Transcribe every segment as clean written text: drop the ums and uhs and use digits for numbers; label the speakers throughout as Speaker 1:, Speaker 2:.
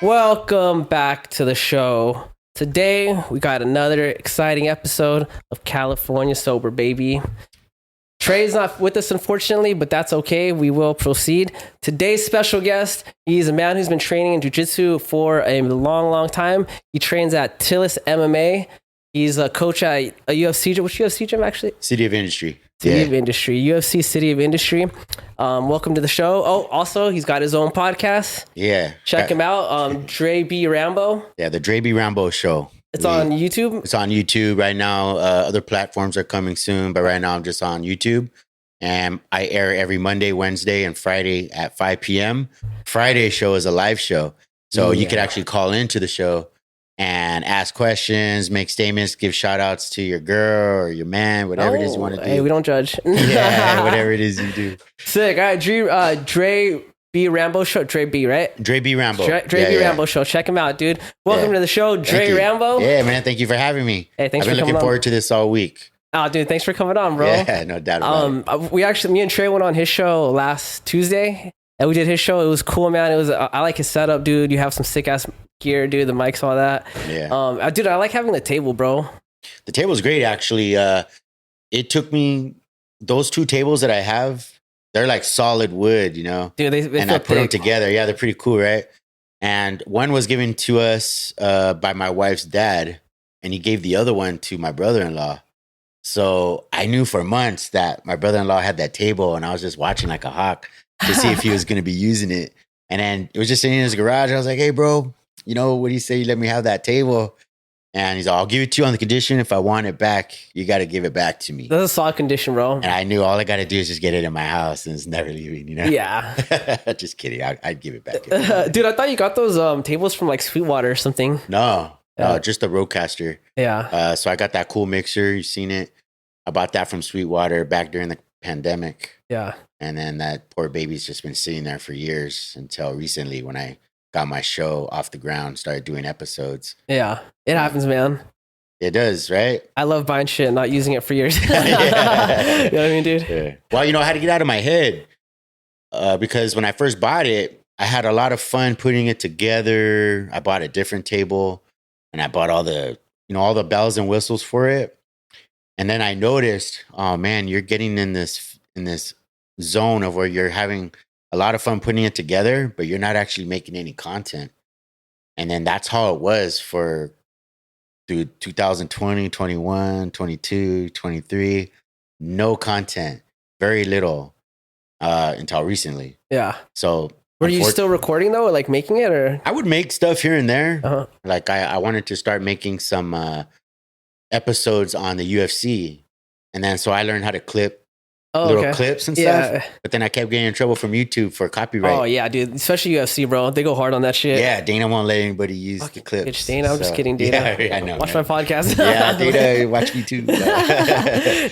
Speaker 1: Welcome back to the show. Today, we got another exciting episode of California Sober, baby. Trey's not with us, unfortunately, but that's okay. We will proceed. Today's special guest, he's a man who's been training in jiu-jitsu for a long, long time. He trains at Tillis MMA. He's a coach at a UFC gym. Which UFC gym, actually?
Speaker 2: City of Industry.
Speaker 1: City of Industry. UFC City of Industry. Welcome to the show. Oh, also, he's got his own podcast.
Speaker 2: Yeah.
Speaker 1: Check him out. Dre B Rambo.
Speaker 2: Yeah, the Dre B Rambo show.
Speaker 1: It's on YouTube?
Speaker 2: It's on YouTube right now. Other platforms are coming soon, but right now I'm just on YouTube. And I air every Monday, Wednesday, and Friday at 5 p.m. Friday's show is a live show. So you could actually call into the show and ask questions, make statements, give shout outs to your girl or your man, whatever it is you want to do.
Speaker 1: Hey, we don't judge.
Speaker 2: Yeah, whatever it is you do.
Speaker 1: Sick. All right, Dre B Rambo show. Dre B, right?
Speaker 2: Dre B Rambo.
Speaker 1: Dre B Rambo show. Check him out, dude. Welcome to the show, Dre Rambo.
Speaker 2: Yeah, man. Thank you for having me.
Speaker 1: Hey, thanks
Speaker 2: I've been looking forward to this all week.
Speaker 1: Oh, dude, thanks for coming on, bro.
Speaker 2: Yeah, no doubt about it.
Speaker 1: Me and Trey went on his show last Tuesday, and we did his show. It was cool, man. I like his setup, dude. You have some sick ass gear, dude. The mics, all that.
Speaker 2: Yeah.
Speaker 1: Dude, I like having the table, bro.
Speaker 2: The table's great, actually. It took me those two tables that I have. They're like solid wood, you know.
Speaker 1: Dude, they
Speaker 2: and I put them together. Yeah, they're pretty cool, right? And one was given to us by my wife's dad, and he gave the other one to my brother-in-law. So I knew for months that my brother-in-law had that table, and I was just watching like a hawk to see if he was going to be using it. And then it was just sitting in his garage. I was like, hey, bro, you know, what do you say you let me have that table? And he's like, I'll give it to you on the condition if I want it back, you got to give it back to me.
Speaker 1: That's a solid condition, bro.
Speaker 2: And I knew all I got to do is just get it in my house and it's never leaving, you know?
Speaker 1: Yeah.
Speaker 2: Just kidding. I'd give it back.
Speaker 1: Dude, I thought you got those tables from like Sweetwater or something.
Speaker 2: No, just a Rodecaster.
Speaker 1: Yeah.
Speaker 2: So I got that cool mixer. You've seen it. I bought that from Sweetwater back during the pandemic.
Speaker 1: Yeah.
Speaker 2: And then that poor baby's just been sitting there for years until recently when I got my show off the ground, started doing episodes.
Speaker 1: Yeah. It happens, man.
Speaker 2: It does, right?
Speaker 1: I love buying shit and not using it for years.
Speaker 2: Yeah.
Speaker 1: You know what I mean, dude?
Speaker 2: Yeah. Well, you know, I had to get out of my head because when I first bought it, I had a lot of fun putting it together. I bought a different table and I bought all the bells and whistles for it. And then I noticed, oh man, you're getting in this zone of where you're having a lot of fun putting it together, but you're not actually making any content. And then that's how it was for 2020, 21, 22, 23. No content, very little until recently.
Speaker 1: Yeah.
Speaker 2: So
Speaker 1: were you still recording though, or like making it, or?
Speaker 2: I would make stuff here and there.
Speaker 1: Uh-huh.
Speaker 2: Like I wanted to start making some episodes on the UFC. And then so I learned how to clip clips and stuff. But then I kept getting in trouble from YouTube for copyright.
Speaker 1: Oh, yeah, dude. Especially UFC, bro. They go hard on that shit.
Speaker 2: Yeah, Dana won't let anybody use the clips.
Speaker 1: Bitch, Dana, I'm just kidding, Dana.
Speaker 2: Yeah, I know.
Speaker 1: Watch my podcast.
Speaker 2: Yeah, Dana, watch me too.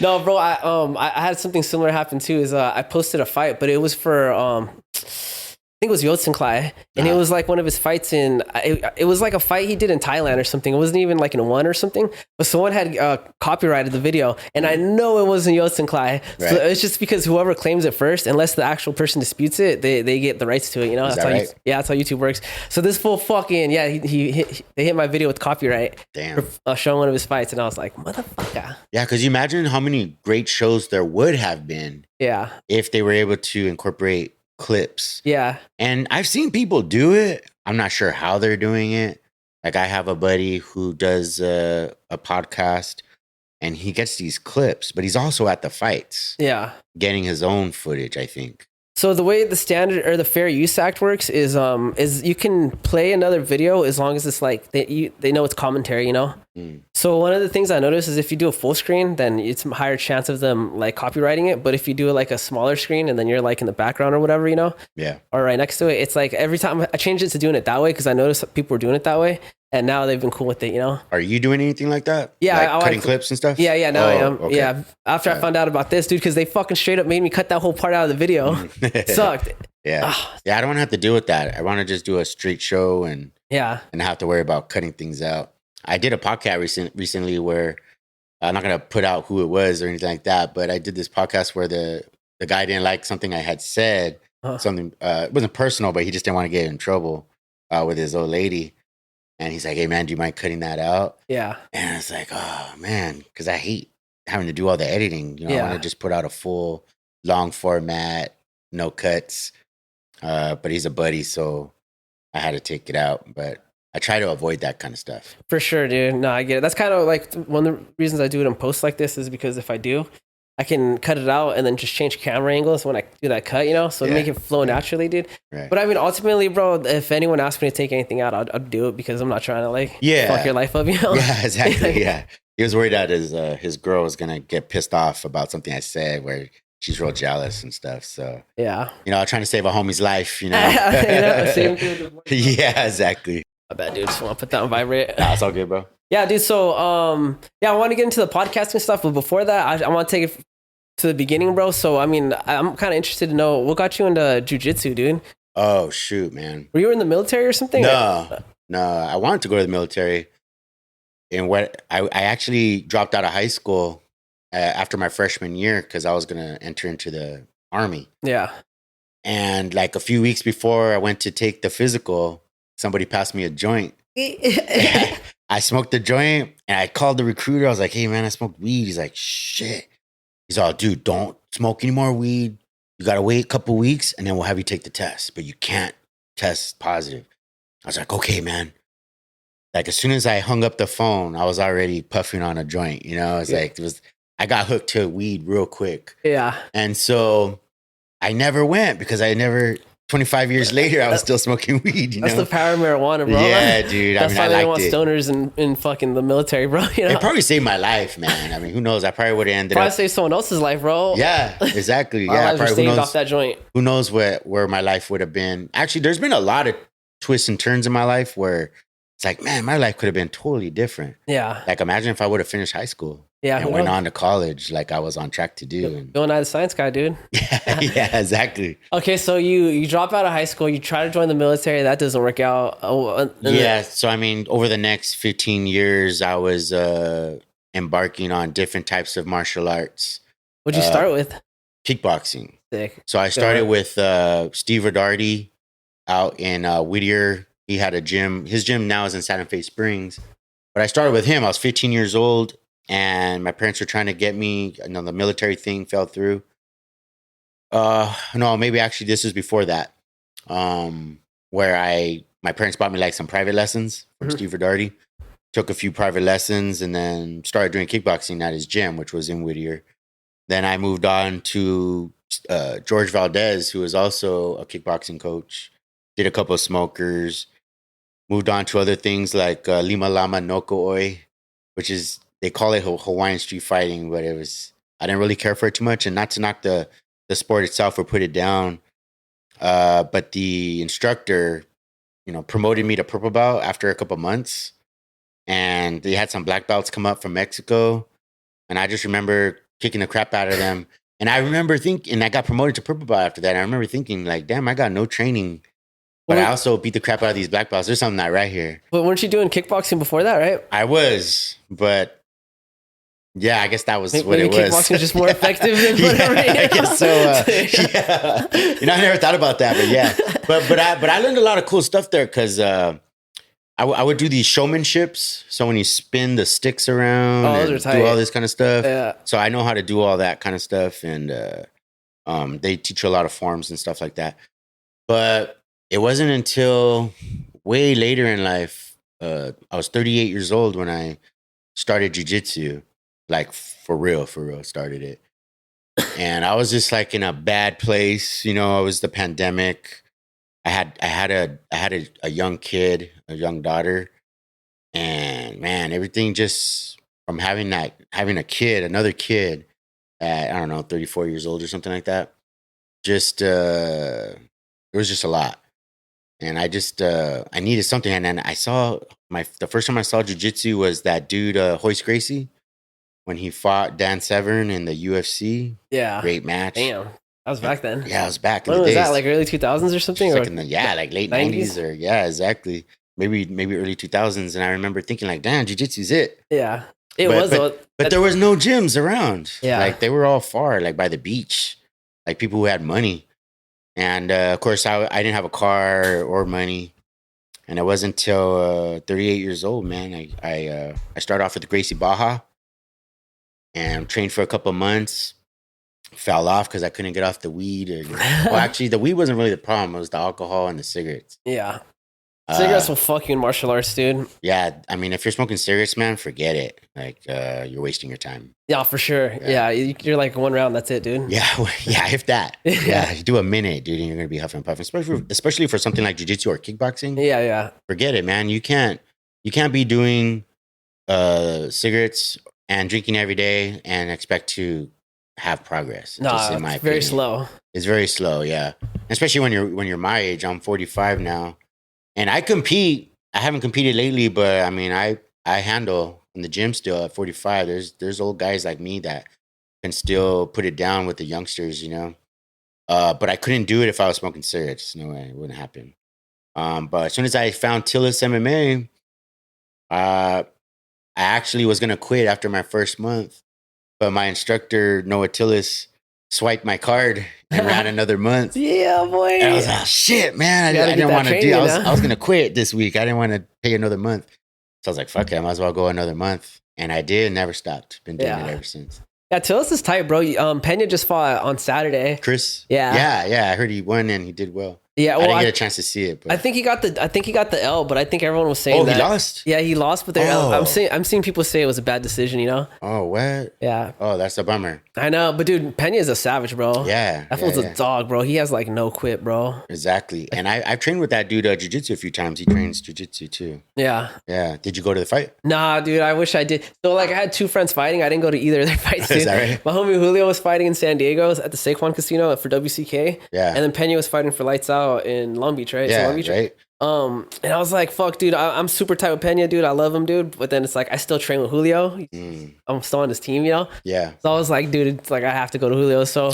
Speaker 1: No, bro, I had something similar happen too. Is I posted a fight, but it was for I think it was Yotsenklai, and it was like one of his fights it was like a fight he did in Thailand or something. It wasn't even like in one or something, but someone had copyrighted the video, and I know it wasn't Yotsenklai. Right. So it's just because whoever claims it first, unless the actual person disputes it, they get the rights to it. You know, that's how YouTube works. So this fool fucking they hit my video with copyright.
Speaker 2: Damn.
Speaker 1: For showing one of his fights, and I was like, motherfucker.
Speaker 2: Yeah, because you imagine how many great shows there would have been.
Speaker 1: Yeah. If
Speaker 2: they were able to incorporate clips.
Speaker 1: Yeah.
Speaker 2: And I've seen people do it. I'm not sure how they're doing it. Like I have a buddy who does a podcast and he gets these clips, but he's also at the fights.
Speaker 1: Yeah.
Speaker 2: Getting his own footage, I think.
Speaker 1: So the way the standard or the Fair Use Act works is you can play another video as long as it's like they know it's commentary, you know? So one of the things I noticed is if you do a full screen, then it's a higher chance of them like copywriting it. But if you do it like a smaller screen and then you're like in the background or whatever, you know?
Speaker 2: Yeah.
Speaker 1: Or right next to it, it's like every time I changed it to doing it that way because I noticed that people were doing it that way. And now they've been cool with it, you know?
Speaker 2: Are you doing anything like that?
Speaker 1: Yeah.
Speaker 2: Like cutting clips and stuff?
Speaker 1: Yeah, now I am.
Speaker 2: Okay.
Speaker 1: Yeah. After I found out about this, dude, because they fucking straight up made me cut that whole part out of the video. It sucked.
Speaker 2: Yeah. Yeah, I don't want to have to deal with that. I want to just do a straight show and have to worry about cutting things out. I did a podcast recently where I'm not going to put out who it was or anything like that, but I did this podcast where the guy didn't like something I had said. Something, it wasn't personal, but he just didn't want to get in trouble. with his old lady. And he's like, hey, man, do you mind cutting that out?
Speaker 1: Yeah.
Speaker 2: And it's like, oh, man, because I hate having to do all the editing. You know, I want to just put out a full, long format, no cuts. But he's a buddy, so I had to take it out. But I try to avoid that kind of stuff.
Speaker 1: For sure, dude. No, I get it. That's kind of like one of the reasons I do it in posts like this is because if I do, I can cut it out and then just change camera angles when I do that cut, you know? So make it flow naturally, dude. Right. But I mean, ultimately, bro, if anyone asks me to take anything out, I'll do it because I'm not trying to like fuck your life up, you know?
Speaker 2: Yeah, exactly. Yeah. He was worried that his girl was going to get pissed off about something I said where she's real jealous and stuff. So,
Speaker 1: yeah.
Speaker 2: You know, trying to save a homie's life, you know? Yeah, exactly.
Speaker 1: I bet, dude. Just want to put that on vibrate.
Speaker 2: Nah, it's all good, bro.
Speaker 1: Yeah, dude. So, I want to get into the podcasting stuff, but before that, I want to take it to the beginning, bro. So, I mean, I'm kind of interested to know what got you into jiu-jitsu, dude.
Speaker 2: Oh, shoot, man.
Speaker 1: Were you in the military or something?
Speaker 2: No. I wanted to go to the military. And what I actually dropped out of high school after my freshman year because I was going to enter into the Army.
Speaker 1: Yeah.
Speaker 2: And like a few weeks before I went to take the physical, somebody passed me a joint. I smoked the joint and I called the recruiter. I was like, hey, man, I smoked weed. He's like, shit. He's all, dude, don't smoke any more weed. You got to wait a couple weeks and then we'll have you take the test. But you can't test positive. I was like, okay, man. Like as soon as I hung up the phone, I was already puffing on a joint. You know, I got hooked to weed real quick.
Speaker 1: Yeah.
Speaker 2: And so I never went because 25 years later, I was still smoking weed.
Speaker 1: That's the power of marijuana, bro.
Speaker 2: Yeah, dude.
Speaker 1: That's why they want stoners in fucking the military, bro. You know?
Speaker 2: It probably saved my life, man. I mean, who knows? I probably would have ended up.
Speaker 1: Saved someone else's life, bro.
Speaker 2: Yeah, exactly.
Speaker 1: Our lives were saved off that joint.
Speaker 2: Who knows where my life would have been? Actually, there's been a lot of twists and turns in my life where it's like, man, my life could have been totally different.
Speaker 1: Yeah.
Speaker 2: Like, imagine if I would have finished high school.
Speaker 1: Yeah.
Speaker 2: And went on to college like I was on track to do.
Speaker 1: Bill Nye the Science Guy, dude.
Speaker 2: Yeah, exactly.
Speaker 1: Okay, so you drop out of high school, you try to join the military, that doesn't work out.
Speaker 2: So I mean, over the next 15 years, I was embarking on different types of martial arts.
Speaker 1: What'd you start with?
Speaker 2: Kickboxing.
Speaker 1: Sick.
Speaker 2: So I started with Steve Rodarty out in Whittier. He had a gym. His gym now is in Santa Fe Springs. But I started with him. I was 15 years old, and my parents were trying to get me. You know, the military thing fell through. No, maybe actually this was before that, where my parents bought me like some private lessons from Steve Rodarty. Took a few private lessons, and then started doing kickboxing at his gym, which was in Whittier. Then I moved on to George Valdez, who was also a kickboxing coach. Did a couple of smokers. Moved on to other things like Lima Lama Noko Oi, which is, they call it Hawaiian street fighting, but I didn't really care for it too much. And not to knock the sport itself or put it down, but the instructor, you know, promoted me to purple belt after a couple months. And they had some black belts come up from Mexico. And I just remember kicking the crap out of them. And I remember thinking, I got promoted to purple belt after that. And I remember thinking like, damn, I got no training. But I also beat the crap out of these black belts. There's something not right here.
Speaker 1: But weren't you doing kickboxing before that, right?
Speaker 2: I was, but yeah, I guess that was what it was.
Speaker 1: Kickboxing is just more effective than whatever.
Speaker 2: I guess so. Yeah, you know, I never thought about that, but yeah, but I learned a lot of cool stuff there because I would do these showmanships. So when you spin the sticks around and do all this kind of stuff,
Speaker 1: yeah.
Speaker 2: So I know how to do all that kind of stuff, and they teach you a lot of forms and stuff like that, but. It wasn't until way later in life, I was 38 years old when I started jiu-jitsu, like for real started it. And I was just like in a bad place. You know, it was the pandemic. I had a young kid, a young daughter. And man, everything just from having another kid at, I don't know, 34 years old or something like that. Just, it was just a lot. And I just, I needed something. And then I saw the first time I saw jiu-jitsu was that dude, Hoist Gracie, when he fought Dan Severn in the UFC.
Speaker 1: Yeah.
Speaker 2: Great match.
Speaker 1: Damn. That was back then.
Speaker 2: Yeah, it was back in
Speaker 1: when
Speaker 2: the
Speaker 1: was
Speaker 2: days.
Speaker 1: That, like early 2000s or something?
Speaker 2: Like like late 90s or, yeah, exactly. Maybe early 2000s. And I remember thinking like, damn, jiu-jitsu's it.
Speaker 1: Yeah. But
Speaker 2: there was no gyms around.
Speaker 1: Yeah.
Speaker 2: Like they were all far, like by the beach. Like people who had money. And of course, I didn't have a car or money. And it wasn't until 38 years old, man. I started off with the Gracie Baja and trained for a couple of months. Fell off because I couldn't get off the weed. Well, actually, the weed wasn't really the problem. It was the alcohol and the cigarettes.
Speaker 1: Yeah. Cigarettes will fuck you in martial arts, dude.
Speaker 2: Yeah. I mean, if you're smoking cigarettes, man, forget it. Like, you're wasting your time.
Speaker 1: Yeah, for sure. Yeah. You're like one round. That's it, dude.
Speaker 2: Yeah. Yeah. If that. Yeah. You do a minute, dude, and you're going to be huffing and puffing, especially for something like jiu-jitsu or kickboxing.
Speaker 1: Yeah.
Speaker 2: Forget it, man. You can't be doing cigarettes and drinking every day and expect to have progress.
Speaker 1: No, it's very slow.
Speaker 2: It's very slow, yeah. Especially when you're my age. I'm 45 now, and I compete. I haven't competed lately, but I mean, I handle in the gym still at 45. There's old guys like me that can still put it down with the youngsters, you know. But I couldn't do it if I was smoking cigarettes. No way, it wouldn't happen. But as soon as I found Tillis MMA, I actually was gonna quit after my first month. But my instructor, Noah Tillis, swiped my card and ran another month.
Speaker 1: Yeah, boy.
Speaker 2: And I was like, shit, man. I didn't want to do it. I was going to quit this week. I didn't want to pay another month. So I was like, fuck it. I might as well go another month. And I did. Never stopped. Been doing it ever since.
Speaker 1: Yeah, Tillis is tight, bro. Pena just fought on Saturday.
Speaker 2: Chris?
Speaker 1: Yeah.
Speaker 2: Yeah. I heard he won and he did well.
Speaker 1: Yeah, well,
Speaker 2: I didn't get a chance to see it. But
Speaker 1: I think he got the L, but I think everyone was saying that
Speaker 2: he lost.
Speaker 1: Yeah, he lost, but I'm seeing people say it was a bad decision. You know?
Speaker 2: Oh, what?
Speaker 1: Yeah.
Speaker 2: Oh, that's a bummer.
Speaker 1: I know, but dude, Pena is a savage, bro.
Speaker 2: Yeah,
Speaker 1: that fool's a dog, bro. He has like no quit, bro.
Speaker 2: Exactly, and I've trained with that dude jiu-jitsu a few times. He trains jiu-jitsu too.
Speaker 1: Yeah.
Speaker 2: Did you go to the fight?
Speaker 1: Nah, dude. I wish I did. So like, I had two friends fighting. I didn't go to either of their fights. Dude.
Speaker 2: Is that right?
Speaker 1: My homie Julio was fighting in San Diego at the Saquon Casino for WCK.
Speaker 2: Yeah.
Speaker 1: And then Pena was fighting for Lights Out in Long Beach, right?
Speaker 2: Yeah,
Speaker 1: Long Beach,
Speaker 2: right.
Speaker 1: And I was like, fuck, dude, I'm super tight with Pena, dude. I love him, dude. But then it's like, I still train with Julio. I'm still on his team, you know?
Speaker 2: Yeah.
Speaker 1: So I was like, dude, it's like, I have to go to Julio. So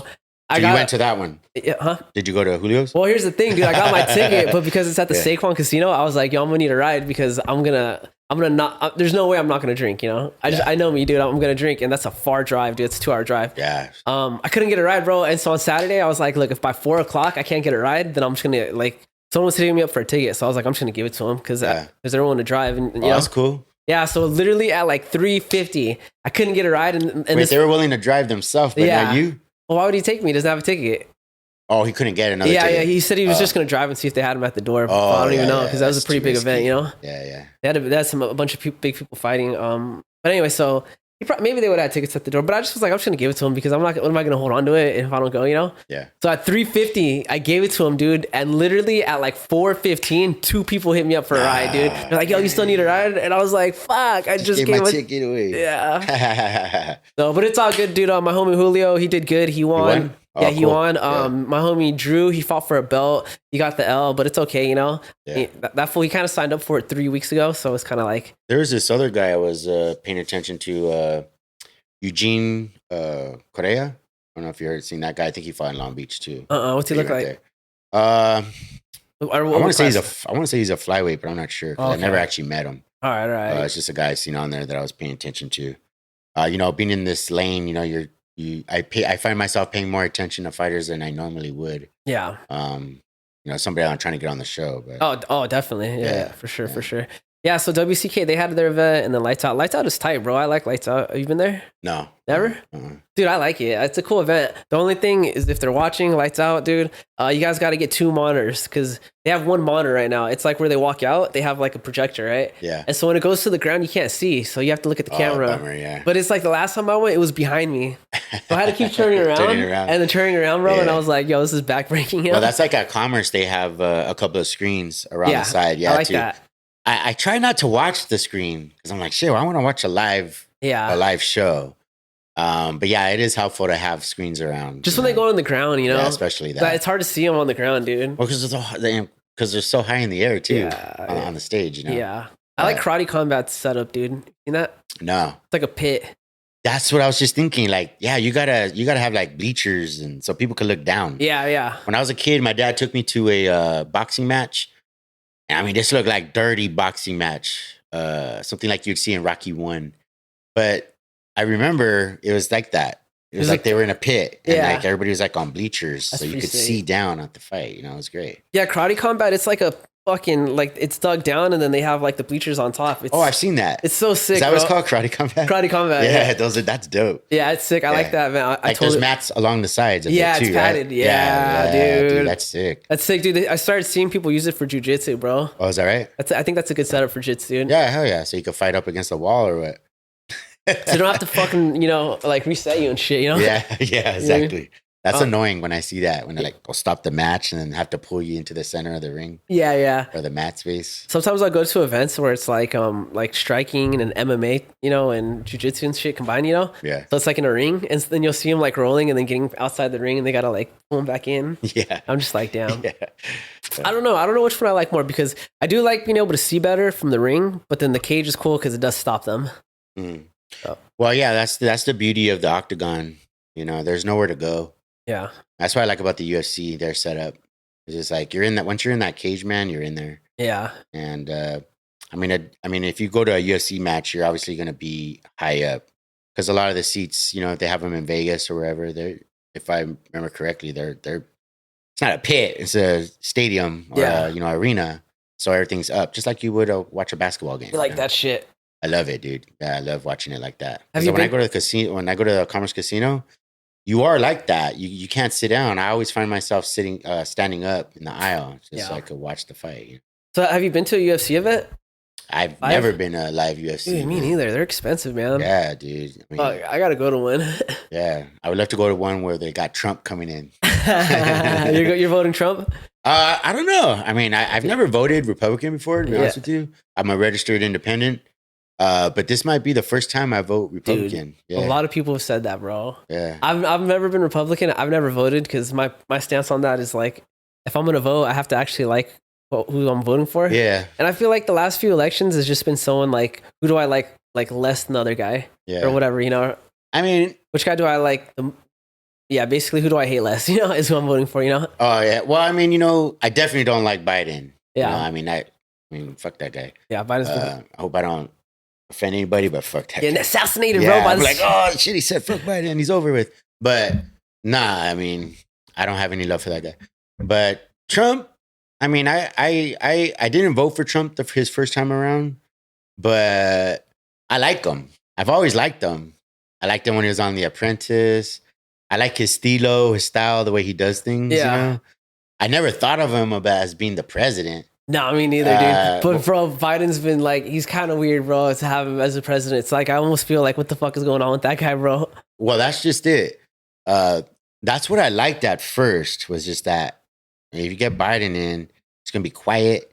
Speaker 2: you went to that one?
Speaker 1: Yeah, huh?
Speaker 2: Did you go to Julio's?
Speaker 1: Well, here's the thing, dude. I got my ticket, but because it's at the Saquon Casino, I was like, yo, I'm gonna need a ride because I'm gonna not, there's no way I'm not gonna drink, you know? I know me, dude. I'm gonna drink, and that's a far drive, dude. It's a 2-hour drive.
Speaker 2: Yeah.
Speaker 1: I couldn't get a ride, bro. And so on Saturday, I was like, look, if by 4:00 I can't get a ride, then I'm just gonna someone was hitting me up for a ticket. So I was like, I'm just gonna give it to him because there's everyone to drive. And you know?
Speaker 2: That's cool.
Speaker 1: Yeah, so literally at like 3:50, I couldn't get a ride. And
Speaker 2: wait, they were willing to drive themselves, but not you?
Speaker 1: Well, why would he take me? He doesn't have a ticket.
Speaker 2: Oh, he couldn't get another ticket.
Speaker 1: Yeah, he said he was just going to drive and see if they had him at the door. I don't even know because that was a pretty big event, you know?
Speaker 2: Yeah.
Speaker 1: They had a bunch of big people fighting. But anyway, so maybe they would have tickets at the door, but I just was like, I'm just going to give it to him because what am I going to hold on to it if I don't go, you know?
Speaker 2: Yeah.
Speaker 1: So at 3:50, I gave it to him, dude. And literally at like 4:15, 2 people hit me up for a ride, dude. They're like, yo, you still need a ride? And I was like, fuck, I just gave
Speaker 2: my ticket away.
Speaker 1: Yeah. So, but it's all good, dude. My homie Julio, he did good. He won. Yeah, he won. My homie Drew, he fought for a belt. He got the L, but it's okay, you know?
Speaker 2: Yeah.
Speaker 1: That fool, he kind of signed up for it 3 weeks ago, so it's kind of like...
Speaker 2: There was this other guy I was paying attention to, Eugene Correa. I don't know if you ever seen that guy. I think he fought in Long Beach, too.
Speaker 1: What's he look like?
Speaker 2: I want to say he's a flyweight, but I'm not sure. I never actually met him.
Speaker 1: All right.
Speaker 2: It's just a guy I seen on there that I was paying attention to. You know, being in this lane, you know, I find myself paying more attention to fighters than I normally would.
Speaker 1: Yeah.
Speaker 2: You know, somebody I'm trying to get on the show. But
Speaker 1: oh, definitely. Yeah, for sure. Yeah, so WCK, they had their event and then Lights Out. Lights Out is tight, bro. I like Lights Out. Have you been there?
Speaker 2: No.
Speaker 1: Never? Dude, I like it. It's a cool event. The only thing is if they're watching Lights Out, dude, you guys got to get 2 monitors because they have 1 monitor right now. It's like where they walk out, they have like a projector, right?
Speaker 2: Yeah.
Speaker 1: And so when it goes to the ground, you can't see. So you have to look at the camera.
Speaker 2: Bummer, yeah.
Speaker 1: But it's like the last time I went, it was behind me. So I had to keep turning around. And then turning around, bro. Yeah. And I was like, yo, this is backbreaking. You know?
Speaker 2: Well, that's like at Commerce. They have a couple of screens around the side. Yeah,
Speaker 1: I like that.
Speaker 2: I try not to watch the screen because I'm like, shit, I want to watch a live show. But yeah, it is helpful to have screens around.
Speaker 1: Just when they go on the ground, you know?
Speaker 2: Yeah, especially that.
Speaker 1: But it's hard to see them on the ground, dude.
Speaker 2: Well, because they're so high in the air, too, on the stage, you know?
Speaker 1: Yeah. I like Karate Combat's setup, dude. Seen that?
Speaker 2: No.
Speaker 1: It's like a pit.
Speaker 2: That's what I was just thinking. Like, yeah, you gotta have like bleachers and so people can look down.
Speaker 1: Yeah.
Speaker 2: When I was a kid, my dad took me to a boxing match. I mean, this looked like dirty boxing match, something like you'd see in Rocky 1. But I remember it was like that. It was like they were in a pit and like everybody was like on bleachers. So you could see down at the fight. You know, it was great.
Speaker 1: Yeah, Karate Combat, it's like a fucking like it's dug down, and then they have like the bleachers on top. It's,
Speaker 2: I've seen that.
Speaker 1: It's so sick.
Speaker 2: Is that
Speaker 1: bro.
Speaker 2: what it's called? Karate Combat?
Speaker 1: Karate Combat.
Speaker 2: Yeah, that's dope.
Speaker 1: Yeah, it's sick. I like that, man. I
Speaker 2: like there's mats along the sides of it too,
Speaker 1: it's padded.
Speaker 2: right?
Speaker 1: Yeah, dude.
Speaker 2: That's sick.
Speaker 1: That's sick, dude. I started seeing people use it for jujitsu, bro.
Speaker 2: Oh, is that right?
Speaker 1: I think that's a good setup for jits, dude.
Speaker 2: Yeah, hell yeah. So you can fight up against the wall or what?
Speaker 1: So you don't have to fucking, like reset you and shit,
Speaker 2: Yeah, exactly. That's
Speaker 1: Oh.
Speaker 2: annoying when I see that, when they like go stop the match and then have to pull you into the center of the ring
Speaker 1: Yeah.
Speaker 2: or the mat space.
Speaker 1: Sometimes I'll go to events where it's like striking and MMA, and jujitsu and shit combined,
Speaker 2: Yeah.
Speaker 1: So it's like in a ring, and then you'll see them like rolling and then getting outside the ring, and they gotta like pull them back in.
Speaker 2: Yeah.
Speaker 1: I'm just like, damn.
Speaker 2: Yeah.
Speaker 1: I don't know which one I like more, because I do like being able to see better from the ring, but then the cage is cool because it does stop them.
Speaker 2: Mm.
Speaker 1: Oh.
Speaker 2: Well, yeah, that's the beauty of the octagon. There's nowhere to go.
Speaker 1: Yeah.
Speaker 2: That's what I like about the UFC. Their setup. It's just like once you're in that cage, man, you're in there.
Speaker 1: Yeah.
Speaker 2: And I mean, if you go to a UFC match, you're obviously going to be high up because a lot of the seats, if they have them in Vegas or wherever, if I remember correctly, they're it's not a pit, it's a stadium or arena, so everything's up, just like you would watch a basketball game.
Speaker 1: You like that shit?
Speaker 2: I love it, dude. Yeah, I love watching it like that.
Speaker 1: Have you
Speaker 2: When I go to the casino, when I go to the Commerce Casino, you are like that. You can't sit down. I always find myself standing up in the aisle just so I could watch the fight.
Speaker 1: So have you been to a UFC event?
Speaker 2: I've never been to a live UFC.
Speaker 1: Dude, me neither. They're expensive, man.
Speaker 2: Yeah, dude.
Speaker 1: I gotta go to one.
Speaker 2: Yeah, I would love to go to one where they got Trump coming in.
Speaker 1: You're voting Trump?
Speaker 2: I don't know. I mean, I've never voted Republican before, to be honest with you. I'm a registered independent. But this might be the first time I vote Republican.
Speaker 1: Dude, a lot of people have said that, bro.
Speaker 2: Yeah.
Speaker 1: I've never been Republican. I've never voted because my stance on that is like, if I'm gonna vote, I have to actually like who I'm voting for.
Speaker 2: Yeah.
Speaker 1: And I feel like the last few elections has just been someone like, who do I like less than the other guy?
Speaker 2: Yeah.
Speaker 1: Or whatever,
Speaker 2: I mean,
Speaker 1: which guy do I like? Basically, who do I hate less? Is who I'm voting for.
Speaker 2: Oh yeah. Well, I mean, I definitely don't like Biden.
Speaker 1: Yeah.
Speaker 2: I mean, fuck that guy.
Speaker 1: Yeah, Biden's.
Speaker 2: I hope I don't offend anybody, but fuck that.
Speaker 1: Getting
Speaker 2: guy.
Speaker 1: assassinated,
Speaker 2: Yeah,
Speaker 1: bro.
Speaker 2: I'm like, oh shit, he said fuck Biden, he's over with. But nah, I mean, I don't have any love for that guy. But Trump, I mean, I didn't vote for Trump his first time around, but I like him. I've always liked him. I liked him when he was on The Apprentice. I like his style, the way he does things.
Speaker 1: Yeah.
Speaker 2: I never thought of him as being the president.
Speaker 1: No, me neither, dude. But bro, Biden's been like, he's kind of weird, bro, to have him as a president. It's like, I almost feel like, what the fuck is going on with that guy, bro?
Speaker 2: Well, that's just it. That's what I liked at first, was just that if you get Biden in, it's going to be quiet.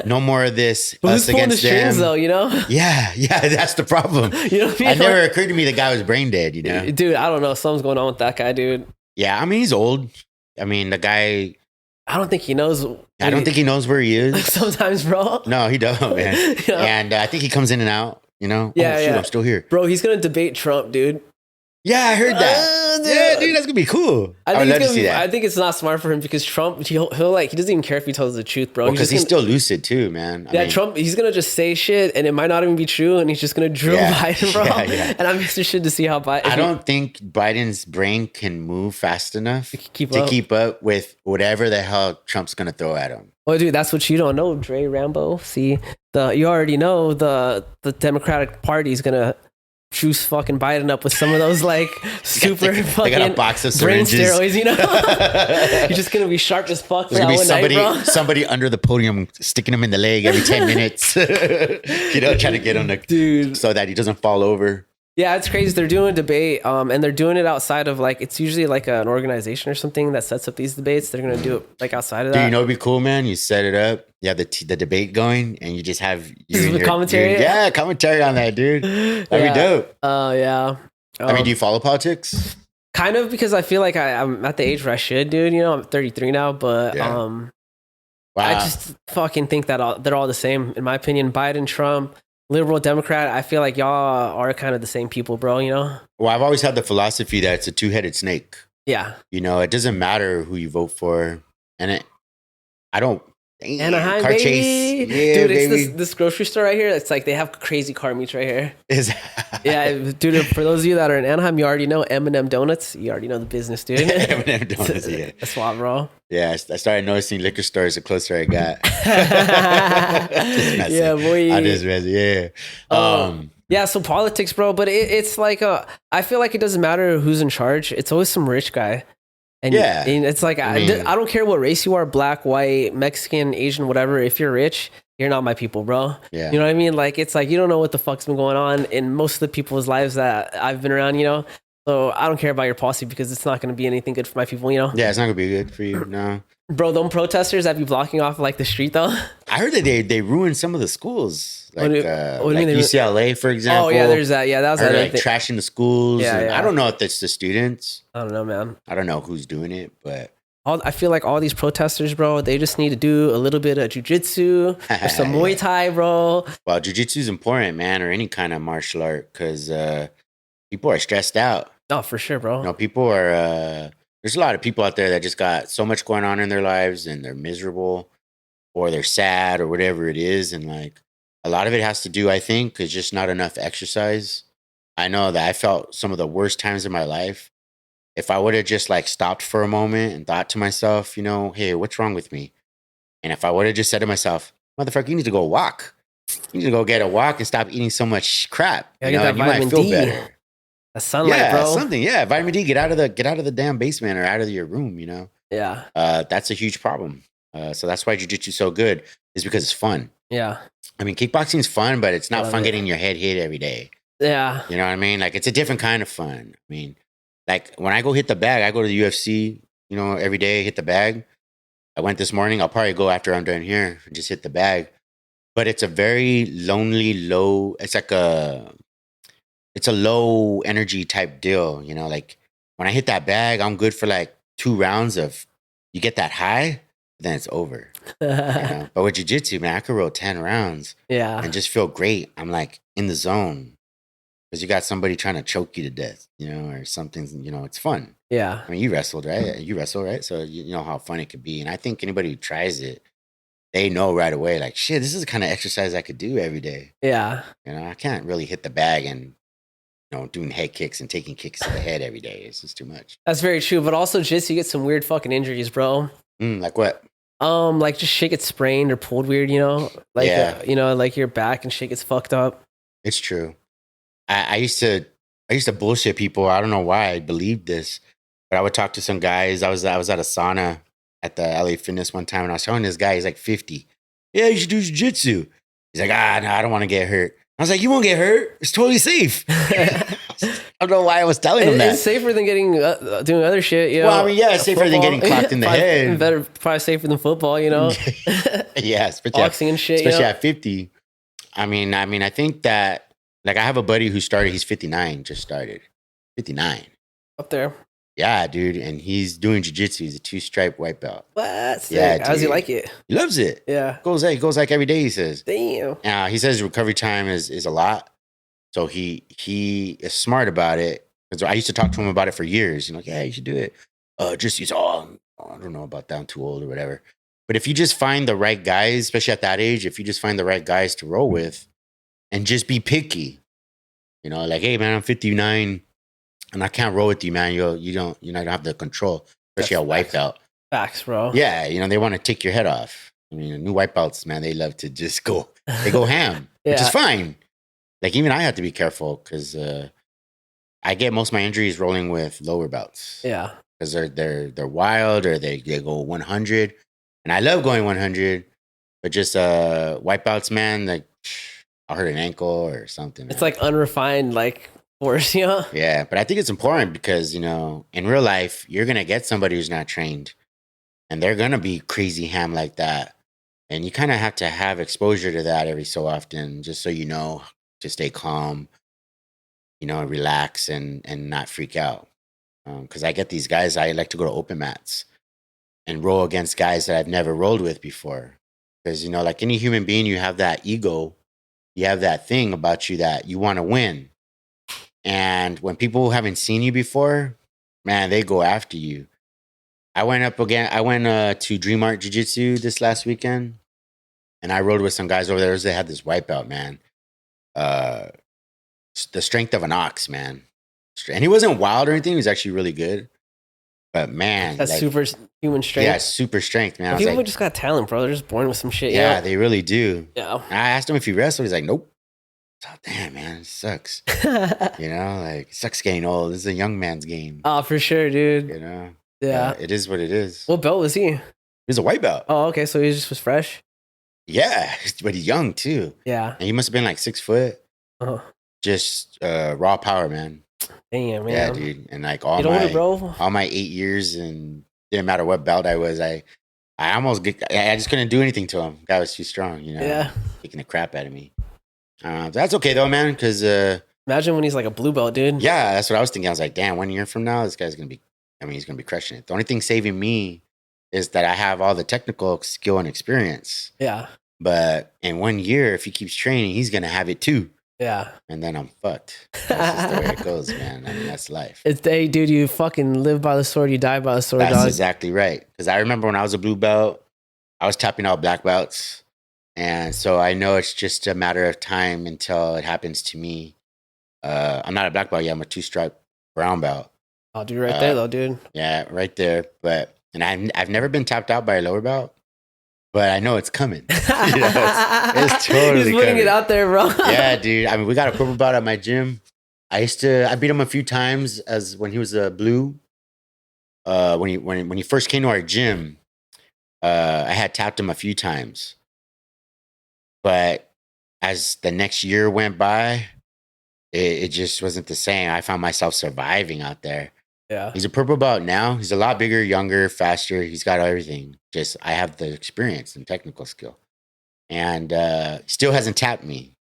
Speaker 2: No more of this
Speaker 1: But
Speaker 2: us
Speaker 1: who's pulling the
Speaker 2: against
Speaker 1: strings,
Speaker 2: them.
Speaker 1: though,
Speaker 2: Yeah, that's the problem.
Speaker 1: You know what I mean?
Speaker 2: It never occurred to me the guy was brain dead,
Speaker 1: Dude, I don't know. Something's going on with that guy, dude.
Speaker 2: Yeah, I mean, he's old. I mean, the guy...
Speaker 1: I don't think he knows.
Speaker 2: I don't think he knows where he is.
Speaker 1: Sometimes, bro.
Speaker 2: No, he don't, man.
Speaker 1: Yeah.
Speaker 2: And I think he comes in and out,
Speaker 1: Yeah,
Speaker 2: oh, shoot,
Speaker 1: yeah.
Speaker 2: I'm still here.
Speaker 1: Bro, he's going to debate Trump, dude.
Speaker 2: Yeah, I heard that.
Speaker 1: Dude.
Speaker 2: Yeah, dude, that's gonna be cool. I would love to see that.
Speaker 1: I think it's not smart for him because Trump, he'll like, he doesn't even care if he tells the truth, bro.
Speaker 2: Because he's still lucid too, man. I mean,
Speaker 1: Trump, he's gonna just say shit and it might not even be true, and he's just gonna drill Biden, bro.
Speaker 2: Yeah.
Speaker 1: And I'm interested to see how Biden.
Speaker 2: I don't think Biden's brain can move fast enough to keep up with whatever the hell Trump's gonna throw at him.
Speaker 1: Well, dude, that's what you don't know, Dre Rambo. See, you already know the Democratic Party is gonna juice fucking Biden up with some of those like super fucking
Speaker 2: they got a box of
Speaker 1: brain
Speaker 2: syringes.
Speaker 1: steroids, You're just gonna be sharp as fuck.
Speaker 2: There's gonna be somebody under the podium sticking him in the leg every 10 minutes. Trying to get him
Speaker 1: dude,
Speaker 2: so that he doesn't fall over.
Speaker 1: Yeah, it's crazy. They're doing a debate, and they're doing it outside of like, it's usually like an organization or something that sets up these debates. They're gonna do it like outside of that.
Speaker 2: Dude, it'd be cool, man. You set it up, you have the debate going, and you just have
Speaker 1: commentary.
Speaker 2: Commentary on that, dude. That'd be dope.
Speaker 1: Yeah.
Speaker 2: I mean, do you follow politics?
Speaker 1: Kind of, because I feel like I'm at the age where I should, dude. I'm 33 now, but
Speaker 2: Wow.
Speaker 1: I just fucking think that they're all the same, in my opinion. Biden, Trump, liberal, Democrat, I feel like y'all are kind of the same people, bro,
Speaker 2: Well, I've always had the philosophy that it's a two-headed snake.
Speaker 1: Yeah.
Speaker 2: It doesn't matter who you vote for. And I don't Damn,
Speaker 1: Anaheim,
Speaker 2: car
Speaker 1: baby.
Speaker 2: chase. Yeah,
Speaker 1: Dude,
Speaker 2: baby.
Speaker 1: it's this grocery store right here. It's like they have crazy car meets right here.
Speaker 2: Is
Speaker 1: Yeah, dude, for those of you that are in Anaheim, you already know M&M Donuts. You already know the business, dude.
Speaker 2: M&M Donuts, yeah.
Speaker 1: That's what, bro.
Speaker 2: Yeah, I started noticing liquor stores the closer I got. Just messing.
Speaker 1: Yeah, boy.
Speaker 2: I just messing, yeah.
Speaker 1: Yeah, so politics, bro. But it's like, I feel like it doesn't matter who's in charge. It's always some rich guy. And,
Speaker 2: Yeah.
Speaker 1: and it's like, I don't care what race you are, black, white, Mexican, Asian, whatever. If you're rich, you're not my people, bro.
Speaker 2: Yeah.
Speaker 1: You know what I mean? Like, it's like, you don't know what the fuck's been going on in most of the people's lives that I've been around, you know? So I don't care about your policy because it's not going to be anything good for my people, you know?
Speaker 2: Yeah, it's not going to be good for you, no.
Speaker 1: Bro, them protesters that be blocking off like the street though.
Speaker 2: I heard that they ruined some of the schools. Like,
Speaker 1: What do you
Speaker 2: like
Speaker 1: mean
Speaker 2: UCLA, for example.
Speaker 1: Oh, yeah, there's that. Yeah, that was that.
Speaker 2: Like trashing the schools.
Speaker 1: Yeah, yeah.
Speaker 2: I don't know if it's the students.
Speaker 1: I don't know, man.
Speaker 2: I don't know who's doing it, but...
Speaker 1: I feel like all these protesters, bro, they just need to do a little bit of jujitsu or some Muay Thai, bro.
Speaker 2: Well, jujitsu is important, man, or any kind of martial art, because people are stressed out.
Speaker 1: Oh, for sure, bro.
Speaker 2: You know, people are... there's a lot of people out there that just got so much going on in their lives and they're miserable or they're sad or whatever it is. And like a lot of it has to do, I think, is just not enough exercise. I know that I felt some of the worst times in my life. If I would have just like stopped for a moment and thought to myself, you know, hey, what's wrong with me? And if I would have just said to myself, motherfucker, you need to go walk. You need to go get a walk and stop eating so much crap.
Speaker 1: Yeah,
Speaker 2: you know,
Speaker 1: get that
Speaker 2: you might feel
Speaker 1: D.
Speaker 2: better.
Speaker 1: A sunlight,
Speaker 2: yeah,
Speaker 1: bro.
Speaker 2: Something. Yeah, vitamin D. Get out of the damn basement or out of your room. You know.
Speaker 1: Yeah.
Speaker 2: That's a huge problem. So that's why jiu-jitsu is so good. Is because it's fun.
Speaker 1: Yeah.
Speaker 2: I mean, kickboxing is fun, but it's not fun getting your head hit every day.
Speaker 1: Yeah.
Speaker 2: You know what I mean? Like it's a different kind of fun. I mean, like when I go hit the bag, I go to the UFC. You know, every day hit the bag. I went this morning. I'll probably go after I'm done here and just hit the bag. But it's a very lonely, low. It's like it's a low energy type deal, you know, like when I hit that bag, I'm good for like 2 rounds of, you get that high, then it's over. You know? But with jiu-jitsu, man, I could roll 10 rounds and just feel great. I'm like in the zone because you got somebody trying to choke you to death, you know, or something, you know, it's fun.
Speaker 1: Yeah.
Speaker 2: I mean, you wrestled, right? You wrestle, right? So you know how fun it could be. And I think anybody who tries it, they know right away, like, shit, this is the kind of exercise I could do every day.
Speaker 1: Yeah.
Speaker 2: You know, I can't really hit the bag and, you know, doing head kicks and taking kicks to the head every day. It's just too much.
Speaker 1: That's very true. But also just you get some weird fucking injuries, bro.
Speaker 2: Like what?
Speaker 1: Like just shit gets sprained or pulled weird, you know? Like you know, like your back and shit gets fucked up.
Speaker 2: It's true. I used to bullshit people. I don't know why I believed this, but I would talk to some guys. I was at a sauna at the LA Fitness one time and I was telling this guy, he's like 50. Yeah, you should do jiu-jitsu. He's like, no, I don't want to get hurt. I was like, you won't get hurt. It's totally safe. I don't know why I was telling him that.
Speaker 1: It's safer than getting doing other shit. You know?
Speaker 2: Well, I mean, yeah, it's safer than getting clocked in the head.
Speaker 1: Better, probably safer than football. You know.
Speaker 2: Yeah, especially
Speaker 1: boxing and shit.
Speaker 2: Especially
Speaker 1: you know?
Speaker 2: at 50. I mean, I think that like I have a buddy who started. He's 59. Just started. 59.
Speaker 1: Up there.
Speaker 2: Yeah, dude, and he's doing jiu-jitsu. He's a 2-stripe white belt.
Speaker 1: What?
Speaker 2: Yeah,
Speaker 1: how does he like it?
Speaker 2: He loves it.
Speaker 1: Yeah.
Speaker 2: He goes like every day, he says.
Speaker 1: Damn.
Speaker 2: He says recovery time is a lot. So he is smart about it. Because I used to talk to him about it for years. You know, like, yeah, you should do it. I don't know about that. I'm too old or whatever. But if you just find the right guys, especially at that age, if you just find the right guys to roll with and just be picky, you know, like, hey, man, I'm 59. And I can't roll with you, man. You don't have the control, especially a white belt.
Speaker 1: Facts, bro.
Speaker 2: Yeah, you know, they want to take your head off. I mean, new white belts, man, they love to just go ham, which is fine. Like even I have to be careful because I get most of my injuries rolling with lower belts.
Speaker 1: Yeah,
Speaker 2: because they're wild or they go 100, and I love going 100, but just white belts, man, like I'll hurt an ankle or something.
Speaker 1: It's like unrefined, like. Force, you know?
Speaker 2: Yeah, but I think it's important because, you know, in real life, you're going to get somebody who's not trained and they're going to be crazy ham like that. And you kind of have to have exposure to that every so often just so you know to stay calm, you know, relax and not freak out. Because I get these guys, I like to go to open mats and roll against guys that I've never rolled with before. Because, you know, like any human being, you have that ego. You have that thing about you that you want to win. And when people haven't seen you before, man, they go after you. I went up again. I went to Dream Art Jiu Jitsu this last weekend, and I rode with some guys over there. They had this white belt, man. The strength of an ox, man. And he wasn't wild or anything. He was actually really good. But man,
Speaker 1: that's like, super human strength.
Speaker 2: Yeah, super strength, man.
Speaker 1: People just got talent, bro. They're just born with some shit.
Speaker 2: Yeah, they really do.
Speaker 1: Yeah.
Speaker 2: And I asked him if he wrestled. He's like, nope. Oh, damn, man, it sucks. You know, like, it sucks getting old. This is a young man's game.
Speaker 1: Oh, for sure, dude.
Speaker 2: You know?
Speaker 1: Yeah.
Speaker 2: It is what it is.
Speaker 1: What belt was he? He
Speaker 2: was a white belt.
Speaker 1: Oh, okay. So he just was fresh?
Speaker 2: Yeah, but he's young, too.
Speaker 1: Yeah.
Speaker 2: And he must have been like 6 foot.
Speaker 1: Uh-huh.
Speaker 2: Just raw power, man.
Speaker 1: Damn, man.
Speaker 2: Yeah, dude. And like all my 8 years, and didn't matter what belt I was, I just couldn't do anything to him. Guy was too strong, you know?
Speaker 1: Yeah.
Speaker 2: Taking the crap out of me. That's okay though, man, because
Speaker 1: imagine when he's like a blue belt, dude.
Speaker 2: Yeah, that's what I was thinking. I was like, damn, 1 year from now, this guy's gonna be, he's gonna be crushing it. The only thing saving me is that I have all the technical skill and experience.
Speaker 1: Yeah.
Speaker 2: But in 1 year, if he keeps training, he's gonna have it too.
Speaker 1: Yeah.
Speaker 2: And then I'm fucked. That's just the way it goes, man. I mean, that's life.
Speaker 1: It's, hey, dude, you fucking live by the sword, you die by the sword,
Speaker 2: That's
Speaker 1: dog.
Speaker 2: exactly right. Because I remember when I was a blue belt, I was tapping out black belts. And so I know it's just a matter of time until it happens to me. I'm not a black belt yet. I'm a 2-stripe brown belt.
Speaker 1: Oh, dude, right there, though, dude.
Speaker 2: Yeah, right there. And I've never been tapped out by a lower belt, but I know it's coming. You know, it's totally
Speaker 1: Just putting it out there, bro.
Speaker 2: Yeah, dude. I mean, we got a purple belt at my gym. I beat him a few times as when he was a blue. When he first came to our gym, I had tapped him a few times. But as the next year went by, it just wasn't the same. I found myself surviving out there.
Speaker 1: Yeah.
Speaker 2: He's a purple belt now. He's a lot bigger, younger, faster. He's got everything. Just I have the experience and technical skill. And still hasn't tapped me.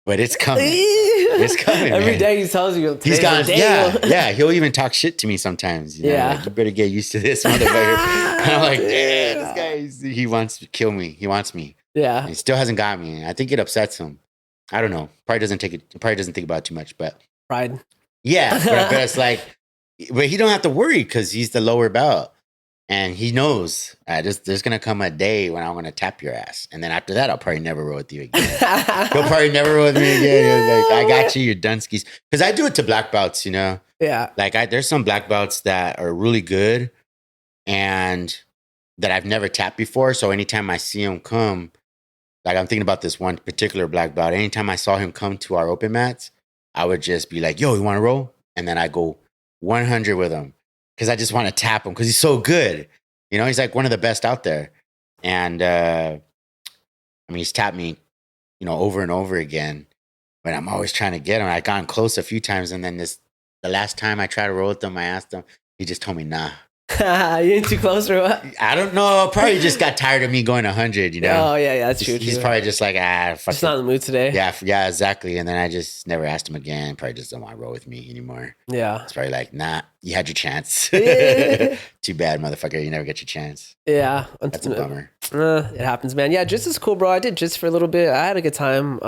Speaker 2: But it's coming. It's coming.
Speaker 1: Every day he tells you.
Speaker 2: He's got, yeah. He'll even talk shit to me sometimes. You know,
Speaker 1: yeah.
Speaker 2: Like, you better get used to this motherfucker. And I'm like, damn, this guy, he wants to kill me. He wants me.
Speaker 1: Yeah.
Speaker 2: And he still hasn't got me. I think it upsets him. I don't know. Probably doesn't think about it too much, but
Speaker 1: pride.
Speaker 2: Yeah. But it's like, but he don't have to worry because he's the lower belt. And he knows there's going to come a day when I'm going to tap your ass. And then after that, I'll probably never roll with you again. He'll probably never roll with me again. Like, I got you, you're done skis. Because I do it to black belts, you know?
Speaker 1: Yeah.
Speaker 2: Like, there's some black belts that are really good and that I've never tapped before. So anytime I see him come, like I'm thinking about this one particular black belt. Anytime I saw him come to our open mats, I would just be like, yo, you want to roll? And then I go 100 with him. Because I just want to tap him because he's so good. You know, he's like one of the best out there. And I mean, he's tapped me, you know, over and over again. But I'm always trying to get him. I've gotten close a few times. And then the last time I tried to roll with him, I asked him, he just told me, nah.
Speaker 1: You ain't too close or what?
Speaker 2: I don't know. Probably just got tired of me going 100, you know?
Speaker 1: Oh, yeah, that's true.
Speaker 2: He's probably just like, fuck
Speaker 1: Just not in the mood today.
Speaker 2: Yeah, exactly. And then I just never asked him again. Probably just don't want to roll with me anymore.
Speaker 1: Yeah.
Speaker 2: It's probably like, nah, you had your chance. Too bad, motherfucker. You never get your chance.
Speaker 1: Yeah.
Speaker 2: That's a bummer.
Speaker 1: It happens, man. Yeah, Jits is cool, bro. I did Jits for a little bit. I had a good time.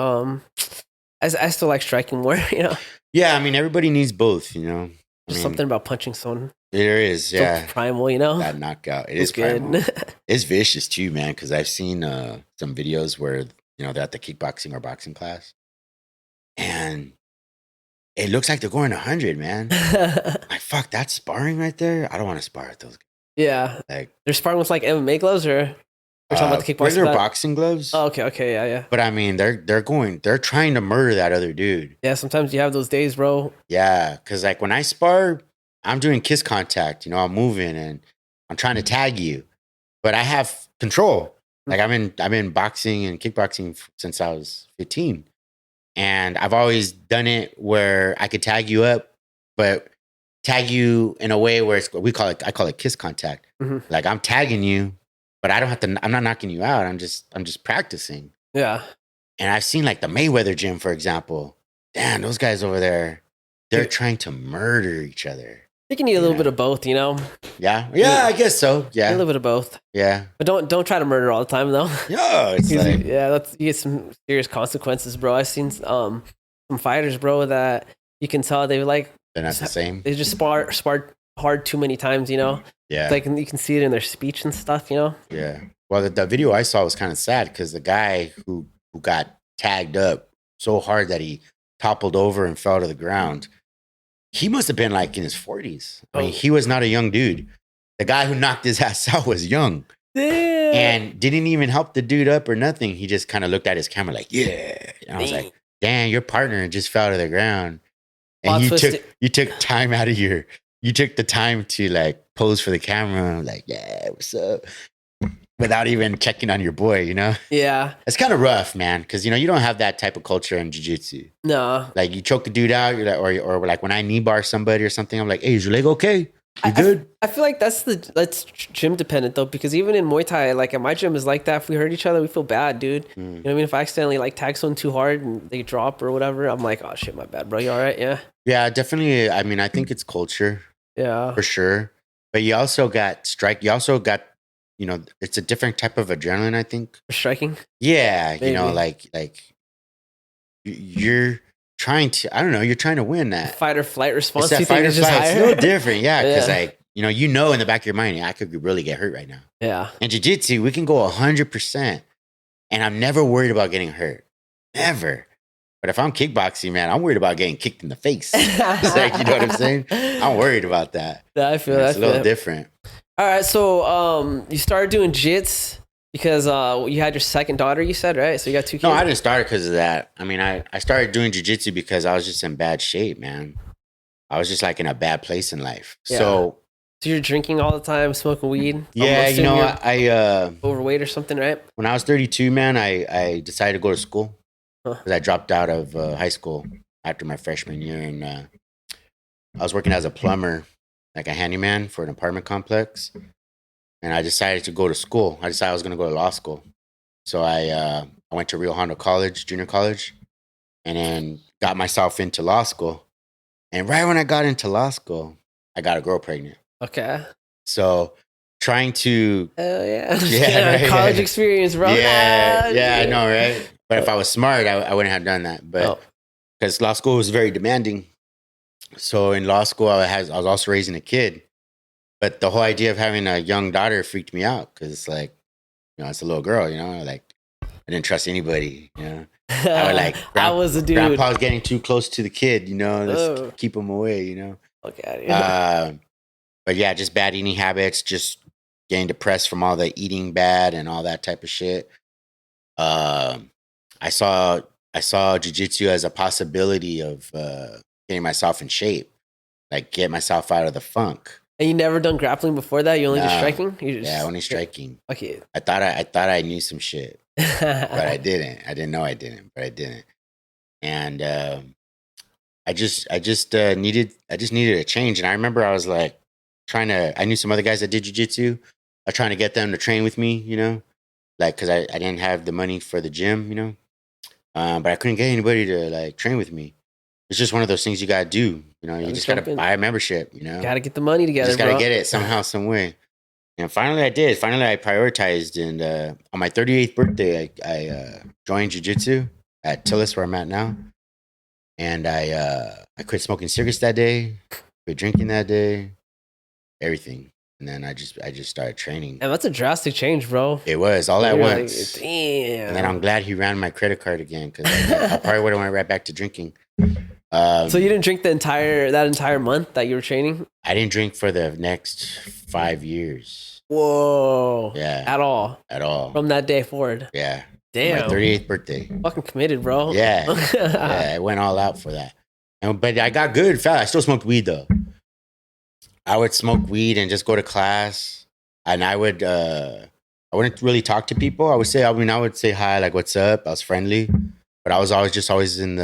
Speaker 1: I still like striking more, you know?
Speaker 2: Yeah, I mean, everybody needs both, you know?
Speaker 1: There's something about punching someone.
Speaker 2: There is, yeah.
Speaker 1: So primal, you know?
Speaker 2: That knockout. It's
Speaker 1: good.
Speaker 2: Primal. It's vicious too, man, because I've seen some videos where, you know, they're at the kickboxing or boxing class. And it looks like they're going 100, man. Like, fuck, that's sparring right there? I don't want to spar with those guys.
Speaker 1: Yeah.
Speaker 2: Like,
Speaker 1: they're sparring with like MMA gloves or... We're talking about the kickboxing.
Speaker 2: Regular boxing gloves.
Speaker 1: Oh, okay, yeah.
Speaker 2: But I mean, they're trying to murder that other dude.
Speaker 1: Yeah, sometimes you have those days, bro.
Speaker 2: Yeah, because like when I spar, I'm doing kiss contact. You know, I'm moving and I'm trying to tag you, but I have control. Like I've been boxing and kickboxing since I was 15, and I've always done it where I could tag you up, but tag you in a way where I call it kiss contact. Mm-hmm. Like I'm tagging you. But I don't have to. I'm not knocking you out. I'm just practicing.
Speaker 1: Yeah.
Speaker 2: And I've seen like the Mayweather gym, for example. Damn, those guys over there, they're trying to murder each other.
Speaker 1: You can need a little bit of both, you know.
Speaker 2: Yeah, I guess so. Yeah,
Speaker 1: a little bit of both.
Speaker 2: Yeah,
Speaker 1: but don't try to murder all the time, though.
Speaker 2: Yeah, it's like,
Speaker 1: you get some serious consequences, bro. I've seen some fighters, bro, that you can tell they're not
Speaker 2: the same.
Speaker 1: They just spar hard too many times, you know?
Speaker 2: Yeah.
Speaker 1: Like you can see it in their speech and stuff, you know?
Speaker 2: Yeah. Well, the video I saw was kind of sad because the guy who got tagged up so hard that he toppled over and fell to the ground, he must have been like in his 40s. I mean, he was not a young dude. The guy who knocked his ass out was young.
Speaker 1: Damn.
Speaker 2: And didn't even help the dude up or nothing. He just kind of looked at his camera like, yeah. And I was like, damn, your partner just fell to the ground. And you took time out of you took the time to like pose for the camera. Like, yeah, what's up? Without even checking on your boy, you know?
Speaker 1: Yeah.
Speaker 2: It's kind of rough, man. Cause you know, you don't have that type of culture in jiu-jitsu.
Speaker 1: No.
Speaker 2: Like you choke the dude out, you're like, or like when I knee bar somebody or something, I'm like, hey, is your leg okay? You good?
Speaker 1: I feel like that's gym dependent though, because even in Muay Thai, like at my gym is like that. If we hurt each other, we feel bad, dude. You know what I mean? If I accidentally like tag someone too hard and they drop or whatever, I'm like, oh shit, my bad, bro. You all right? Yeah.
Speaker 2: Yeah, definitely. I mean, I think it's culture.
Speaker 1: Yeah.
Speaker 2: For sure. But you also got you also got, you know, it's a different type of adrenaline, I think.
Speaker 1: For striking?
Speaker 2: Yeah.
Speaker 1: Maybe.
Speaker 2: You know, like you're trying to, I don't know, you're trying to win that.
Speaker 1: Fight or flight response.
Speaker 2: It's that fight or flight. It's a little different. Yeah. Because like, you know in the back of your mind, I could really get hurt right now.
Speaker 1: Yeah.
Speaker 2: In jiu-jitsu, we can go 100%. And I'm never worried about getting hurt. Never. But if I'm kickboxing, man, I'm worried about getting kicked in the face. It's like, you know what I'm saying? I'm worried about that.
Speaker 1: Yeah, I feel that.
Speaker 2: It's a little different.
Speaker 1: All right. So you started doing jits because you had your second daughter, you said, right? So you got 2 kids?
Speaker 2: No, I didn't start it because of that. I mean, I started doing jiu-jitsu because I was just in bad shape, man. I was just like in a bad place in life. Yeah. So
Speaker 1: you're drinking all the time, smoking weed?
Speaker 2: Yeah, you know, I
Speaker 1: overweight or something, right?
Speaker 2: When I was 32, man, I decided to go to school because I dropped out of high school after my freshman year, and I was working as a plumber, like a handyman for an apartment complex. And I decided to go to school. I decided I was going to go to law school. So I went to Rio Hondo College, junior college, and then got myself into law school. And right when I got into law school, I got a girl pregnant.
Speaker 1: Okay.
Speaker 2: So trying to...
Speaker 1: Right. College experience, bro.
Speaker 2: Yeah, I know, right? But if I was smart, I wouldn't have done that. But because law school was very demanding. So in law school, I was also raising a kid. But the whole idea of having a young daughter freaked me out because it's like, you know, it's a little girl, you know, like I didn't trust anybody, you know. I would like,
Speaker 1: I was a dude.
Speaker 2: Grandpa was getting too close to the kid, you know, let's keep him away, you know.
Speaker 1: Okay.
Speaker 2: But yeah, just bad eating habits, just getting depressed from all the eating bad and all that type of shit. I saw jiu-jitsu as a possibility of getting myself in shape, like get myself out of the funk.
Speaker 1: And you never done grappling before that? You only did striking?
Speaker 2: Yeah, only striking.
Speaker 1: Okay.
Speaker 2: I thought I knew some shit, but I didn't. I didn't know I didn't, but I didn't. And I just needed a change. And I remember I was like I knew some other guys that did jiu-jitsu. I was trying to get them to train with me, you know, like because I didn't have the money for the gym, you know, but I couldn't get anybody to like train with me. It's just one of those things you gotta do. You know, you just gotta buy a membership, you know.
Speaker 1: Gotta get the money together,
Speaker 2: just gotta get it somehow, some way. And finally I did. Finally I prioritized, and on my 38th birthday, I joined jiu-jitsu at Tillis, where I'm at now. And I quit smoking cigarettes that day, quit drinking that day, everything. And then I just started training.
Speaker 1: And that's a drastic change, bro.
Speaker 2: It was all at once.
Speaker 1: Like, damn.
Speaker 2: And then I'm glad he ran my credit card again, because I probably would have went right back to drinking.
Speaker 1: So you didn't drink that entire month that you were training?
Speaker 2: I didn't drink for the next 5 years.
Speaker 1: Whoa.
Speaker 2: Yeah.
Speaker 1: At all?
Speaker 2: At all.
Speaker 1: From that day forward?
Speaker 2: Yeah.
Speaker 1: Damn.
Speaker 2: My 38th birthday.
Speaker 1: Fucking committed, bro.
Speaker 2: Yeah. Yeah, I went all out for that. But I got good fast. I still smoked weed, though. I would smoke weed and just go to class. And I wouldn't really talk to people. I would say hi, like, what's up? I was friendly. But I was always in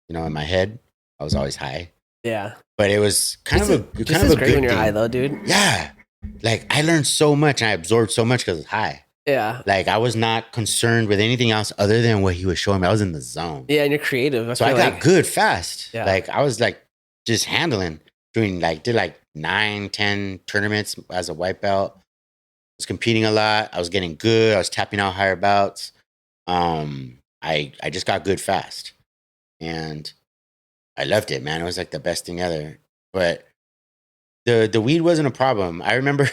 Speaker 2: my head. I was always high.
Speaker 1: Yeah.
Speaker 2: But it was kind of a
Speaker 1: great
Speaker 2: good
Speaker 1: when you're
Speaker 2: thing.
Speaker 1: high, though, dude.
Speaker 2: Yeah. Like, I learned so much and I absorbed so much because I was high.
Speaker 1: Yeah.
Speaker 2: Like, I was not concerned with anything else other than what he was showing me. I was in the zone.
Speaker 1: Yeah, and you're creative.
Speaker 2: So I got good fast.
Speaker 1: Yeah.
Speaker 2: Like, I was like just handling, did like 9-10 tournaments as a white belt. I was competing a lot. I was getting good. I was tapping out higher bouts. I just got good fast. And I loved it, man. It was like the best thing ever. But The weed wasn't a problem. I remember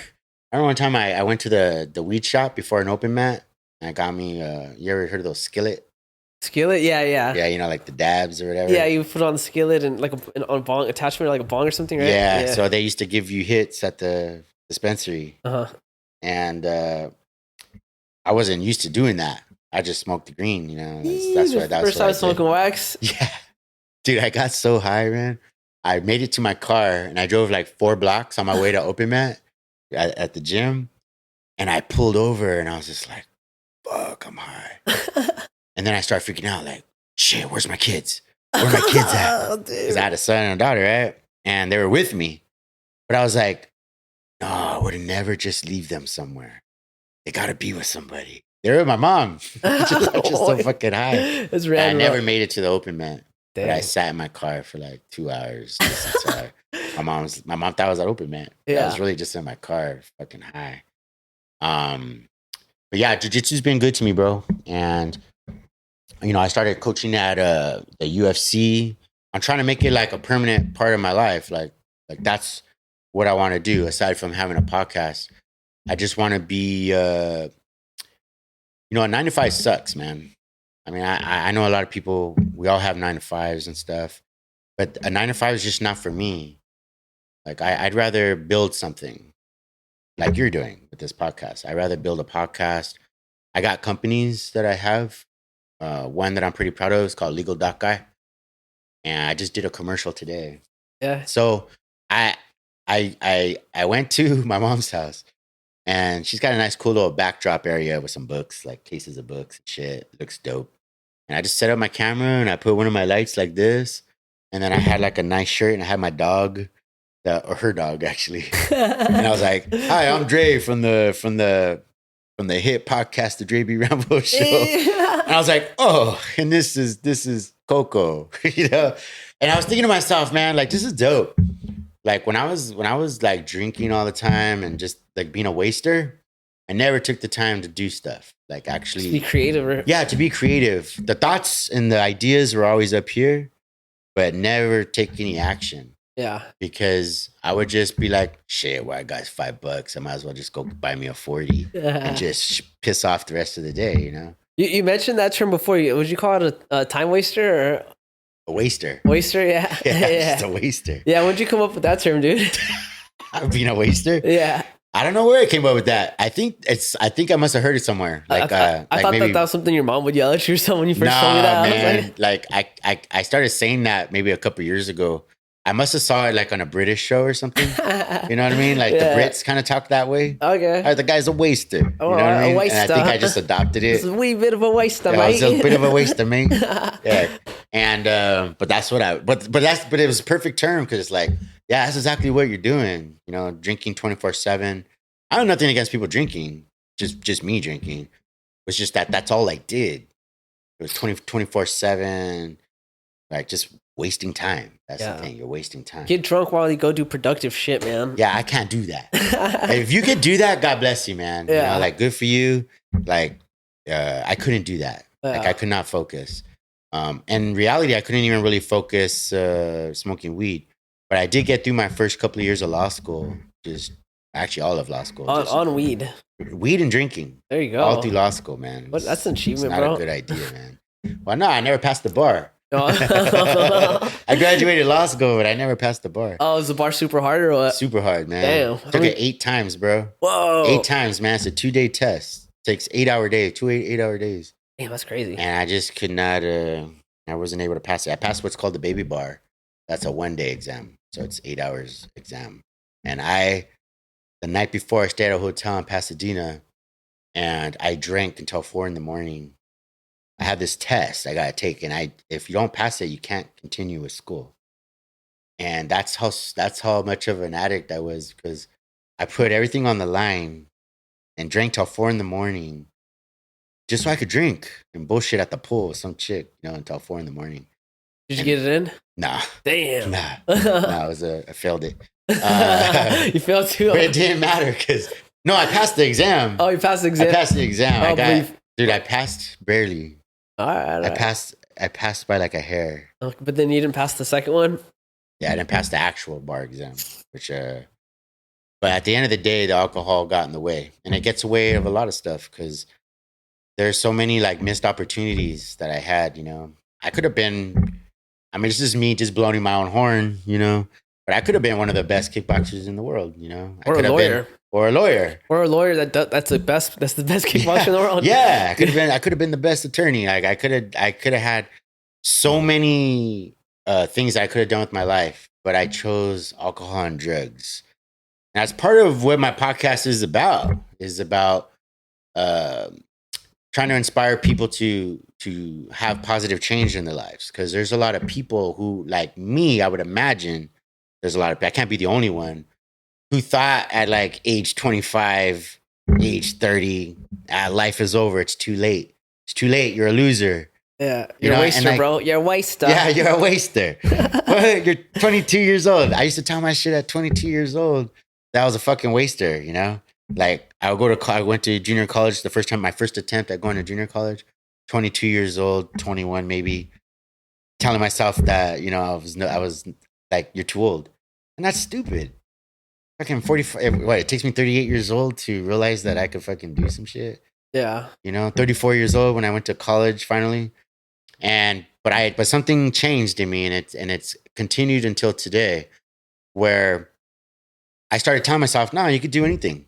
Speaker 2: one time I went to the weed shop before an open mat, and I got me. You ever heard of those skillet?
Speaker 1: Skillet? Yeah.
Speaker 2: Yeah, you know, like the dabs or whatever.
Speaker 1: Yeah, you put on the skillet and like on a bong attachment or like a bong or something, right?
Speaker 2: Yeah. So they used to give you hits at the dispensary. And I wasn't used to doing that. I just smoked the green, you know. That's what
Speaker 1: first time smoking wax.
Speaker 2: Yeah. Dude, I got so high, man. I made it to my car and I drove like 4 blocks on my way to open mat at the gym. And I pulled over and I was just like, fuck, I'm high. And then I started freaking out like, shit, where's my kids? Where are my kids at? Because I had a son and a daughter, right? And they were with me. But I was like, no, I would never just leave them somewhere. They got to be with somebody. They're with my mom. just so fucking high.
Speaker 1: That's random.
Speaker 2: I never made it to the open mat. But I sat in my car for like 2 hours. My mom thought I was at open mat. I was really just in my car, fucking high. But yeah, jiu-jitsu's been good to me, bro. And you know, I started coaching at the UFC. I'm trying to make it like a permanent part of my life. Like that's what I want to do aside from having a podcast. I just want to be, you know, a 9 to 5 sucks, man. I mean, I know a lot of people, we all have 9 to 5s and stuff, but a 9 to 5 is just not for me. Like I'd rather build something like you're doing with this podcast. I'd rather build a podcast. I got companies that I have. One that I'm pretty proud of is called Legal Doc Guy. And I just did a commercial today.
Speaker 1: Yeah.
Speaker 2: So I went to my mom's house and she's got a nice, cool little backdrop area with some books, like cases of books and shit. It looks dope. And I just set up my camera and I put one of my lights like this. And then I had like a nice shirt and I had my dog, or her dog actually. And I was like, hi, I'm Dre from the hit podcast, the Dre B Rambo show. And I was like, oh, and this is Coco, you know? And I was thinking to myself, man, like, this is dope. Like when I was like drinking all the time and just like being a waster, I never took the time to do stuff. Like actually
Speaker 1: to be creative.
Speaker 2: Yeah, to be creative. The thoughts and the ideas were always up here, but never take any action.
Speaker 1: Yeah.
Speaker 2: Because I would just be like, shit, well, I got $5. I might as well just go buy me a 40 and just piss off the rest of the day, you know?
Speaker 1: You mentioned that term before. Would you call it a time waster or
Speaker 2: a waster?
Speaker 1: Waster, yeah.
Speaker 2: Yeah, just a waster.
Speaker 1: Yeah, when'd you come up with that term, dude?
Speaker 2: Being a waster?
Speaker 1: Yeah.
Speaker 2: I don't know where I came up with that. I think I must have heard it somewhere. Like
Speaker 1: I thought
Speaker 2: maybe,
Speaker 1: that was something your mom would yell at you or something when you first told me that.
Speaker 2: Man. Like I started saying that maybe a couple years ago. I must have saw it like on a British show or something. You know what I mean? Like the Brits kind of talk that way.
Speaker 1: Okay.
Speaker 2: Right, the guy's a waster. You know what I mean? And I think I just adopted it.
Speaker 1: It's a wee bit of a waster, mate.
Speaker 2: It's a bit of a waster, mate. Yeah. And but that's what but it was a perfect term because it's like, yeah, that's exactly what you're doing. You know, drinking 24/7. I have nothing against people drinking. Just me drinking. It's just that's all I did. It was 24/7, like just wasting time. That's the thing. You're wasting time.
Speaker 1: Get drunk while you go do productive shit, man.
Speaker 2: Yeah, I can't do that. If you could do that, God bless you, man.
Speaker 1: Yeah.
Speaker 2: You know, like good for you. Like I couldn't do that. Like I could not focus. In reality, I couldn't even really focus smoking weed. But I did get through my first couple of years of law school. Just actually all of law school.
Speaker 1: On weed.
Speaker 2: Weed and drinking.
Speaker 1: There you go.
Speaker 2: All through law school, man.
Speaker 1: That's an achievement,
Speaker 2: it's not
Speaker 1: bro.
Speaker 2: a good idea, man. Well, no, I never passed the bar. I graduated law school, but I never passed the bar.
Speaker 1: Oh, is the bar super hard or what?
Speaker 2: Super hard, man.
Speaker 1: Damn.
Speaker 2: Took it 8 times, bro.
Speaker 1: Whoa.
Speaker 2: 8 times, man. It's a 2-day test. Takes 8-hour days, 2 8-hour days.
Speaker 1: Damn, that's crazy.
Speaker 2: And I just could not, I wasn't able to pass it. I passed what's called the baby bar. That's a 1-day exam. So it's 8 hours exam. And the night before, I stayed at a hotel in Pasadena and I drank until 4 a.m. I had this test I got to take. And if you don't pass it, you can't continue with school. And that's how much of an addict I was because I put everything on the line and drank till 4 a.m. just so I could drink and bullshit at the pool with some chick, you know, until 4 a.m.
Speaker 1: Did you get it in?
Speaker 2: Nah.
Speaker 1: Damn.
Speaker 2: Nah. I failed it.
Speaker 1: You failed too?
Speaker 2: But it didn't matter because, no, I passed the exam.
Speaker 1: Oh, you passed the exam?
Speaker 2: I passed the exam.
Speaker 1: Oh,
Speaker 2: dude, I passed barely.
Speaker 1: All right.
Speaker 2: I passed by like a hair.
Speaker 1: But then you didn't pass the second one?
Speaker 2: Yeah, I didn't pass the actual bar exam, which But at the end of the day, the alcohol got in the way, and it gets away of a lot of stuff because there's so many like missed opportunities that I had. I could have been. I mean, it's just me just blowing my own horn, But I could have been one of the best kickboxers in the world, I
Speaker 1: or
Speaker 2: could
Speaker 1: a
Speaker 2: have
Speaker 1: lawyer,
Speaker 2: been, or a lawyer,
Speaker 1: or a lawyer. That's the best. That's the best kickboxer in the world.
Speaker 2: Yeah, I could have been. I could have been the best attorney. Like I could have had so many things I could have done with my life, but I chose alcohol and drugs. And that's part of what my podcast is about. Is about trying to inspire people to have positive change in their lives. Because there's a lot of people who, like me, I would imagine, there's a lot of. I can't be the only one who thought at like age 25, age 30, life is over. It's too late. It's too late. You're a loser.
Speaker 1: Yeah, you're a waster, bro. You're a waster.
Speaker 2: Yeah, you're a waster. You're 22 years old. I used to tell my shit at 22 years old that I was a fucking waster, Like I went to junior college the first time, my first attempt at going to junior college, 22 years old, 21 maybe, telling myself that, I was like, you're too old. And that's stupid. Fucking 45, it takes me 38 years old to realize that I could fucking do some shit.
Speaker 1: Yeah.
Speaker 2: 34 years old when I went to college finally. But something changed in me, and it's continued until today, where I started telling myself, no, you could do anything.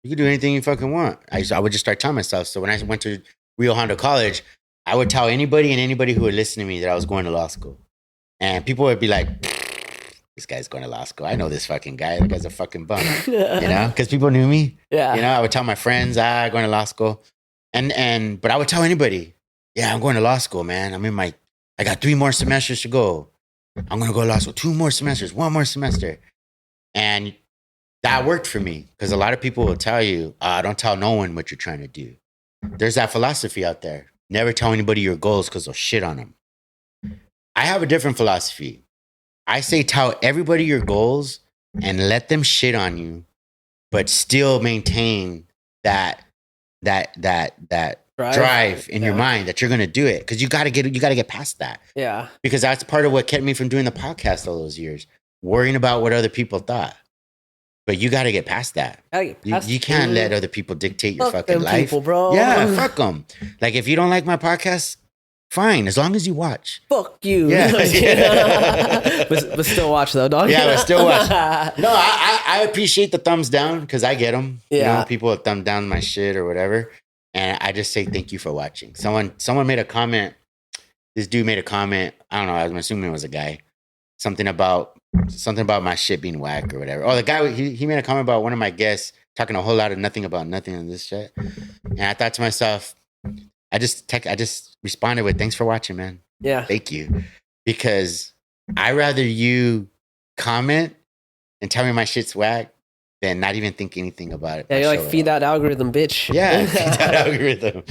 Speaker 2: You could do anything you fucking want. I would just start telling myself. So when I went to Rio Hondo College, I would tell anybody who would listen to me that I was going to law school. And people would be like, this guy's going to law school. I know this fucking guy. That guy's a fucking bum. Because people knew me.
Speaker 1: Yeah.
Speaker 2: I would tell my friends, going to law school. But I would tell anybody, yeah, I'm going to law school, man. I got 3 more semesters to go. I'm going to go to law school. 2 more semesters, 1 more semester. And that worked for me because a lot of people will tell you, don't tell no one what you're trying to do. There's that philosophy out there. Never tell anybody your goals because they'll shit on them. I have a different philosophy. I say tell everybody your goals and let them shit on you, but still maintain that drive in your mind that you're going to do it. Cause you got to get past that.
Speaker 1: Yeah.
Speaker 2: Because that's part of what kept me from doing the podcast all those years, worrying about what other people thought. But you got to get past that. You can't let other people dictate your fucking life.
Speaker 1: People, bro.
Speaker 2: Yeah, fuck them. Like if you don't like my podcast, fine, as long as you watch.
Speaker 1: Fuck you.
Speaker 2: Yeah.
Speaker 1: but still watch though, dog.
Speaker 2: Yeah, but still watch. No, I appreciate the thumbs down because I get them.
Speaker 1: Yeah.
Speaker 2: People thumb down my shit or whatever. And I just say thank you for watching. Someone made a comment. This dude made a comment. I don't know. I'm assuming it was a guy. Something about my shit being whack or whatever. Oh, the guy, he made a comment about one of my guests talking a whole lot of nothing about nothing on this shit. And I thought to myself, I just responded with, thanks for watching, man.
Speaker 1: Yeah.
Speaker 2: Thank you. Because I rather you comment and tell me my shit's whack than not even think anything about it.
Speaker 1: Yeah, you're like, feed that algorithm, bitch.
Speaker 2: Yeah, feed that algorithm.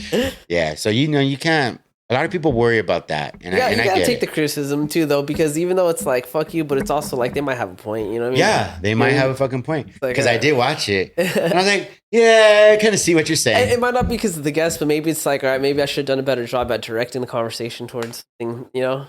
Speaker 2: Yeah, so you can't. A lot of people worry about that, and
Speaker 1: you gotta take
Speaker 2: it.
Speaker 1: the criticism too, though, because even though it's like fuck you, but it's also like they might have a point. You know what I mean?
Speaker 2: Yeah, they might have a fucking point because
Speaker 1: like,
Speaker 2: I did watch it, and I was like, yeah, I kind of see what you're saying.
Speaker 1: It might not be because of the guest, but maybe it's like, all right, maybe I should have done a better job at directing the conversation towards something.
Speaker 2: Yeah.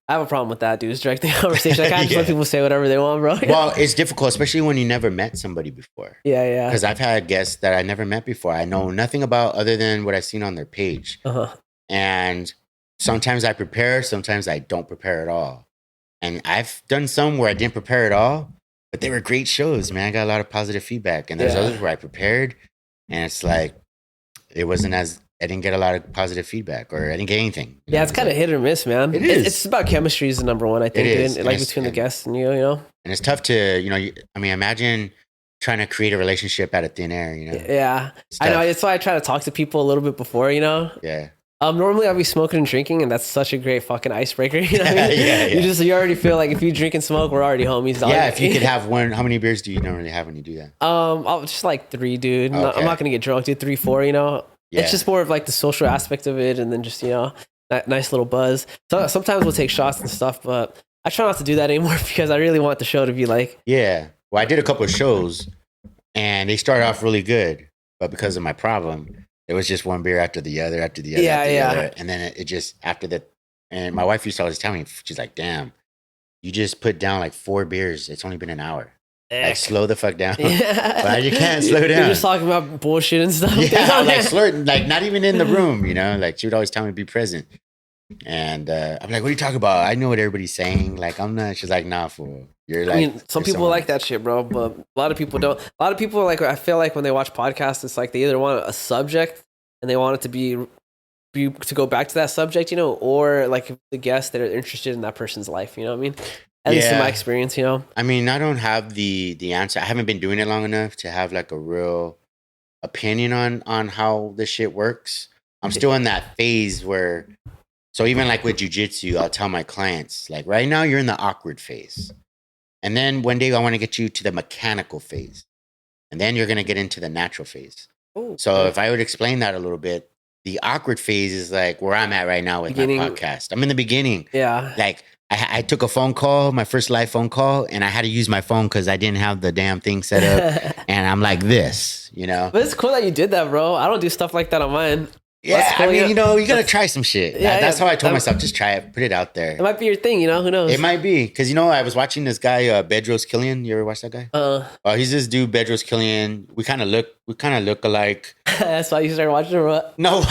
Speaker 1: I have a problem with that, dude. Is directing the conversation. I can't just let people say whatever they want, bro.
Speaker 2: Well, it's difficult, especially when you never met somebody before.
Speaker 1: Yeah.
Speaker 2: Because I've had guests that I never met before. I know nothing about other than what I've seen on their page.
Speaker 1: Uh-huh.
Speaker 2: And sometimes I prepare, sometimes I don't prepare at all. And I've done some where I didn't prepare at all, but they were great shows, man. I got a lot of positive feedback. And there's others where I prepared, and it's like, I didn't get a lot of positive feedback, or I didn't get anything.
Speaker 1: Yeah, it's kind of hit or miss, man.
Speaker 2: It is.
Speaker 1: It's about chemistry is the number one, I think.
Speaker 2: It is.
Speaker 1: Like between the guests and you know?
Speaker 2: And it's tough to, imagine trying to create a relationship out of thin air,
Speaker 1: Yeah. I know. That's why I try to talk to people a little bit before,
Speaker 2: Yeah.
Speaker 1: Normally I'll be smoking and drinking, and that's such a great fucking icebreaker. You know what I mean?
Speaker 2: Yeah.
Speaker 1: You already feel like if you drink and smoke, we're already homies.
Speaker 2: Yeah, if you could have one, how many beers do you normally have when you do that?
Speaker 1: I'll just like 3, dude.
Speaker 2: Okay.
Speaker 1: I'm not gonna get drunk, dude. 3, 4,
Speaker 2: Yeah.
Speaker 1: It's just more of like the social aspect of it, and then just that nice little buzz. So sometimes we'll take shots and stuff, but I try not to do that anymore because I really want the show to be like.
Speaker 2: Yeah. Well, I did a couple of shows, and they started off really good, but because of my problem, it was just one beer after the other, after the other, after the other. And then it just, and my wife used to always tell me, she's like, damn, you just put down like 4 beers. It's only been an hour. Like, slow the fuck down.
Speaker 1: Yeah.
Speaker 2: But you can't slow down.
Speaker 1: You're just talking about bullshit and stuff.
Speaker 2: Yeah, like slurring, like not even in the room, you know? Like she would always tell me to be present. And I'm like, what are you talking about? I know what everybody's saying. Like, I'm not. She's like, nah, fool. You're like,
Speaker 1: I mean, some people like that shit, bro, but a lot of people don't. A lot of people, like, I feel like when they watch podcasts, it's like they either want a subject and they want it to be to go back to that subject, you know, or like the guests that are interested in that person's life, you know what I mean? At least in my experience, you know.
Speaker 2: I mean, I don't have the answer. I haven't been doing it long enough to have like a real opinion on how this shit works. I'm still in that phase where, so even like with jujitsu, I'll tell my clients, like right now you're in the awkward phase. And then one day I want to get you to the mechanical phase. And then you're going to get into the natural phase. Ooh, so if I would explain that a little bit, the awkward phase is like where I'm at right now with my podcast. I'm in the beginning.
Speaker 1: Yeah.
Speaker 2: Like I took a phone call, my first live phone call, and I had to use my phone because I didn't have the damn thing set up. And I'm like this, you know.
Speaker 1: But it's cool that you did that, bro. I don't do stuff like that on mine.
Speaker 2: Yeah, cool. I mean, you know, you gotta try some shit. Yeah, that's how I told myself, just try it, put it out there.
Speaker 1: It might be your thing, you know. Who knows?
Speaker 2: It might be because you know I was watching this guy, Bedros Killian. You ever watch that guy? He's this dude, Bedros Killian. We kind of look alike.
Speaker 1: That's why you started watching him. What?
Speaker 2: No,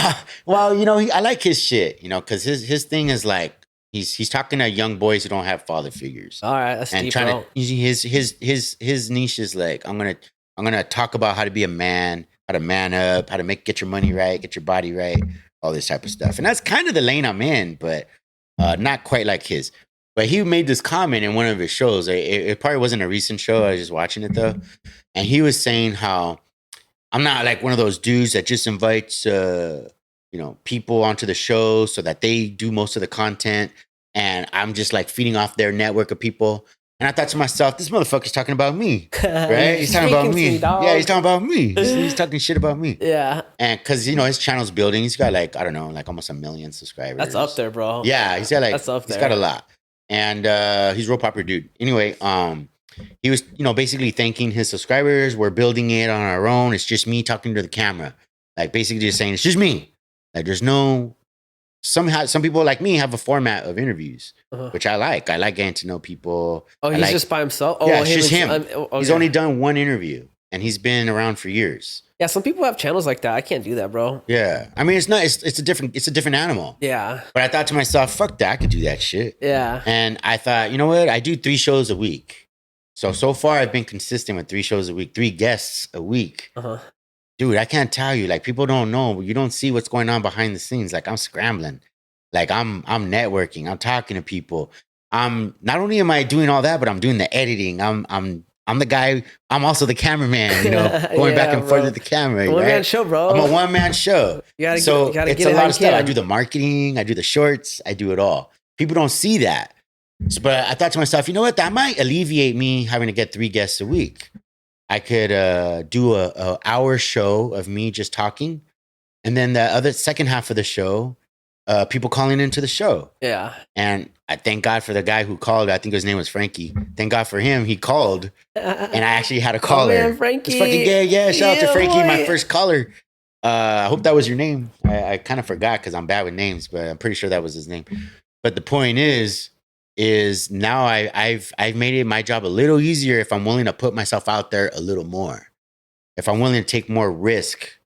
Speaker 2: well, you know, I like his shit, you know, because his thing is like he's talking to young boys who don't have father figures.
Speaker 1: All right, that's deep,
Speaker 2: trying to his niche is like I'm gonna talk about how to be a man. How to man up, how to get your money right, get your body right, all this type of stuff. And that's kind of the lane I'm in, but not quite like his. But he made this comment in one of his shows. It probably wasn't a recent show. I was just watching it though. And he was saying how I'm not like one of those dudes that just invites, people onto the show so that they do most of the content. And I'm just like feeding off their network of people. And I thought to myself, this motherfucker's talking about me, right? He's talking about me. Yeah, he's talking about me. He's talking shit about me.
Speaker 1: Yeah.
Speaker 2: And because, you know, his channel's building. He's got like, I don't know, like almost 1 million subscribers.
Speaker 1: That's up there, bro.
Speaker 2: Yeah, he's got like,
Speaker 1: that's up there.
Speaker 2: He's got a lot. And he's a real popular dude. Anyway, he was, you know, basically thanking his subscribers. We're building it on our own. It's just me talking to the camera. Like basically just saying, it's just me. Like there's no... Some people like me have a format of interviews, which I like. I like getting to know people.
Speaker 1: Oh, he's just by himself? Oh,
Speaker 2: yeah, it's just him. Okay. He's only done one interview, and he's been around for years.
Speaker 1: Yeah, some people have channels like that. I can't do that, bro.
Speaker 2: Yeah, I mean, it's a different animal.
Speaker 1: Yeah.
Speaker 2: But I thought to myself, fuck that, I could do that shit.
Speaker 1: Yeah.
Speaker 2: And I thought, you know what? I do 3 shows a week. So far, I've been consistent with 3 shows a week, 3 guests a week. Dude, I can't tell you. Like, people don't know. You don't see what's going on behind the scenes. Like, I'm scrambling. Like, I'm networking. I'm talking to people. Not only am I doing all that, but I'm doing the editing. I'm the guy. I'm also the cameraman. You know, going back and forth with the camera.
Speaker 1: One-man show, bro.
Speaker 2: I'm a one-man show. It's a lot of stuff. I do the marketing. I do the shorts. I do it all. People don't see that. So, but I thought to myself, you know what? That might alleviate me having to get 3 guests a week. I could do a hour show of me just talking, and then the other second half of the show, people calling into the show.
Speaker 1: Yeah.
Speaker 2: And I thank God for the guy who called. I think his name was Frankie. Thank God for him. He called, and I actually had a caller.
Speaker 1: Oh, man, Frankie.
Speaker 2: It's fucking gay. Yeah, shout out to Frankie, my first caller. I hope that was your name. I kind of forgot because I'm bad with names, but I'm pretty sure that was his name. But the point is now I've made it my job a little easier if I'm willing to put myself out there a little more. If I'm willing to take more risk,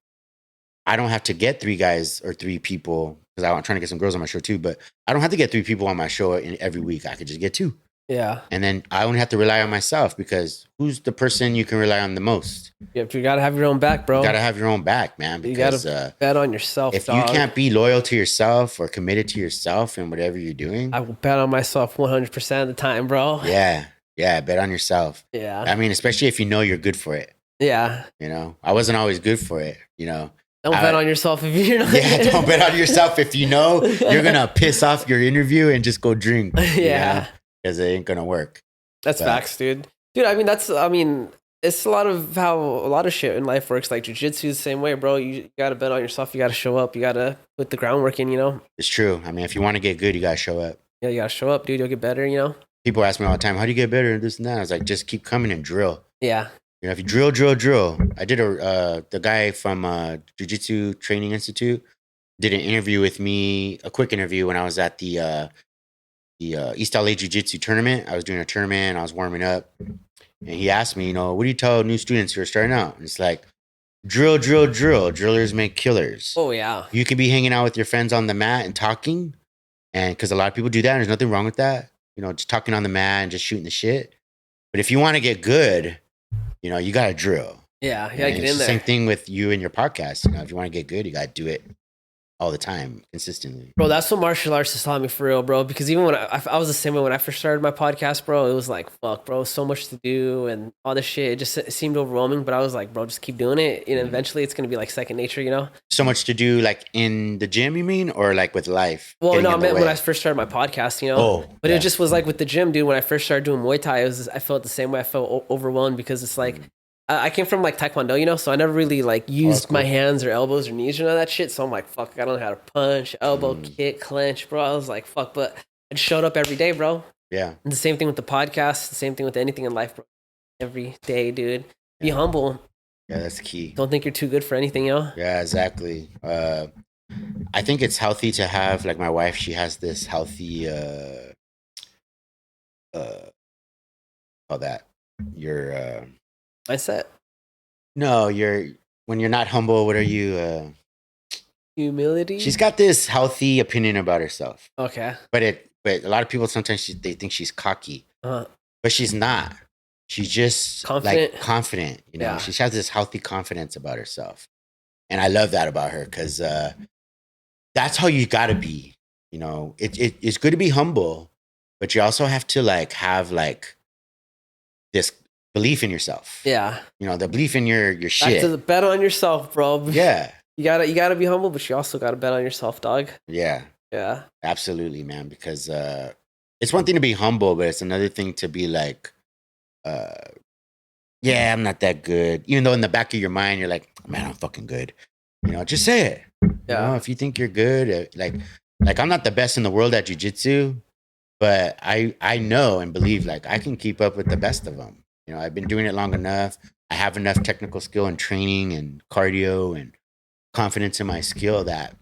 Speaker 2: I don't have to get 3 guys or 3 people because I'm trying to get some girls on my show too. But I don't have to get 3 people on my show every week. I could just get 2.
Speaker 1: Yeah.
Speaker 2: And then I only have to rely on myself because who's the person you can rely on the most?
Speaker 1: Yep, you got to have your own back, bro.
Speaker 2: You got to have your own back, man. Because,
Speaker 1: you got to bet on yourself,
Speaker 2: if
Speaker 1: dog.
Speaker 2: you can't be loyal to yourself or committed to yourself in whatever you're doing.
Speaker 1: I will bet on myself 100% of the time, bro.
Speaker 2: Yeah. Yeah, bet on yourself.
Speaker 1: Yeah.
Speaker 2: I mean, especially if you know you're good for it.
Speaker 1: Yeah.
Speaker 2: You know, I wasn't always good for it, you know.
Speaker 1: Don't bet on yourself if you're not.
Speaker 2: Yeah, don't bet on yourself if you know you're going to piss off your interview and just go drink.
Speaker 1: Yeah.
Speaker 2: Because it ain't going to work.
Speaker 1: That's facts, dude. Dude, I mean, it's a lot of how a lot of shit in life works. Like jiu-jitsu is the same way, bro. You got to bet on yourself. You got to show up. You got to put the groundwork in, you know?
Speaker 2: It's true. I mean, if you want to get good, you got to show up.
Speaker 1: Yeah, you got to show up, dude. You'll get better, you know?
Speaker 2: People ask me all the time, how do you get better and this and that? I was like, just keep coming and drill.
Speaker 1: Yeah.
Speaker 2: You know, if you drill. I did the guy from Jiu-Jitsu Training Institute did an interview with me, a quick interview when I was at the East LA Jiu-Jitsu tournament. I was doing a tournament. I was warming up. And he asked me, what do you tell new students who are starting out? And it's like, drill, drill, drill. Drillers make killers.
Speaker 1: Oh, yeah.
Speaker 2: You could be hanging out with your friends on the mat and talking. And because a lot of people do that, and there's nothing wrong with that. Just talking on the mat and just shooting the shit. But if you want to get good, you got to drill.
Speaker 1: Yeah, you got to get in there.
Speaker 2: Same thing with you and your podcast. If you want to get good, you got to do it all the time, consistently.
Speaker 1: Bro, that's what martial arts has taught me for real, bro. Because even when I was the same way when I first started my podcast, bro, it was like, fuck, bro, so much to do and all this shit. It seemed overwhelming, but I was like, bro, just keep doing it. Eventually it's going to be like second nature,
Speaker 2: So much to do, like in the gym, you mean? Or like with life?
Speaker 1: Well, no, I meant when I first started my podcast,
Speaker 2: Oh,
Speaker 1: but it just was like with the gym, dude. When I first started doing Muay Thai, I felt the same way. I felt overwhelmed because it's like, I came from like Taekwondo, so I never really like used my hands or elbows or knees or none of that shit. So I'm like, fuck, I don't know how to punch, elbow, kick, clench, bro. I was like, fuck, but I just showed up every day, bro.
Speaker 2: Yeah.
Speaker 1: And the same thing with the podcast, the same thing with anything in life, bro. Every day, dude. Be humble.
Speaker 2: Yeah, that's key.
Speaker 1: Don't think you're too good for anything,
Speaker 2: Yeah, exactly. I think it's healthy to have, like my wife, she has this healthy, call that your,
Speaker 1: mindset.
Speaker 2: No, when you're not humble, what are you?
Speaker 1: Humility.
Speaker 2: She's got this healthy opinion about herself.
Speaker 1: Okay.
Speaker 2: But a lot of people sometimes they think she's cocky, but she's not. She's just
Speaker 1: confident.
Speaker 2: Like confident.
Speaker 1: Yeah.
Speaker 2: She has this healthy confidence about herself, and I love that about her because that's how you got to be. It's good to be humble, but you also have to like have like this belief in yourself.
Speaker 1: Yeah.
Speaker 2: The belief in your shit.
Speaker 1: Back to the bet on yourself, bro.
Speaker 2: Yeah.
Speaker 1: You gotta be humble, but you also gotta bet on yourself, dog.
Speaker 2: Yeah.
Speaker 1: Yeah.
Speaker 2: Absolutely, man. Because it's one thing to be humble, but it's another thing to be like, yeah, I'm not that good. Even though in the back of your mind you're like, man, I'm fucking good. Just say it.
Speaker 1: Yeah.
Speaker 2: If you think you're good, like I'm not the best in the world at jiu-jitsu, but I know and believe like I can keep up with the best of them. I've been doing it long enough. I have enough technical skill and training and cardio and confidence in my skill that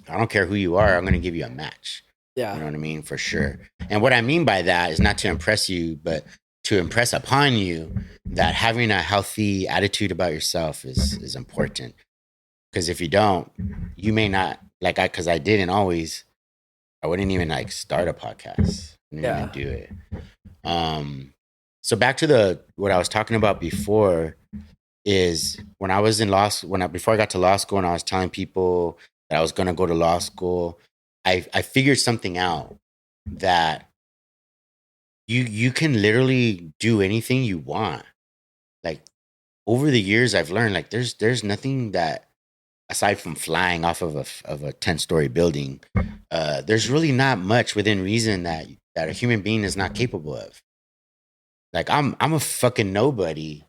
Speaker 2: I don't care who you are, I'm going to give you a match.
Speaker 1: Yeah.
Speaker 2: You know what I mean? For sure. And what I mean by that is not to impress you, but to impress upon you that having a healthy attitude about yourself is important. Because if you don't, you may not, because I didn't always, I wouldn't even like start a podcast. I didn't even do it. So back to what I was talking about before is when I was in before I got to law school and I was telling people that I was going to go to law school, I figured something out that you can literally do anything you want. Like over the years, I've learned like there's nothing that aside from flying off of a 10-story building, there's really not much within reason that a human being is not capable of. Like I'm a fucking nobody,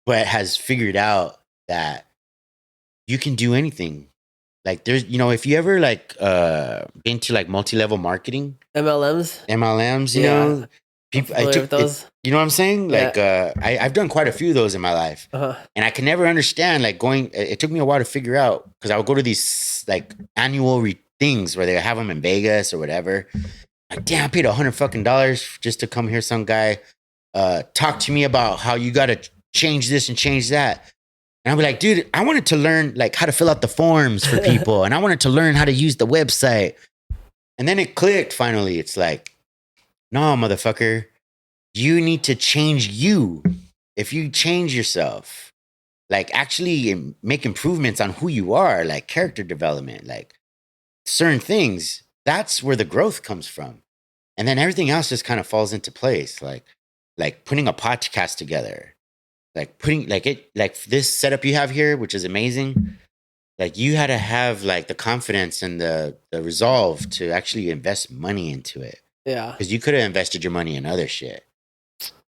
Speaker 2: but has figured out that you can do anything. Like there's, if you ever like been to like multi-level marketing, MLMs, you know, people, I took those. You know what I'm saying? Like I've done quite a few of those in my life, and I can never understand like going. It took me a while to figure out because I would go to these like annual things where they have them in Vegas or whatever. Like, damn, I paid $100 just to come hear some guy talk to me about how you got to change this and change that. And I'll be like, dude, I wanted to learn like how to fill out the forms for people. And I wanted to learn how to use the website. And then it clicked finally. It's like, no, motherfucker, you need to change you. If you change yourself, like actually make improvements on who you are, like character development, like certain things, that's where the growth comes from. And then everything else just kind of falls into place. Like putting a podcast together, like this setup you have here, which is amazing. Like you had to have like the confidence and the resolve to actually invest money into it.
Speaker 1: Yeah. Because
Speaker 2: you could have invested your money in other shit.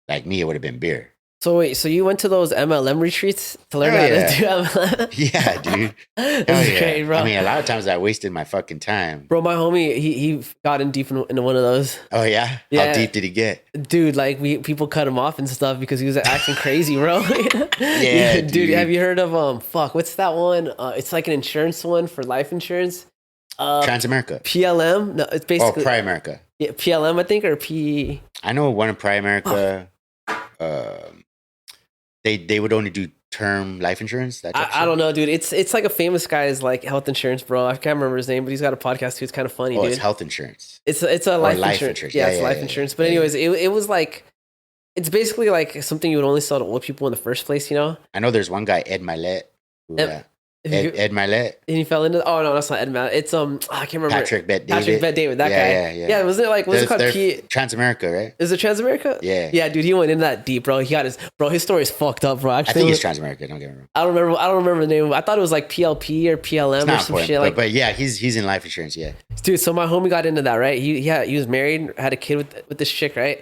Speaker 2: Like me, it would have been beer.
Speaker 1: So wait, so you went to those MLM retreats to learn how to do MLM?
Speaker 2: Yeah, dude.
Speaker 1: That's great, bro.
Speaker 2: I mean, a lot of times I wasted my fucking time.
Speaker 1: Bro, my homie, he got in deep into one of those.
Speaker 2: Oh, yeah? How deep did he get?
Speaker 1: Dude, like people cut him off and stuff because he was acting crazy, bro.
Speaker 2: Yeah,
Speaker 1: dude. Have you heard of, what's that one? It's like an insurance one for life insurance.
Speaker 2: Transamerica.
Speaker 1: PLM? No, it's basically.
Speaker 2: Oh, Primerica.
Speaker 1: Yeah, PLM, I think, or P.
Speaker 2: I know one in Primerica. they would only do term life insurance. That type of
Speaker 1: I
Speaker 2: shit?
Speaker 1: don't know, dude. It's like a famous guy's like health insurance, bro. I can't remember his name, but he's got a podcast too. It's kind of funny,
Speaker 2: Oh,
Speaker 1: dude.
Speaker 2: it's health insurance.
Speaker 1: It's a
Speaker 2: Or
Speaker 1: life,
Speaker 2: life
Speaker 1: insurance.
Speaker 2: insurance.
Speaker 1: Yeah,
Speaker 2: Yeah,
Speaker 1: it's
Speaker 2: yeah,
Speaker 1: life
Speaker 2: yeah,
Speaker 1: insurance.
Speaker 2: yeah.
Speaker 1: But
Speaker 2: Yeah,
Speaker 1: anyways, it was like it's basically like something you would only sell to old people in the first place, you know?
Speaker 2: I know there's one guy, Ed Milet. Who, Ed Milet.
Speaker 1: And he fell into. Oh no, that's not Ed Matt. It's I can't remember.
Speaker 2: Patrick Bet David.
Speaker 1: Patrick Bet David. That guy. Yeah. Wasn't it like what's it called?
Speaker 2: Transamerica, right?
Speaker 1: Is it Transamerica?
Speaker 2: Yeah.
Speaker 1: Yeah, dude. He went into that deep, bro. He got his story is fucked up, bro. Actually,
Speaker 2: I think it's Transamerica. Don't get me wrong.
Speaker 1: I don't remember the name. I thought it was like PLP or PLM or some shit.
Speaker 2: But yeah, he's in life insurance. Yeah.
Speaker 1: Dude, so my homie got into that, right? He was married, had a kid with this chick, right?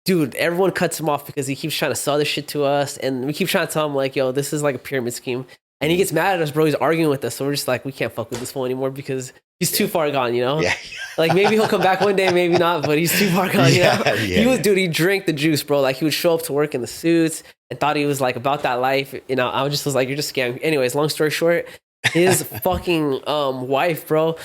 Speaker 1: Dude, everyone cuts him off because he keeps trying to sell this shit to us, and we keep trying to tell him like, yo, this is like a pyramid scheme. And he gets mad at us, bro. He's arguing with us. So we're just like, we can't fuck with this fool anymore because he's too far gone, you know?
Speaker 2: Yeah.
Speaker 1: Like maybe he'll come back one day, maybe not, but he's too far gone, you know? He drank the juice, bro. Like he would show up to work in the suits and thought he was like about that life. You know, I was like, you're just scamming. Anyways, long story short, his fucking wife, bro.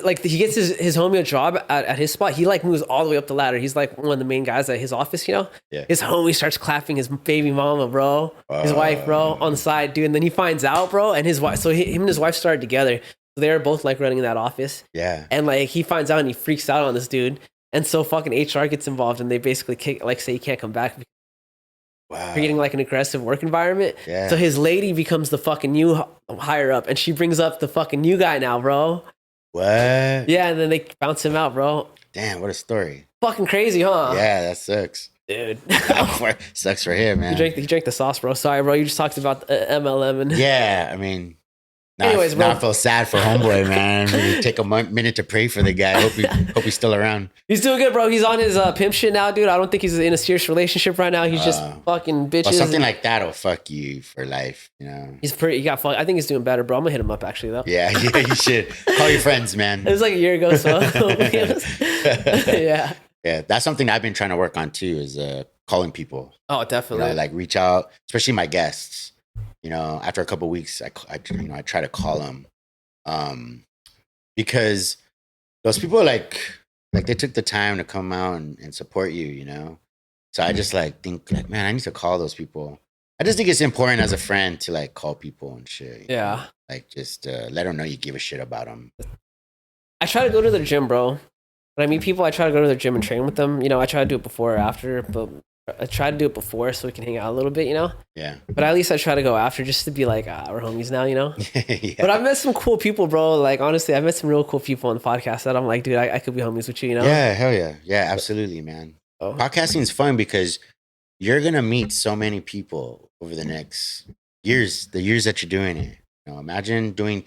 Speaker 1: Like he gets his homie a job at his spot. He like moves all the way up the ladder. He's like one of the main guys at his office, you know? Yeah. His homie starts clapping his baby mama, bro. His wife, bro, on the side, dude. And then he finds out, bro, and his wife. So him and his wife started together. So they were both like running in that office.
Speaker 2: Yeah.
Speaker 1: And like he finds out and he freaks out on this dude. And so fucking HR gets involved and they basically say he can't come back.
Speaker 2: Wow.
Speaker 1: Creating like an aggressive work environment.
Speaker 2: Yeah.
Speaker 1: So his lady becomes the fucking new higher up and she brings up the fucking new guy now, bro.
Speaker 2: What?
Speaker 1: Yeah, and then they bounce him out, bro.
Speaker 2: Damn, what a story.
Speaker 1: Fucking crazy, huh?
Speaker 2: Yeah, that sucks.
Speaker 1: Dude.
Speaker 2: Sucks for him, man.
Speaker 1: He drank the sauce, bro. Sorry, bro. You just talked about MLM. And
Speaker 2: yeah, I mean, now,
Speaker 1: anyways, bro.
Speaker 2: Now I feel sad for homeboy, man. Really take a minute to pray for the guy. Hope he's still around.
Speaker 1: He's doing good, bro. He's on his pimp shit now, dude. I don't think he's in a serious relationship right now. He's just fucking bitches.
Speaker 2: Well, something like that'll fuck you for life, you know.
Speaker 1: He got fucked. I think he's doing better, bro. I'm gonna hit him up actually, though.
Speaker 2: Yeah, you should call your friends, man.
Speaker 1: It was like a year ago, so yeah.
Speaker 2: Yeah, that's something I've been trying to work on too. Is calling people.
Speaker 1: Oh, definitely.
Speaker 2: You know, like reach out, especially my guests. You know, after a couple of weeks, I try to call them. Because those people like they took the time to come out and support you, you know? So I just think man, I need to call those people. I just think it's important as a friend to like call people and shit.
Speaker 1: Yeah.
Speaker 2: Know? Like just let them know you give a shit about them.
Speaker 1: I try to go to the gym, bro. When I meet people, I try to go to the gym and train with them. You know, I try to do it before or after, but I try to do it before so we can hang out a little bit, you know?
Speaker 2: Yeah.
Speaker 1: But at least I try to go after just to be like, we're homies now, you know?
Speaker 2: Yeah.
Speaker 1: But I've met some cool people, bro. Like, honestly, I've met some real cool people on the podcast that I'm like, dude, I could be homies with you, you know?
Speaker 2: Yeah, hell yeah. Yeah, absolutely, man. Oh. Podcasting is fun because you're going to meet so many people over the next years, the years that you're doing it. You know, imagine doing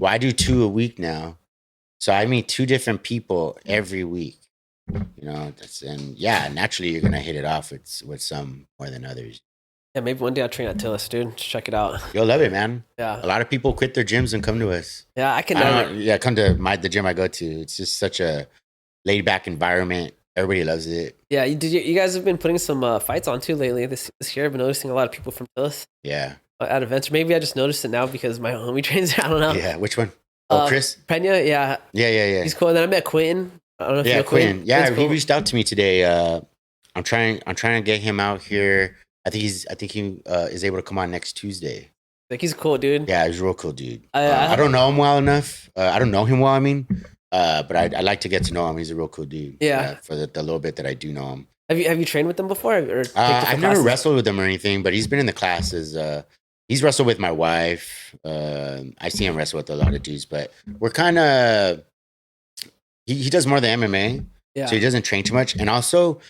Speaker 2: I do 2 a week now. So I meet 2 different people every week. You know, naturally you're gonna hit it off with some more than others.
Speaker 1: Yeah, maybe one day I'll train at Tillis, dude. Just check it out.
Speaker 2: You'll love it, man.
Speaker 1: Yeah.
Speaker 2: A lot of people quit their gyms and come to us.
Speaker 1: Yeah, I can
Speaker 2: come to the gym I go to. It's just such a laid back environment. Everybody loves it.
Speaker 1: Yeah, you guys have been putting some fights on too lately. This year I've been noticing a lot of people from Tillis.
Speaker 2: Yeah.
Speaker 1: At events. Maybe I just noticed it now because my homie trains there. I don't know.
Speaker 2: Yeah, which one? Oh, Chris?
Speaker 1: Pena, yeah.
Speaker 2: Yeah.
Speaker 1: He's cool. And then I met Quentin. I don't know if you know
Speaker 2: Quentin. Yeah,
Speaker 1: cool.
Speaker 2: He reached out to me today. I'm trying to get him out here. I think he is able to come on next Tuesday.
Speaker 1: Like he's a cool dude.
Speaker 2: Yeah, he's a real cool dude. I don't know him well enough. I don't know him well. I mean, but I like to get to know him. He's a real cool dude.
Speaker 1: Yeah.
Speaker 2: For the little bit that I do know him.
Speaker 1: Have you trained with him before? Or
Speaker 2: I've never wrestled with him or anything, but he's been in the classes. He's wrestled with my wife. I see him wrestle with a lot of dudes, but we're kind of. He does more than MMA, so he doesn't train too much. And also,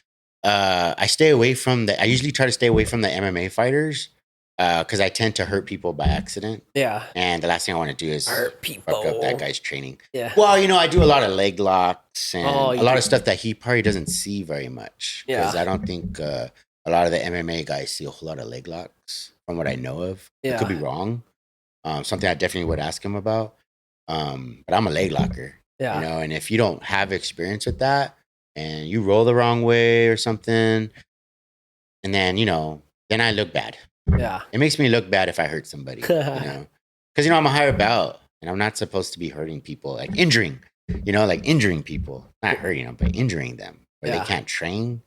Speaker 2: I stay away from I usually try to stay away from the MMA fighters because I tend to hurt people by accident.
Speaker 1: Yeah.
Speaker 2: And the last thing I want to do is
Speaker 1: hurt people.
Speaker 2: Fuck up that guy's training.
Speaker 1: Yeah.
Speaker 2: Well, I do a lot of leg locks and a lot of stuff that he probably doesn't see very much. Because I don't think a lot of the MMA guys see a whole lot of leg locks from what I know of. Yeah. I could be wrong. Something I definitely would ask him about. But I'm a leg locker. Yeah. And if you don't have experience with that and you roll the wrong way or something, and then, then I look bad.
Speaker 1: Yeah.
Speaker 2: It makes me look bad if I hurt somebody, Because, I'm a higher belt and I'm not supposed to be hurting people, like injuring people, not hurting them, but injuring them where they can't train.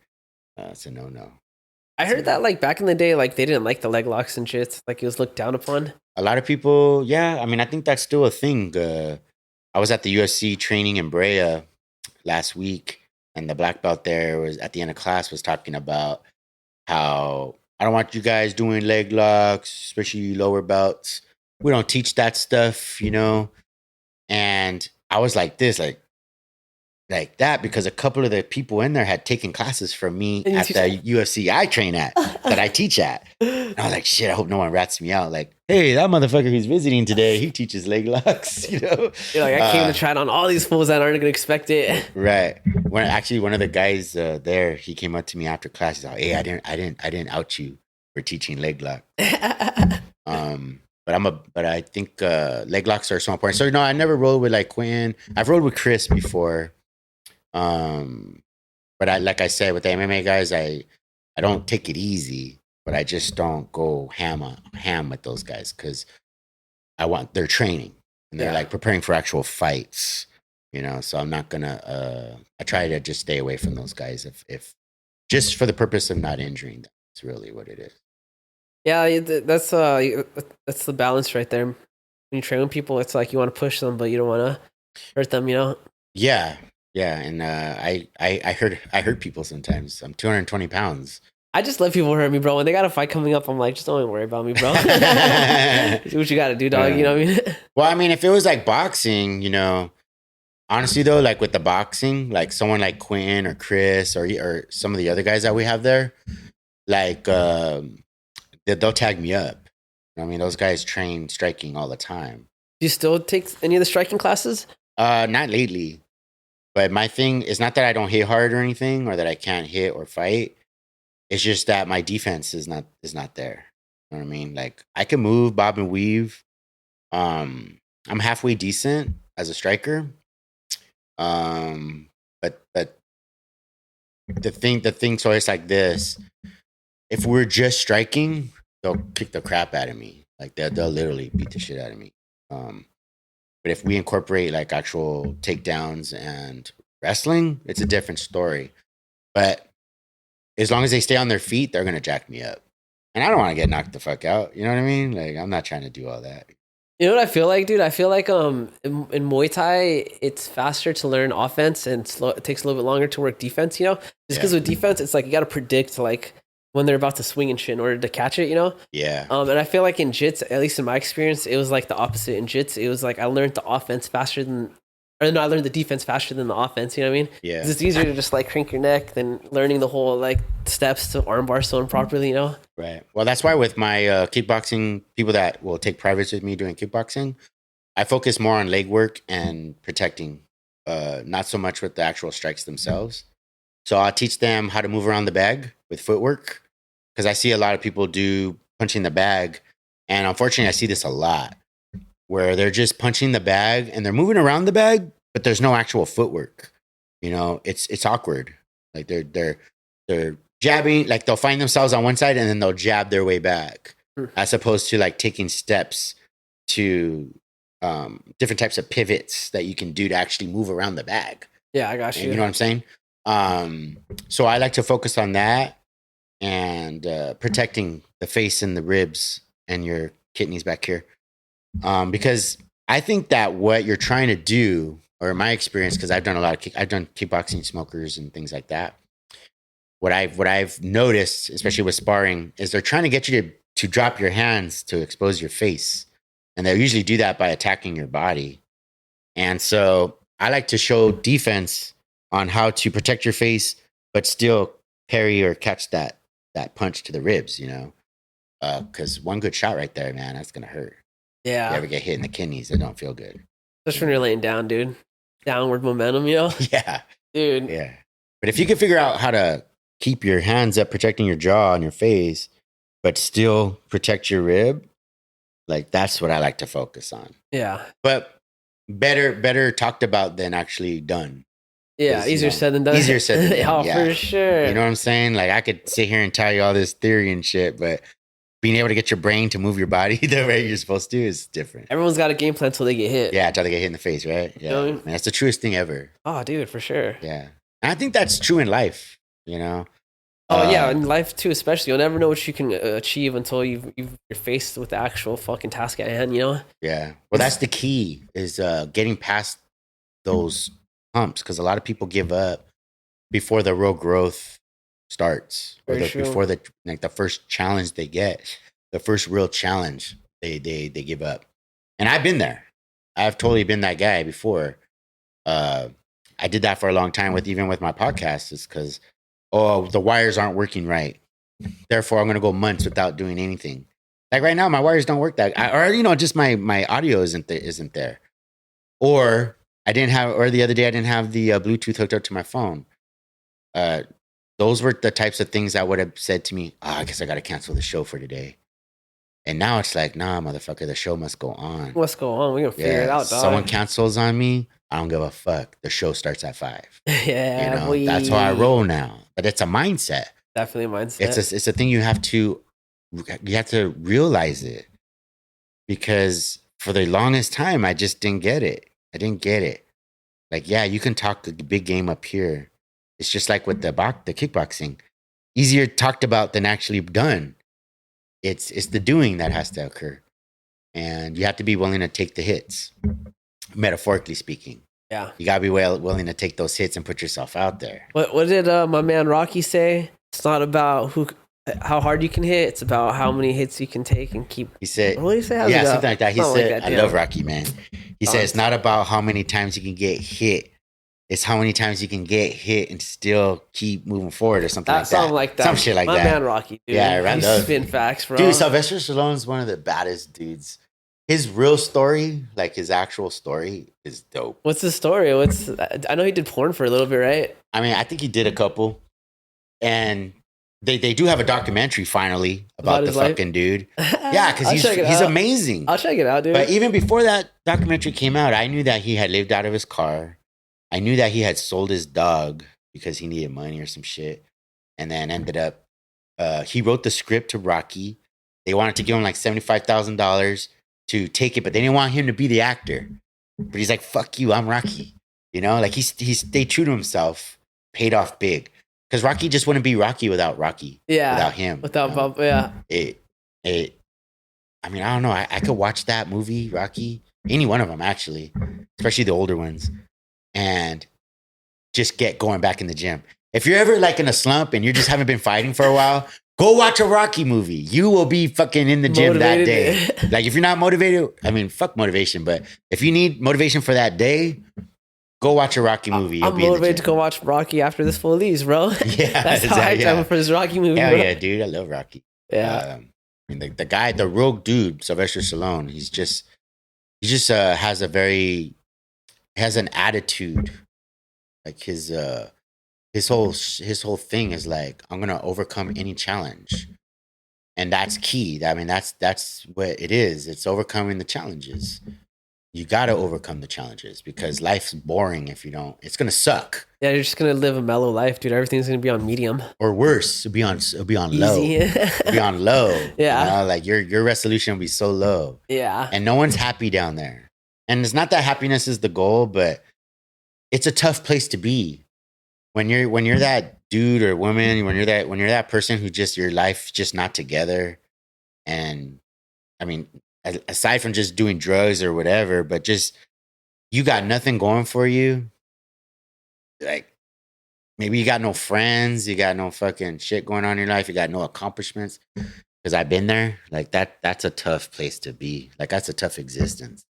Speaker 2: It's a no-no.
Speaker 1: I heard that like back in the day, like they didn't like the leg locks and shit. Like it was looked down upon.
Speaker 2: A lot of people, yeah. I mean, I think that's still a thing. I was at the UFC training in Brea last week, and the black belt there was at the end of class was talking about how I don't want you guys doing leg locks, especially lower belts. We don't teach that stuff, you know. And I was like this, like that, because a couple of the people in there had taken classes from me at the UFC I train at, that I teach at. And I was like, shit, I hope no one rats me out. Like, hey, that motherfucker who's visiting today, he teaches leg locks, you know?
Speaker 1: You're like, I came to try it on all these fools that aren't going to expect it.
Speaker 2: Right. One of the guys there, he came up to me after class. He's like, hey, I didn't out you for teaching leg lock. But I think leg locks are so important. So, no, I never rolled with like Quinn. I've rolled with Chris before. But like I said, with the MMA guys, I don't take it easy, but I just don't go ham with those guys, because they're training and they're like preparing for actual fights, you know. So I'm not gonna. I try to just stay away from those guys if just for the purpose of not injuring them. It's really what it is.
Speaker 1: Yeah, that's the balance right there. When you train with people, it's like you want to push them, but you don't want to hurt them, you know.
Speaker 2: Yeah. Yeah, and I hurt people sometimes. I'm 220 pounds.
Speaker 1: I just let people hurt me, bro. When they got a fight coming up, I'm like, just don't even worry about me, bro. Do what you got to do, dog. You know what I mean?
Speaker 2: Well, I mean, if it was like boxing, you know, honestly though, like with the boxing, like someone like Quinn or Chris or some of the other guys that we have there, like they'll tag me up. I mean, those guys train striking all the time.
Speaker 1: Do you still take any of the striking classes?
Speaker 2: Not lately. But my thing is not that I don't hit hard or anything, or that I can't hit or fight. It's just that my defense is not there. You know what I mean? Like, I can move, bob and weave. I'm halfway decent as a striker. But the thing, so it's like this. If we're just striking, they'll kick the crap out of me. Like they'll literally beat the shit out of me. But if we incorporate like actual takedowns and wrestling, it's a different story. But as long as they stay on their feet, they're going to jack me up. And I don't want to get knocked the fuck out. You know what I mean? Like, I'm not trying to do all that.
Speaker 1: You know what I feel like, dude? I feel like in Muay Thai, it's faster to learn offense and it takes a little bit longer to work defense, you know? Just because with defense, it's like you got to predict like when they're about to swing and shit in order to catch it, you know?
Speaker 2: Yeah.
Speaker 1: And I feel like in Jits, at least in my experience, it was like the opposite. In Jits, it was like I learned the offense faster than, or no, I learned the defense faster than the offense, you know what I mean?
Speaker 2: Yeah.
Speaker 1: 'Cause it's easier to just like crank your neck than learning the whole like steps to armbar someone properly, you know?
Speaker 2: Right. Well, that's why with my kickboxing, people that will take privates with me doing kickboxing, I focus more on leg work and protecting, not so much with the actual strikes themselves. So I'll teach them how to move around the bag with footwork, because I see a lot of people do punching the bag. And unfortunately, I see this a lot where they're just punching the bag and they're moving around the bag, but there's no actual footwork. You know, it's awkward. Like they're jabbing, like they'll find themselves on one side and then they'll jab their way back, as opposed to like taking steps to different types of pivots that you can do to actually move around the bag.
Speaker 1: Yeah, I got you.
Speaker 2: You know what I'm saying? So I like to focus on that and protecting the face and the ribs and your kidneys back here. Because I think that what you're trying to do, or in my experience, because I've done I've done kickboxing smokers and things like that. What I've noticed, especially with sparring, is they're trying to get you to drop your hands to expose your face. And they usually do that by attacking your body. And so I like to show defense on how to protect your face, but still parry or catch that punch to the ribs, you know? Because one good shot right there, man, that's going to hurt.
Speaker 1: Yeah.
Speaker 2: If you ever get hit in the kidneys, it don't feel good.
Speaker 1: Especially when you're laying down, dude. Downward momentum, you know?
Speaker 2: Yeah.
Speaker 1: Dude.
Speaker 2: Yeah. But if you can figure out how to keep your hands up, protecting your jaw and your face, but still protect your rib, like that's what I like to focus on.
Speaker 1: Yeah.
Speaker 2: But better talked about than actually done.
Speaker 1: Yeah, easier said than done.
Speaker 2: Easier said than done.
Speaker 1: Oh,
Speaker 2: yeah.
Speaker 1: for sure.
Speaker 2: You know what I'm saying? Like I could sit here and tell you all this theory and shit, but being able to get your brain to move your body the way you're supposed to is different.
Speaker 1: Everyone's got a game plan until they get hit.
Speaker 2: Yeah, until they get hit in the face, right? Yeah. You know what I mean? Man, that's the truest thing ever.
Speaker 1: Oh, dude, for sure.
Speaker 2: Yeah. And I think that's true in life, you know?
Speaker 1: Oh yeah, in life too, especially. You'll never know what you can achieve until you're faced with the actual fucking task at hand. You know?
Speaker 2: Yeah. Well, that's the key is getting past those humps, because a lot of people give up before the real growth starts, or before the first challenge they get, the first real challenge they give up. And I've been there. I've totally been that guy before. I did that for a long time even with my podcast, is because the wires aren't working right. Therefore, I'm going to go months without doing anything. Like right now, my wires don't work just my audio isn't there. Or the other day I didn't have the Bluetooth hooked up to my phone. Those were the types of things that would have said to me, I guess I got to cancel the show for today. And now it's like, nah, motherfucker, the show must go on.
Speaker 1: What's going on? We're going to figure it out, dog.
Speaker 2: Someone cancels on me, I don't give a fuck. The show starts at 5.
Speaker 1: Yeah.
Speaker 2: That's how I roll now. But it's a mindset.
Speaker 1: Definitely a mindset.
Speaker 2: It's a thing you have to realize it. Because for the longest time, I just didn't get it. I didn't get it. Like, yeah, you can talk the big game up here. It's just like with the kickboxing. Easier talked about than actually done. It's the doing that has to occur. And you have to be willing to take the hits, metaphorically speaking.
Speaker 1: Yeah.
Speaker 2: You got to be willing to take those hits and put yourself out there.
Speaker 1: What did my man Rocky say? It's not about how hard you can hit. It's about how many hits you can take and keep.
Speaker 2: He said,
Speaker 1: what did he say?
Speaker 2: Yeah, something like that. He said,
Speaker 1: like
Speaker 2: I love Rocky, man. He said, it's not about how many times you can get hit. It's how many times you can get hit and still keep moving forward, or something like that.
Speaker 1: Something like that.
Speaker 2: Some shit like
Speaker 1: my
Speaker 2: that.
Speaker 1: My man Rocky, dude.
Speaker 2: Yeah,
Speaker 1: he's spin facts, bro.
Speaker 2: Dude, Sylvester Stallone's one of the baddest dudes. His real story, like his actual story, is dope.
Speaker 1: What's his story? I know he did porn for a little bit, right?
Speaker 2: I mean, I think he did a couple. And they do have a documentary finally about the fucking dude. Yeah, because he's amazing.
Speaker 1: I'll check it out, dude.
Speaker 2: But even before that documentary came out, I knew that he had lived out of his car. I knew that he had sold his dog because he needed money or some shit. And then ended up, he wrote the script to Rocky. They wanted to give him like $75,000 to take it, but they didn't want him to be the actor. But he's like, fuck you, I'm Rocky. You know, like he stayed true to himself, paid off big. Because Rocky just wouldn't be Rocky without Rocky. Yeah. Without him.
Speaker 1: Without Bob, yeah.
Speaker 2: I mean, I don't know. I could watch that movie, Rocky. Any one of them, actually. Especially the older ones. And just get going back in the gym. If you're ever like in a slump and you just haven't been fighting for a while, go watch a Rocky movie. You will be fucking in the gym that day. Like if you're not motivated, I mean, fuck motivation. But if you need motivation for that day, go watch a Rocky movie.
Speaker 1: I'm motivated to go watch Rocky after this full leaves, bro.
Speaker 2: Yeah.
Speaker 1: That's how I am for this Rocky movie.
Speaker 2: Hell
Speaker 1: bro.
Speaker 2: Yeah, dude. I love Rocky.
Speaker 1: Yeah.
Speaker 2: I mean, the guy, the rogue dude, Sylvester Stallone, he just has an attitude. Like his whole thing is like, I'm gonna overcome any challenge, and that's key. I mean, that's what it is. It's overcoming the challenges. You gotta overcome the challenges because life's boring if you don't. It's gonna suck.
Speaker 1: Yeah, you're just gonna live a mellow life, dude. Everything's gonna be on medium,
Speaker 2: or worse, it'll be on low. It'll be on low.
Speaker 1: Yeah,
Speaker 2: you know, like your resolution will be so low.
Speaker 1: Yeah,
Speaker 2: and no one's happy down there. And it's not that happiness is the goal, but it's a tough place to be. When you're that dude or woman, when you're that person who just your life's just not together, and I mean, aside from just doing drugs or whatever, but just you got nothing going for you. Like maybe you got no friends, you got no fucking shit going on in your life, you got no accomplishments. Because I've been there. Like that's a tough place to be. Like that's a tough existence.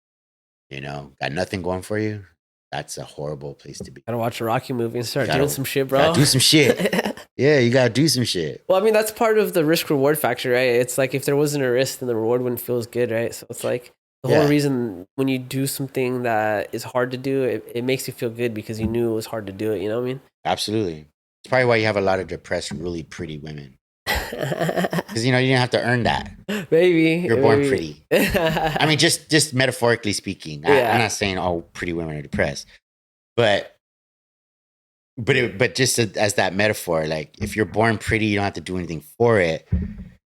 Speaker 2: You know, got nothing going for you. That's a horrible place to be.
Speaker 1: Gotta watch a Rocky movie and start doing some shit, bro.
Speaker 2: Gotta do some shit. Yeah, you gotta do some shit.
Speaker 1: Well, I mean, that's part of the risk reward factor, right? It's like if there wasn't a risk, then the reward wouldn't feel as good, right? So it's like the whole reason when you do something that is hard to do, it makes you feel good because you knew it was hard to do it. You know what I mean?
Speaker 2: Absolutely. It's probably why you have a lot of depressed, really pretty women. Because you didn't have to earn that.
Speaker 1: Maybe
Speaker 2: you're born pretty. I mean, just metaphorically speaking. I'm not saying all pretty women are depressed, but just as that metaphor, like if you're born pretty, you don't have to do anything for it.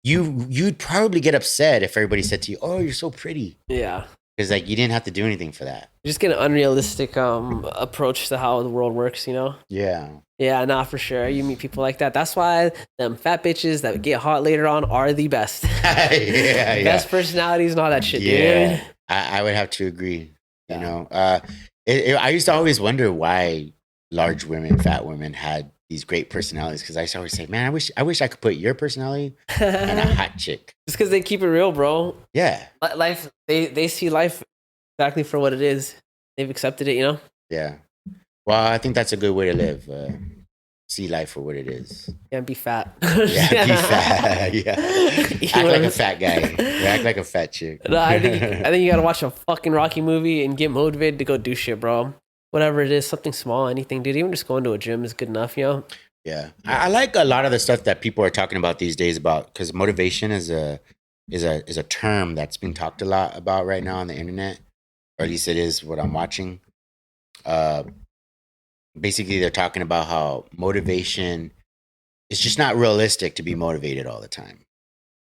Speaker 2: You'd probably get upset if everybody said to you, "Oh, you're so pretty."
Speaker 1: Yeah.
Speaker 2: Because like you didn't have to do anything for that.
Speaker 1: You just get an unrealistic approach to how the world works, you know?
Speaker 2: Yeah.
Speaker 1: Yeah, nah, for sure. You meet people like that. That's why them fat bitches that get hot later on are the best.
Speaker 2: Yeah.
Speaker 1: Best personalities and all that shit, dude.
Speaker 2: Yeah. I would have to agree. You know, I used to always wonder why large women, fat women had these great personalities. Because I used to always say, man, I wish I could put your personality and a hot chick.
Speaker 1: Just because they keep it real, bro.
Speaker 2: Yeah.
Speaker 1: Life, they see life exactly for what it is. They've accepted it, you know?
Speaker 2: Yeah. Well, I think that's a good way to live. See life for what it is.
Speaker 1: Yeah, be fat.
Speaker 2: Yeah, be fat. Yeah. Act like a fat guy. Act like a fat chick.
Speaker 1: No, I think you gotta watch a fucking Rocky movie and get motivated to go do shit, bro. Whatever it is, something small, anything, dude. Even just going to a gym is good enough, you know?
Speaker 2: Yeah. I like a lot of the stuff that people are talking about these days about, because motivation is a term that's being talked a lot about right now on the internet, or at least it is what I'm watching. Basically, they're talking about how motivation is just not realistic to be motivated all the time.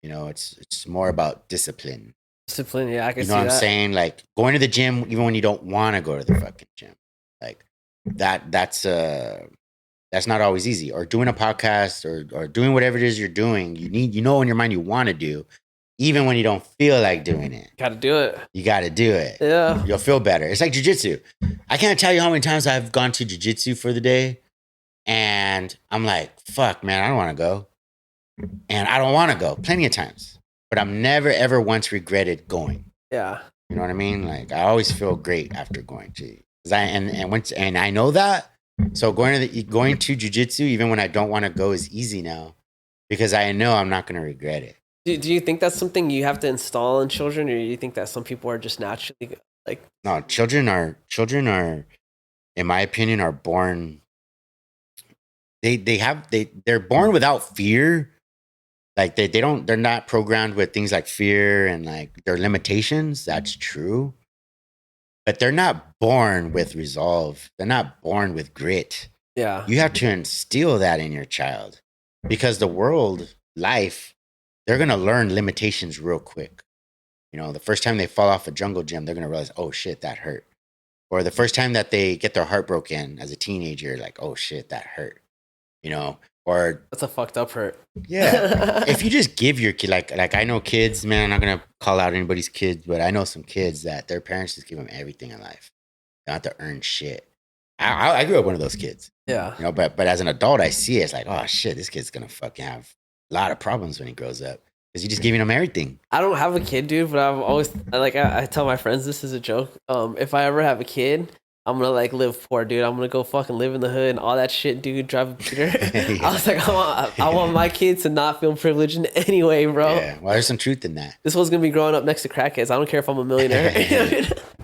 Speaker 2: You know, it's more about discipline.
Speaker 1: Discipline, yeah, I can see
Speaker 2: You know what
Speaker 1: that.
Speaker 2: I'm saying? Like going to the gym even when you don't want to go to the fucking gym. Like that's not always easy. Or doing a podcast or doing whatever it is you're doing. You know in your mind you want to do, even when you don't feel like doing it.
Speaker 1: Gotta do it.
Speaker 2: You got to do it.
Speaker 1: Yeah.
Speaker 2: You'll feel better. It's like jujitsu. I can't tell you how many times I've gone to jujitsu for the day and I'm like, fuck, man, I don't want to go. And I don't want to go plenty of times, but I've never, ever once regretted going.
Speaker 1: Yeah.
Speaker 2: You know what I mean? Like I always feel great after going to, and I know that. So going to jujitsu, even when I don't want to go, is easy now because I know I'm not going to regret it.
Speaker 1: Do you think that's something you have to install in children, or do you think that some people are just naturally like?
Speaker 2: No, children are, in my opinion, are born. They're born without fear. Like they're not programmed with things like fear and like their limitations. That's true. But they're not born with resolve. They're not born with grit.
Speaker 1: Yeah.
Speaker 2: You have to instill that in your child because the world, life, they're going to learn limitations real quick. You know, the first time they fall off a jungle gym, they're going to realize, oh shit, that hurt. Or the first time that they get their heart broken as a teenager, like, oh shit, that hurt. You know, or
Speaker 1: that's a fucked up hurt.
Speaker 2: Yeah. If you just give your kid, like I know kids, man, I'm not going to call out anybody's kids, but I know some kids that their parents just give them everything in life. They don't have to earn shit. I grew up one of those kids.
Speaker 1: Yeah.
Speaker 2: You know, but as an adult, I see it. It's like, oh shit, this kid's going to fucking have a lot of problems when he grows up because you're just giving him everything.
Speaker 1: I don't have a kid, dude, but I've always, like, I tell my friends this is a joke. If I ever have a kid, I'm gonna like live poor, dude. I'm gonna go fucking live in the hood and all that shit, dude. Drive a beater. Yeah. I was like, I want my kids to not feel privileged in any way, bro.
Speaker 2: Yeah, well, there's some truth in that.
Speaker 1: This one's gonna be growing up next to crackheads. I don't care if I'm a millionaire.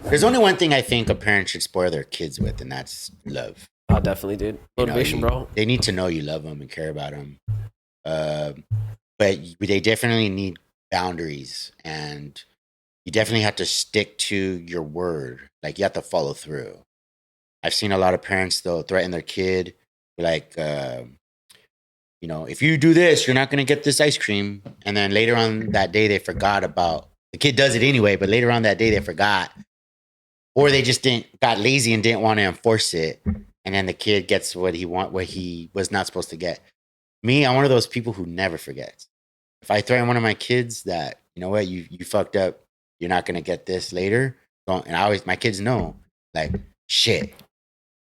Speaker 2: There's only one thing I think a parent should spoil their kids with, and that's love.
Speaker 1: Oh, definitely, dude. Motivation, bro.
Speaker 2: They need to know you love them and care about them. But they definitely need boundaries, and you definitely have to stick to your word. Like you have to follow through. I've seen a lot of parents though threaten their kid, like, you know, if you do this, you're not going to get this ice cream. And then later on that day, they forgot about the kid does it anyway, but later on that day they forgot, or they just got lazy and didn't want to enforce it. And then the kid gets what he was not supposed to get. Me, I'm one of those people who never forgets. If I threaten one of my kids that, you know what, you fucked up, you're not going to get this later. And my kids know, like, shit.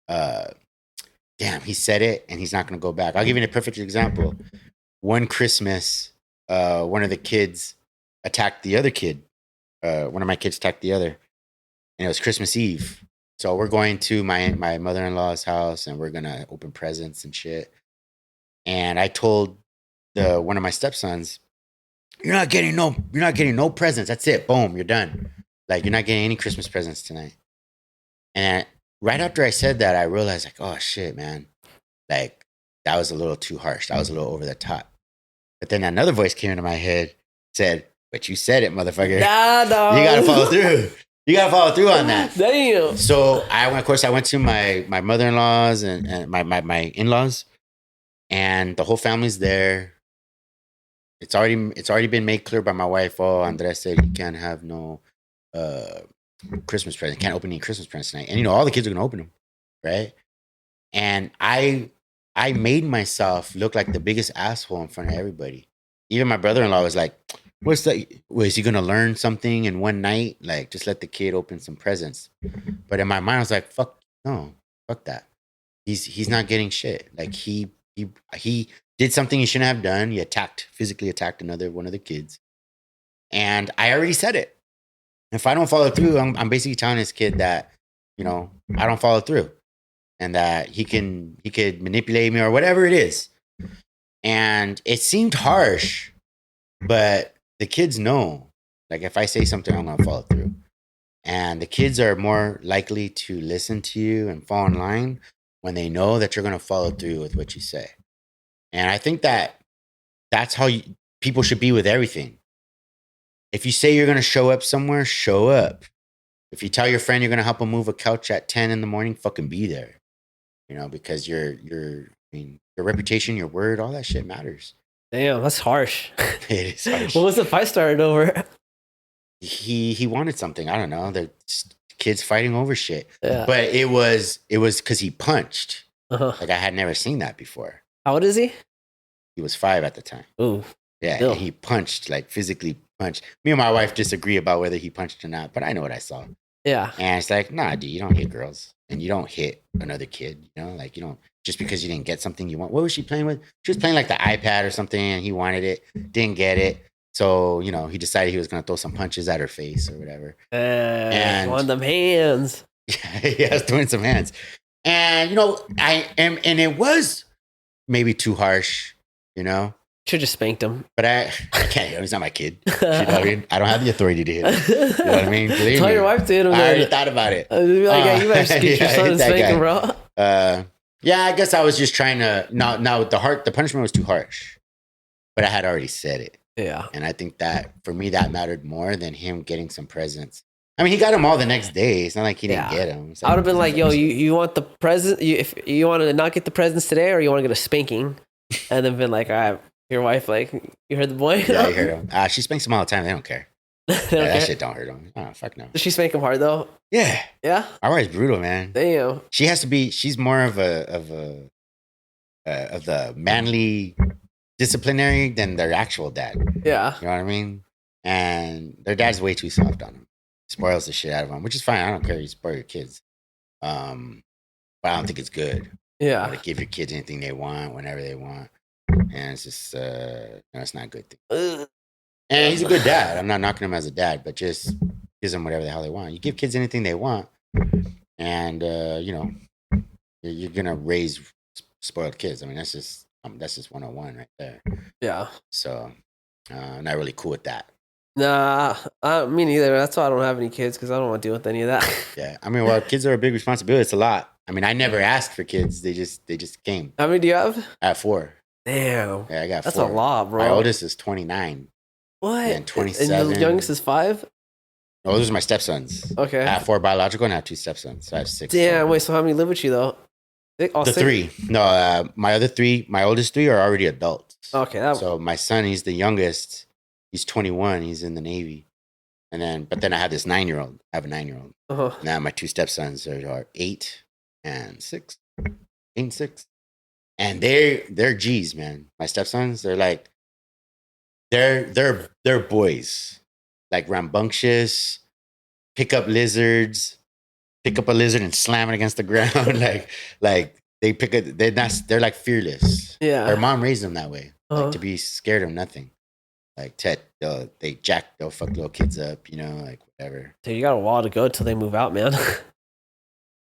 Speaker 2: Damn, he said it and he's not going to go back. I'll give you a perfect example. One Christmas, one of the kids attacked the other kid. One of my kids attacked the other, and it was Christmas Eve. So we're going to my mother-in-law's house and we're going to open presents and shit. And I told one of my stepsons, you're not getting no presents. That's it. Boom, you're done. Like, you're not getting any Christmas presents tonight. And right after I said that, I realized, like, oh shit, man. Like, that was a little too harsh. That was a little over the top. But then another voice came into my head, said, but you said it, motherfucker.
Speaker 1: Nah, dog.
Speaker 2: You gotta follow through. You gotta follow through on that.
Speaker 1: Damn.
Speaker 2: So I went to my mother-in-laws and my in-laws, and the whole family's there. It's already been made clear by my wife. Oh, Andres said he can't have no Christmas present. Can't open any Christmas presents tonight. And all the kids are gonna open them, right? And I made myself look like the biggest asshole in front of everybody. Even my brother-in-law was like, "What's that? Was he gonna learn something in one night? Like, just let the kid open some presents." But in my mind, I was like, "Fuck no, fuck that. He's not getting shit. Like he did something he shouldn't have done. He physically attacked one of the kids, and I already said it. If I don't follow through, I'm basically telling this kid that I don't follow through." And that he could manipulate me or whatever it is. And it seemed harsh, but the kids know, like if I say something, I'm going to follow through. And the kids are more likely to listen to you and fall in line when they know that you're going to follow through with what you say. And I think that's how people should be with everything. If you say you're going to show up somewhere, show up. If you tell your friend you're going to help them move a couch at 10 in the morning, fucking be there. Because your reputation, your word, all that shit matters.
Speaker 1: Damn, that's harsh.
Speaker 2: It is harsh.
Speaker 1: What was the fight started over?
Speaker 2: He wanted something. I don't know. The kids fighting over shit.
Speaker 1: Yeah.
Speaker 2: But it was because he punched.
Speaker 1: Uh-huh.
Speaker 2: Like I had never seen that before.
Speaker 1: How old is he?
Speaker 2: He was 5 at the time.
Speaker 1: Ooh.
Speaker 2: Yeah, and he punched, like physically punched. Me and my wife disagree about whether he punched or not, but I know what I saw.
Speaker 1: Yeah.
Speaker 2: And it's like, nah, dude, you don't hit girls. And you don't hit another kid, like you don't, just because you didn't get something you want. What was she playing with? She was playing like the iPad or something, and he wanted it, didn't get it. So, he decided he was going to throw some punches at her face or whatever.
Speaker 1: And one of them hands.
Speaker 2: Yeah, I was throwing some hands. And, and it was maybe too harsh,
Speaker 1: Should just spanked him.
Speaker 2: But I can't. He's not my kid. You know what I mean? I don't have the authority to hit him. You know what I mean? Believe
Speaker 1: Tell
Speaker 2: me.
Speaker 1: your wife to hit him.
Speaker 2: I already thought about it.
Speaker 1: I was be like, yeah, you better just get your son and spank him, bro.
Speaker 2: Yeah, I guess I was just trying to. Now the punishment was too harsh, but I had already said it.
Speaker 1: Yeah.
Speaker 2: And I think that for me that mattered more than him getting some presents. I mean, he got them all the next day. It's not like he didn't get them.
Speaker 1: I would have been like, yo, you want the present? If you want to not get the presents today, or you want to get a spanking, and then been like, all right. Your wife, like, you heard the boy?
Speaker 2: Yeah, you heard him. She spanks him all the time. They don't care. That shit don't hurt them. Oh, fuck no.
Speaker 1: Does she spank him hard, though?
Speaker 2: Yeah.
Speaker 1: Yeah?
Speaker 2: Our wife's brutal, man.
Speaker 1: Damn.
Speaker 2: She's more of the manly disciplinary than their actual dad.
Speaker 1: Yeah.
Speaker 2: You know what I mean? And their dad's way too soft on them. Spoils the shit out of them, which is fine. I don't care. You spoil your kids. But I don't think it's good.
Speaker 1: Yeah.
Speaker 2: To give your kids anything they want, whenever they want. And it's just, it's not a good thing. And he's a good dad. I'm not knocking him as a dad, but just gives them whatever the hell they want. You give kids anything they want, and you're gonna raise spoiled kids. I mean, that's just 101 right there.
Speaker 1: Yeah.
Speaker 2: So, I'm not really cool with that.
Speaker 1: Nah, me neither. That's why I don't have any kids, because I don't want to deal with any of that.
Speaker 2: Yeah, I mean, well, kids are a big responsibility. It's a lot. I mean, I never asked for kids. They just came.
Speaker 1: How many do you have?
Speaker 2: I have 4.
Speaker 1: Damn.
Speaker 2: Yeah, I got 4.
Speaker 1: That's a lot, bro.
Speaker 2: My oldest is 29.
Speaker 1: What?
Speaker 2: And 27.
Speaker 1: And the youngest is 5?
Speaker 2: Oh, those are my stepsons.
Speaker 1: Okay.
Speaker 2: I have 4 biological and I have 2 stepsons. So I have 6.
Speaker 1: Damn, wait, so how many live with you, though?
Speaker 2: The 3. No, my oldest 3 are already adults.
Speaker 1: Okay.
Speaker 2: So my son, he's the youngest. He's 21. He's in the Navy. But then I have this 9-year-old. I have a 9-year-old.
Speaker 1: Uh-huh.
Speaker 2: Now my 2 stepsons are 8 and 6. 8 and 6. And they're G's, man. My stepsons, they're like, they're boys, like rambunctious, pick up a lizard and slam it against the ground. like they're like fearless.
Speaker 1: Yeah.
Speaker 2: Their mom raised them that way,
Speaker 1: Uh-huh.
Speaker 2: to be scared of nothing. Like they'll fuck little kids up, like whatever.
Speaker 1: Dude, you got a while to go till they move out, man.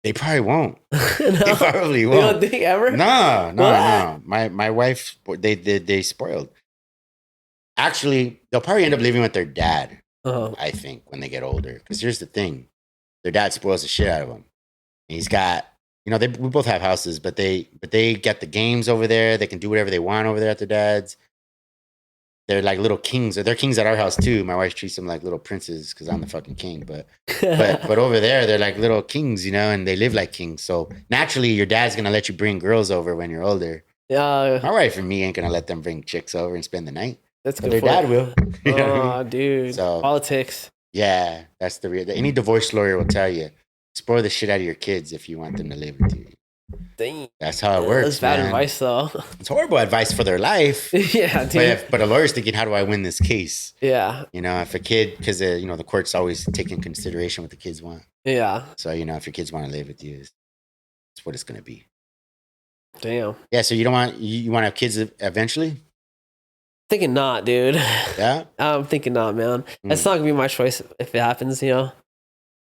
Speaker 2: They probably won't.
Speaker 1: No.
Speaker 2: They probably
Speaker 1: You
Speaker 2: won't.
Speaker 1: don't think ever?
Speaker 2: No. My wife, they spoiled. Actually, they'll probably end up living with their dad.
Speaker 1: Uh-huh.
Speaker 2: I think when they get older, because here's the thing, their dad spoils the shit out of them. And he's got, we both have houses, but they get the games over there. They can do whatever they want over there at their dad's. They're like little kings. They're kings at our house too. My wife treats them like little princes because I'm the fucking king. But over there, they're like little kings, and they live like kings. So naturally, your dad's gonna let you bring girls over when you're older.
Speaker 1: Yeah.
Speaker 2: My wife and me ain't gonna let them bring chicks over and spend the night.
Speaker 1: That's
Speaker 2: but
Speaker 1: good.
Speaker 2: Their dad will. You know what I
Speaker 1: Oh,
Speaker 2: mean?
Speaker 1: dude.
Speaker 2: So,
Speaker 1: politics.
Speaker 2: Yeah, that's the real. Any divorce lawyer will tell you, spoil the shit out of your kids if you want them to live with you.
Speaker 1: Dang.
Speaker 2: That's how it works.
Speaker 1: That's bad
Speaker 2: man.
Speaker 1: advice, though.
Speaker 2: It's horrible advice for their life.
Speaker 1: Yeah, dude.
Speaker 2: But a lawyer's thinking, how do I win this case?
Speaker 1: Yeah.
Speaker 2: You know, if a kid, because the court's always taking consideration what the kids want.
Speaker 1: Yeah.
Speaker 2: So if your kids want to live with you, it's what it's gonna be.
Speaker 1: Damn.
Speaker 2: Yeah. So you want to have kids eventually?
Speaker 1: Thinking not, dude.
Speaker 2: Yeah.
Speaker 1: I'm thinking not, man. It's not gonna be my choice if it happens.
Speaker 2: It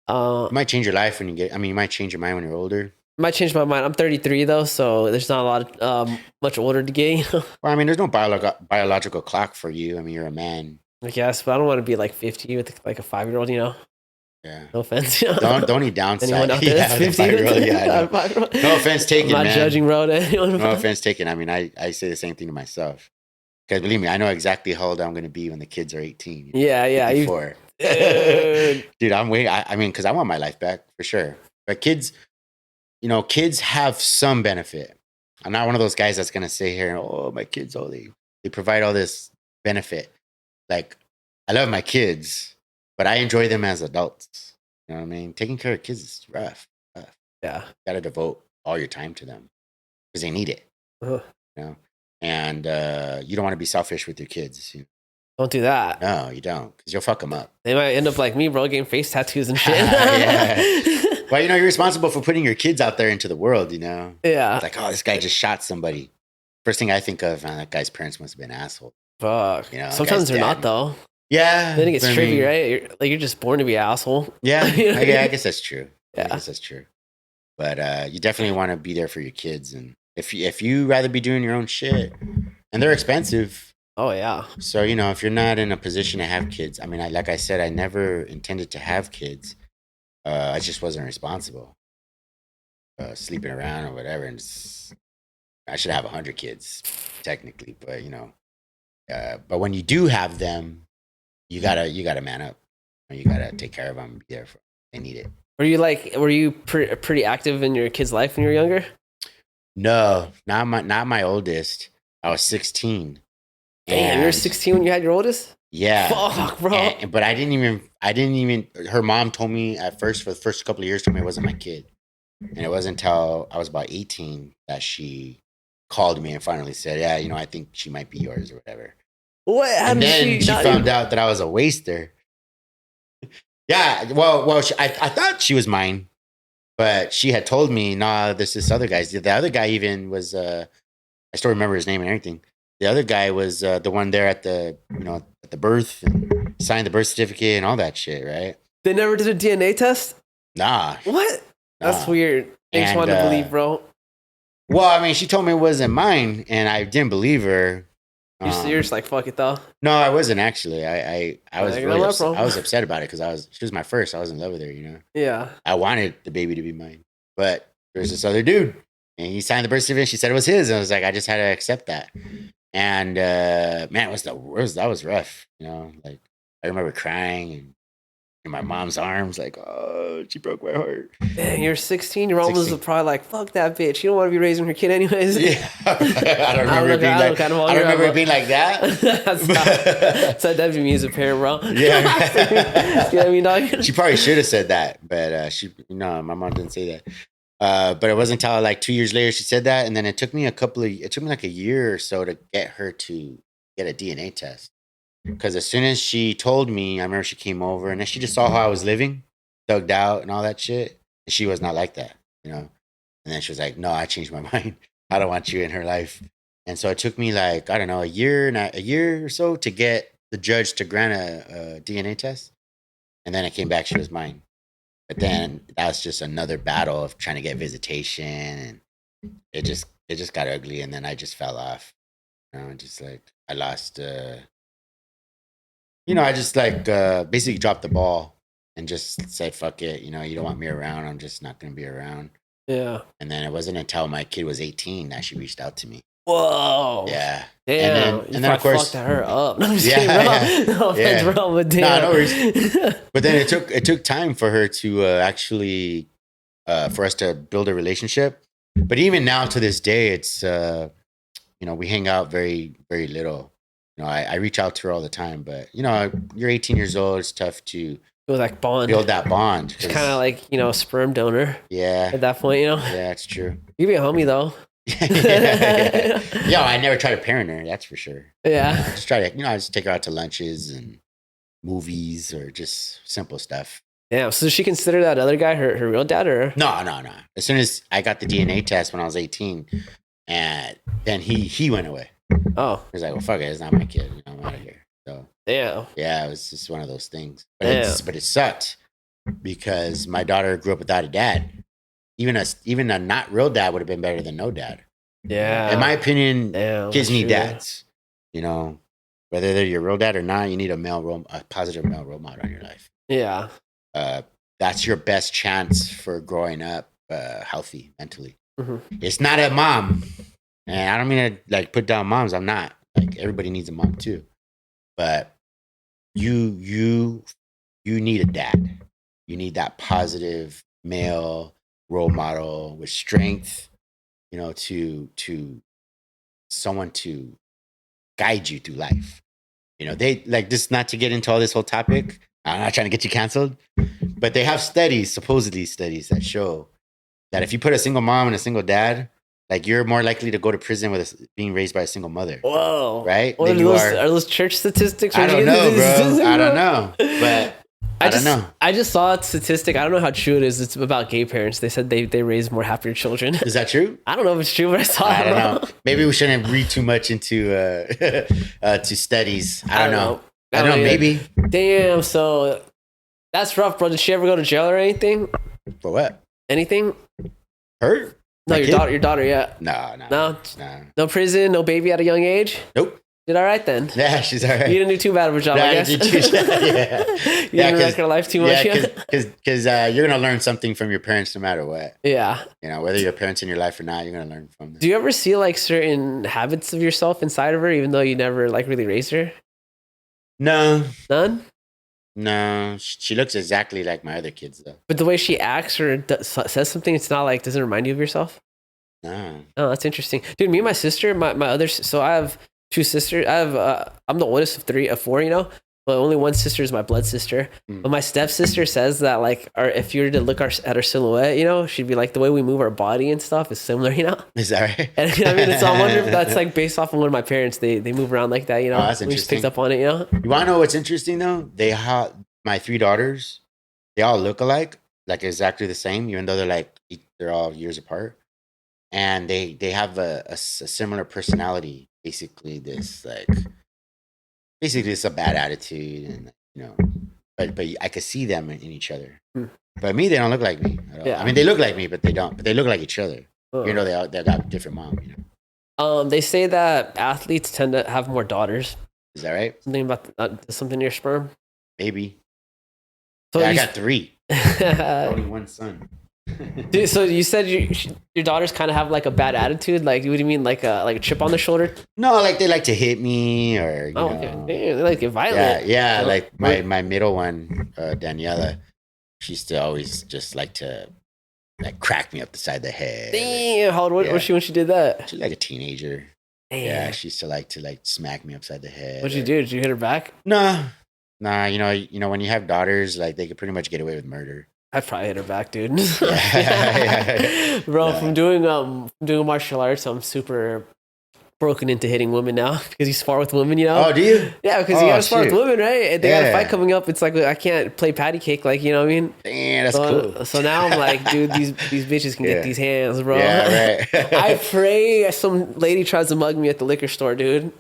Speaker 2: might change your life when you get. I mean, you might change your mind when you're older.
Speaker 1: Might change my mind. I'm 33 though, so there's not a lot of much older to get.
Speaker 2: Well, I mean, there's no biological clock for you. I mean, you're a man.
Speaker 1: I guess, but I don't want to be like 50 with like a 5-year-old.
Speaker 2: Yeah.
Speaker 1: No offense.
Speaker 2: Don't need downside.
Speaker 1: Anyone out there that's 50?
Speaker 2: 5-year-old, yeah, no offense taken,
Speaker 1: I'm not judging, bro.
Speaker 2: No offense taken. I mean, I say the same thing to myself. Because believe me, I know exactly how old I'm going to be when the kids are 18.
Speaker 1: Yeah.
Speaker 2: 54. Dude, I'm waiting. I mean, because I want my life back for sure. But kids have some benefit. I'm not one of those guys that's going to say here, oh, my kids, they provide all this benefit. Like, I love my kids, but I enjoy them as adults. You know what I mean? Taking care of kids is rough.
Speaker 1: Yeah.
Speaker 2: You got to devote all your time to them because they need it.
Speaker 1: Uh-huh.
Speaker 2: You know? And you don't want to be selfish with your kids.
Speaker 1: Don't do that.
Speaker 2: No, you don't, because you'll fuck them up.
Speaker 1: They might end up like me, bro, getting face tattoos and shit.
Speaker 2: Yeah. Well, you're responsible for putting your kids out there into the world,
Speaker 1: Yeah.
Speaker 2: It's like, oh, this guy just shot somebody. First thing I think of, man, that guy's parents must have been assholes.
Speaker 1: Fuck. Sometimes they're not, though.
Speaker 2: Yeah.
Speaker 1: Then it gets trippy, right? You're just born to be an asshole.
Speaker 2: Yeah. I guess that's true.
Speaker 1: Yeah.
Speaker 2: I guess that's true. But you definitely want to be there for your kids. And if you rather be doing your own shit, and they're expensive.
Speaker 1: Oh, yeah.
Speaker 2: So, if you're not in a position to have kids, I mean, like I said, I never intended to have kids. I just wasn't responsible. Sleeping around or whatever. And I should have 100 kids, technically. But, but when you do have them, you gotta man up. You gotta take care of them. Be there for them. They need it.
Speaker 1: Were you pretty active in your kid's life when you were younger?
Speaker 2: No, not my oldest. I was 16.
Speaker 1: Damn, you were 16 when you had your oldest?
Speaker 2: Yeah.
Speaker 1: Fuck, bro.
Speaker 2: But I didn't even, her mom told me at first, for the first couple of years, told me it wasn't my kid. And it wasn't until I was about 18 that she called me and finally said, yeah, I think she might be yours or whatever.
Speaker 1: What?
Speaker 2: And then she found out that I was a waster. Yeah, well, I thought she was mine, but she had told me, nah, this other guy's. The other guy even was, I still remember his name and everything. The other guy was the one there at the birth and signed the birth certificate and all that shit, right?
Speaker 1: They never did a DNA test?
Speaker 2: Nah.
Speaker 1: What? That's weird. I just wanted to believe, bro.
Speaker 2: Well, I mean, she told me it wasn't mine, and I didn't believe her.
Speaker 1: You're just like, fuck it, though.
Speaker 2: No, I wasn't actually. I was really
Speaker 1: upset.
Speaker 2: I was upset about it because she was my first. I was in love with her,
Speaker 1: Yeah.
Speaker 2: I wanted the baby to be mine, but there's this other dude, and he signed the birth certificate. She said it was his, and I was like, I just had to accept that. And man, that was rough. Like I remember crying and in my mom's arms, like, oh, she broke my heart.
Speaker 1: Man, you're 16. Your mom was probably like, fuck that bitch. You don't want to be raising her kid anyways.
Speaker 2: Yeah. I don't remember it being like that.
Speaker 1: That's how that'd be me as a parent, bro.
Speaker 2: Yeah.
Speaker 1: You know what I mean, dog?
Speaker 2: She probably should have said that, but my mom didn't say that. But it wasn't until like 2 years later she said that, and then it took me like a year or so to get her to get a DNA test. Because as soon as she told me, I remember she came over and then she just saw how I was living, thugged out and all that shit. And she was not like that, And then she was like, no, I changed my mind. I don't want you in her life. And so it took me like, I don't know, a year or so to get the judge to grant a DNA test. And then it came back, she was mine. But then that was just another battle of trying to get visitation. And it just got ugly. And then I just fell off. Just like I lost... I just like basically dropped the ball and just said, fuck it. You don't want me around. I'm just not going to be around.
Speaker 1: Yeah.
Speaker 2: And then it wasn't until my kid was 18 that she reached out to me.
Speaker 1: Whoa.
Speaker 2: Yeah.
Speaker 1: Damn.
Speaker 2: And then of course,
Speaker 1: fucked her up. No, I'm just
Speaker 2: yeah,
Speaker 1: kidding, bro. No offense, bro, but damn.
Speaker 2: No worries. But then it took time for her to actually, for us to build a relationship. But even now to this day, it's, we hang out very, very little. I reach out to her all the time, but you're 18 years old. It's tough to
Speaker 1: It was like bond.
Speaker 2: build that bond.
Speaker 1: It's kind of like, a sperm donor
Speaker 2: Yeah.
Speaker 1: at that point,
Speaker 2: Yeah, it's true.
Speaker 1: You be a homie though.
Speaker 2: Yeah. Yo, I never tried to parent her. That's for sure.
Speaker 1: Yeah.
Speaker 2: I just try to, I just take her out to lunches and movies or just simple stuff.
Speaker 1: Yeah. So does she consider that other guy her real dad or?
Speaker 2: No. As soon as I got the DNA test when I was 18, and then he went away.
Speaker 1: Oh.
Speaker 2: He was like, well, fuck it. It's not my kid. I'm out of here. So
Speaker 1: yeah.
Speaker 2: Yeah, it was just one of those things. But it sucked because my daughter grew up without a dad. Even a not real dad would have been better than no dad.
Speaker 1: Yeah.
Speaker 2: In my opinion, kids need
Speaker 1: true.
Speaker 2: dads. Whether they're your real dad or not, you need a positive male role model in your life.
Speaker 1: Yeah.
Speaker 2: That's your best chance for growing up healthy mentally.
Speaker 1: Mm-hmm.
Speaker 2: It's not a mom. And I don't mean to put down moms. I'm not. Everybody needs a mom too. But you need a dad. You need that positive male role model with strength, to someone to guide you through life. They this, not to get into all this whole topic. I'm not trying to get you canceled, but they have supposedly studies that show that if you put a single mom and a single dad, you're more likely to go to prison with being raised by a single mother.
Speaker 1: Whoa.
Speaker 2: Right?
Speaker 1: Are those church statistics?
Speaker 2: I don't know, bro. I don't know. But I don't know.
Speaker 1: I just saw a statistic. I don't know how true it is. It's about gay parents. They said they raise more happier children.
Speaker 2: Is that true?
Speaker 1: I don't know if it's true, but I saw it.
Speaker 2: I don't know. Maybe we shouldn't read too much into to studies. I don't know. I don't know. Maybe.
Speaker 1: Damn. So that's rough, bro. Did she ever go to jail or anything?
Speaker 2: For what?
Speaker 1: Anything?
Speaker 2: Her?
Speaker 1: No, your daughter, yeah. No prison, no baby at a young age?
Speaker 2: Nope.
Speaker 1: Did all right then?
Speaker 2: Yeah, she's all right.
Speaker 1: You didn't do too bad of a job, I guess.
Speaker 2: Yeah.
Speaker 1: You didn't wreck her life too much.
Speaker 2: Because you're going to learn something from your parents no matter what.
Speaker 1: Yeah.
Speaker 2: Whether your parents in your life or not, you're going to learn from them.
Speaker 1: Do you ever see certain habits of yourself inside of her, even though you never really raised her?
Speaker 2: No.
Speaker 1: None?
Speaker 2: No, she looks exactly like my other kids, though.
Speaker 1: But the way she acts or says something, it's not doesn't remind you of yourself?
Speaker 2: No.
Speaker 1: Oh, that's interesting. Dude, me and my sister, my other, so I have two sisters. I'm the oldest of four, but only one sister is my blood sister. But my stepsister says that if you were to look at her silhouette, she'd be like, the way we move our body and stuff is similar,
Speaker 2: Is that right?
Speaker 1: And so I wonder if that's based off of one of my parents. They move around like that,
Speaker 2: Oh, that's
Speaker 1: we just
Speaker 2: interesting.
Speaker 1: picked up on it,
Speaker 2: You want to know what's interesting though? My three daughters, they all look alike, exactly the same, even though they're all years apart. And they have a similar personality. Basically, it's a bad attitude, and but I could see them in each other. But me, they don't look like me at all.
Speaker 1: Yeah.
Speaker 2: I mean, they look like me, but they don't. But they look like each other. They got different moms.
Speaker 1: They say that athletes tend to have more daughters.
Speaker 2: Is that right?
Speaker 1: Something about something in your sperm.
Speaker 2: Maybe.
Speaker 1: So
Speaker 2: I got three. Only one son.
Speaker 1: Dude, so you said your daughters kind of have a bad attitude. What do you mean, like a chip on the shoulder?
Speaker 2: No, they like to hit me or
Speaker 1: okay. Damn, they like to get violent.
Speaker 2: Yeah. My middle one, Daniela, she used to always just like to crack me up the side of the head.
Speaker 1: Damn, how old was she when she did that?
Speaker 2: She's like a teenager. Damn. Yeah, she used to like smack me upside the head.
Speaker 1: What'd you do? Did you hit her back?
Speaker 2: Nah. When you have daughters, they could pretty much get away with murder.
Speaker 1: I'd probably hit her back, dude.
Speaker 2: Yeah.
Speaker 1: Bro, from doing martial arts, I'm super broken into hitting women now because you spar with women,
Speaker 2: Oh, do you?
Speaker 1: Yeah, because you gotta spar with women, right? And they got a fight coming up. It's I can't play patty cake, you know what I mean?
Speaker 2: Damn, that's cool.
Speaker 1: So now I'm like, dude, these bitches can get these hands, bro.
Speaker 2: Yeah, right.
Speaker 1: I pray some lady tries to mug me at the liquor store, dude.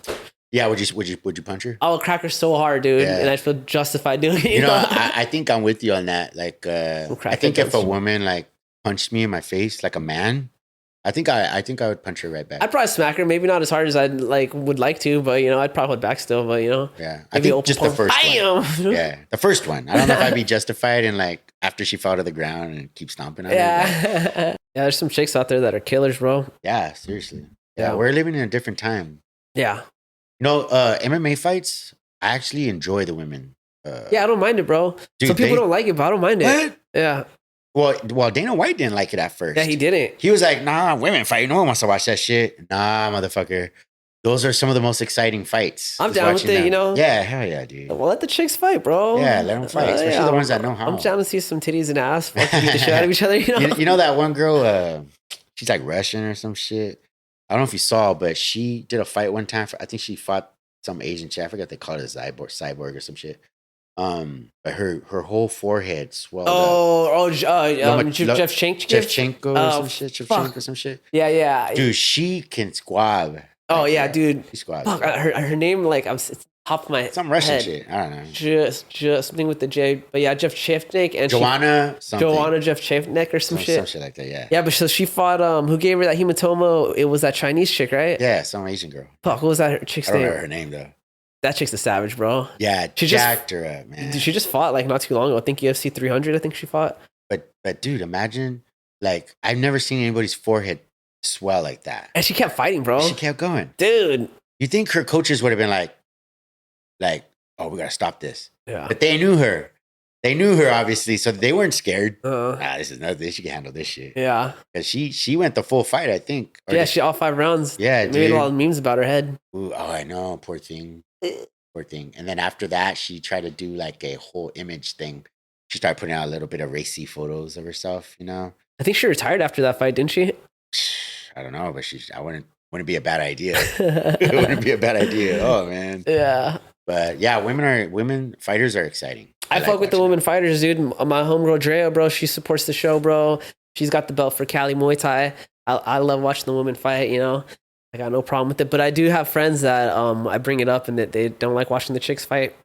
Speaker 2: Yeah, would you punch her?
Speaker 1: I would crack her so hard, dude, and I'd feel justified doing it.
Speaker 2: I think I'm with you on that. I think if a woman punched me in my face like a man, I think I would punch her right back.
Speaker 1: I'd probably smack her, maybe not as hard as I'd would like to, but I'd probably hit back still. But
Speaker 2: yeah, I think just the first one. Yeah, the first one. I don't know if I'd be justified in after she fell to the ground and keep stomping on her.
Speaker 1: Yeah, there's some chicks out there that are killers, bro.
Speaker 2: Yeah, seriously. Yeah, we're living in a different time.
Speaker 1: Yeah.
Speaker 2: MMA fights, I actually enjoy the women.
Speaker 1: Yeah, I don't mind it, bro. Dude, some people don't like it, but I don't mind it.
Speaker 2: What?
Speaker 1: Yeah.
Speaker 2: Well, Dana White didn't like it at first.
Speaker 1: Yeah, he didn't.
Speaker 2: He was like, nah, women fight. No one wants to watch that shit. Nah, motherfucker. those are some of the most exciting fights.
Speaker 1: I'm
Speaker 2: is
Speaker 1: down with
Speaker 2: watching
Speaker 1: it, you
Speaker 2: them.
Speaker 1: know?
Speaker 2: Yeah, hell yeah, dude.
Speaker 1: Well, let the chicks fight, bro.
Speaker 2: Yeah, let them fight, especially the ones that know how.
Speaker 1: I'm down to see some titties and ass fucking beat the shit out of each other, you know?
Speaker 2: You know that one girl, she's like Russian or some shit. I don't know if you saw, but she did a fight one time. I think she fought some Asian chick. I forgot they called it a cyborg or some shit. But her whole forehead swelled up.
Speaker 1: Shevchenko
Speaker 2: or some shit. Shevchenko or some shit.
Speaker 1: Yeah.
Speaker 2: Dude, she can squab.
Speaker 1: Oh yeah, dude.
Speaker 2: She squabs.
Speaker 1: Fuck, her name, like, it's top of my
Speaker 2: some Russian
Speaker 1: head.
Speaker 2: shit. I don't know.
Speaker 1: Just something with the J. But yeah, Jeff Chevnik and
Speaker 2: Joanna
Speaker 1: Jeff Chevnik or some shit.
Speaker 2: Some shit like that, yeah.
Speaker 1: Yeah, but so she fought, who gave her that hematoma? It was that Chinese chick, right?
Speaker 2: Yeah, some Asian girl.
Speaker 1: Fuck, what was that chick's name?
Speaker 2: I don't remember her name, though.
Speaker 1: That chick's a savage, bro.
Speaker 2: Yeah, she jacked her up, man.
Speaker 1: Dude, she just fought, like, not too long ago. I think UFC 300, I think she fought.
Speaker 2: But dude, imagine, like, I've never seen anybody's forehead swell like that.
Speaker 1: And she kept fighting, bro.
Speaker 2: She kept going.
Speaker 1: Dude.
Speaker 2: You think her coaches would have been like, oh, we got to stop this.
Speaker 1: Yeah.
Speaker 2: But they knew her. They knew her, obviously, so they weren't scared.
Speaker 1: This
Speaker 2: is nothing. She can handle this shit.
Speaker 1: Yeah.
Speaker 2: Because she went the full fight, I think.
Speaker 1: Yeah, she all 5 rounds.
Speaker 2: Yeah,
Speaker 1: dude. Made a lot of memes about her head.
Speaker 2: Ooh, oh, I know. Poor thing. Poor thing. And then after that, she tried to do like a whole image thing. She started putting out a little bit of racy photos of herself, you know?
Speaker 1: I think she retired after that fight, didn't she?
Speaker 2: I don't know, but I wouldn't be a bad idea. It wouldn't be a bad idea. Oh, man.
Speaker 1: Yeah.
Speaker 2: But yeah, women fighters are exciting.
Speaker 1: I fuck with the women fighters, dude. My homegirl Drea, bro, she supports the show, bro. She's got the belt for Cali Muay Thai. I love watching the women fight, you know? I got no problem with it. But I do have friends that I bring it up and that they don't like watching the chicks fight.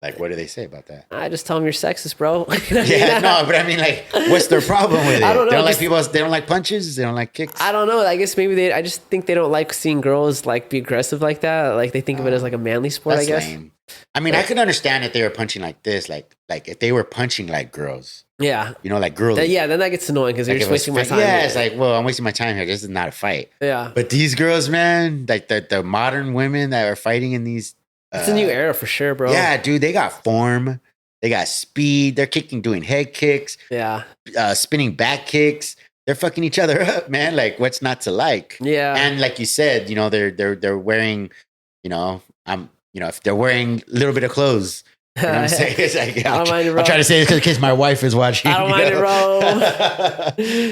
Speaker 2: Like, what do they say about that?
Speaker 1: I just tell them you're sexist, bro.
Speaker 2: Yeah, no, but I mean, like, what's their problem with it?
Speaker 1: I don't know.
Speaker 2: They don't like punches? They don't like kicks?
Speaker 1: I don't know. I guess maybe I just think they don't like seeing girls, like, be aggressive like that. Like, they think of it as, like, a manly sport, I guess.
Speaker 2: Lame. I mean, I could understand if they were punching like this, like if they were punching like girls.
Speaker 1: Yeah.
Speaker 2: You know, like girly.
Speaker 1: Yeah, then that gets annoying because you're just wasting my time.
Speaker 2: Yeah, it's like, well, I'm wasting my time here. This is not a fight.
Speaker 1: Yeah.
Speaker 2: But these girls, man, like the modern women that are fighting in these.
Speaker 1: It's a new era for sure, bro.
Speaker 2: Yeah, dude, they got form. They got speed. They're doing head kicks.
Speaker 1: Yeah.
Speaker 2: Spinning back kicks. They're fucking each other up, man. Like, what's not to like?
Speaker 1: Yeah.
Speaker 2: And like you said, you know, they're wearing, you know, if they're wearing a little bit of clothes. You know what I'm saying? It's like, I'm trying to say this in case my wife is watching.
Speaker 1: I don't mind it, bro.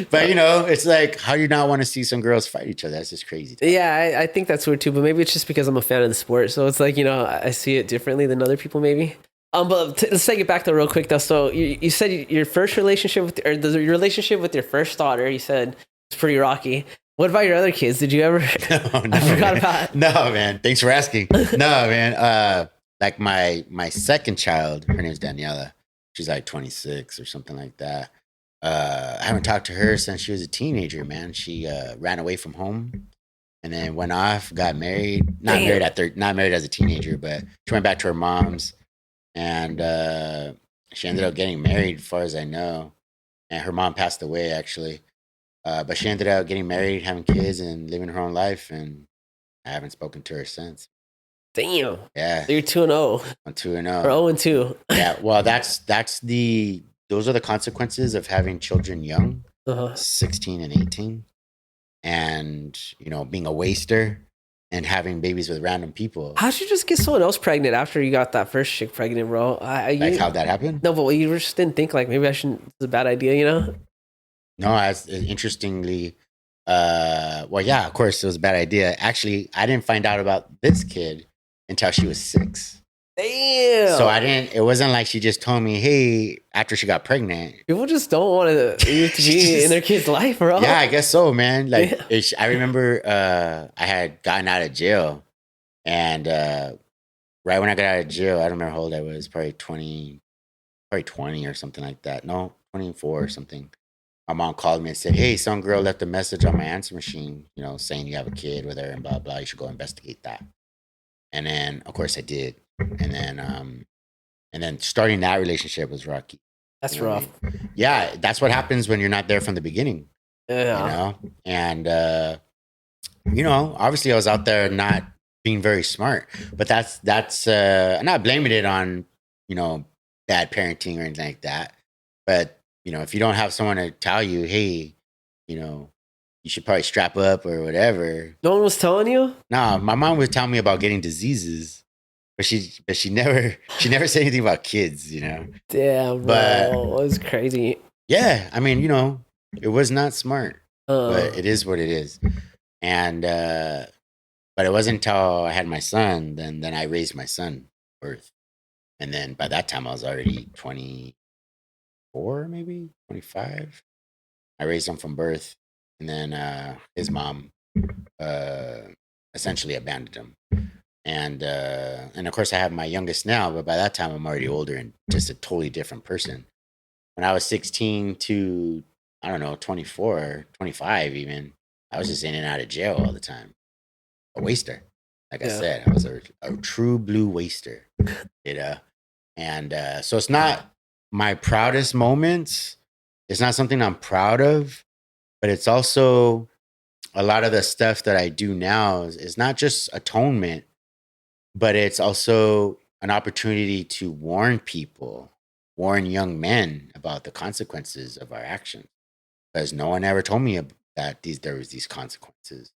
Speaker 2: But, you know, it's like, how do you not want to see some girls fight each other? That's just crazy.
Speaker 1: Yeah, I think that's weird too. But maybe it's just because I'm a fan of the sport. So it's like, you know, I see it differently than other people maybe. But let's take it back though real quick though. So you said your first relationship your relationship with your first daughter, you said it's pretty rocky. What about your other kids? Did you ever?
Speaker 2: No,
Speaker 1: I forgot about.
Speaker 2: No, man. Thanks for asking. No, man. Like my second child, her name's Daniela. She's like 26 or something like that. I haven't talked to her since she was a teenager, man. She ran away from home and then went off, got married. Not married as a teenager, but she went back to her mom's and she ended up getting married, as far as I know. And her mom passed away, actually. But she ended up getting married, having kids, and living her own life. And I haven't spoken to her since.
Speaker 1: Damn.
Speaker 2: Yeah.
Speaker 1: So you're 2-0.
Speaker 2: I'm 2-0.
Speaker 1: Or 0-2.
Speaker 2: Yeah. Well, those are the consequences of having children young, 16 and 18, and you know, being a waster and having babies with random people.
Speaker 1: How'd you just get someone else pregnant after you got that first chick pregnant, bro?
Speaker 2: How'd that happen?
Speaker 1: No, but you just didn't think like maybe I shouldn't. It's a bad idea, you know?
Speaker 2: No, interestingly, well, yeah, of course it was a bad idea. Actually, I didn't find out about this kid until she was 6.
Speaker 1: Damn.
Speaker 2: So it wasn't like she just told me, hey, after she got pregnant.
Speaker 1: People just don't want you to be in their kid's life, bro.
Speaker 2: Yeah, I guess so, man. Like, I remember I had gotten out of jail. And right when I got out of jail, I don't remember how old I was, probably 20 or something like that. No, 24 or something. My mom called me and said, hey, some girl left a message on my answer machine, you know, saying you have a kid with her and blah, blah. You should go investigate that. And then, of course, I did. And then starting that relationship was rocky.
Speaker 1: That's rough.
Speaker 2: Yeah, that's what happens when you're not there from the beginning.
Speaker 1: Yeah.
Speaker 2: You know? And, you know, obviously I was out there not being very smart. But that's I'm not blaming it on, you know, bad parenting or anything like that. But, you know, if you don't have someone to tell you, hey, you know, you should probably strap up or whatever.
Speaker 1: No one was telling you?
Speaker 2: Nah, my mom would tell me about getting diseases, but she never said anything about kids, you know.
Speaker 1: Damn, bro,
Speaker 2: But
Speaker 1: it was crazy.
Speaker 2: yeah, I mean, you know, it was not smart, but it is what it is. And but it wasn't until I had my son, then I raised my son birth, and then by that time I was already 24, maybe 25. I raised him from birth, and then his mom essentially abandoned him. And of course I have my youngest now, but by that time I'm already older and just a totally different person. When I was 16 to, I don't know, 24, 25 even, I was just in and out of jail all the time. A waster. Like I said, I was a true blue waster, you know? And so it's not my proudest moments. It's not something I'm proud of, but it's also a lot of the stuff that I do now is not just atonement, but it's also an opportunity to warn people, warn young men about the consequences of our actions. Because no one ever told me that there was these consequences.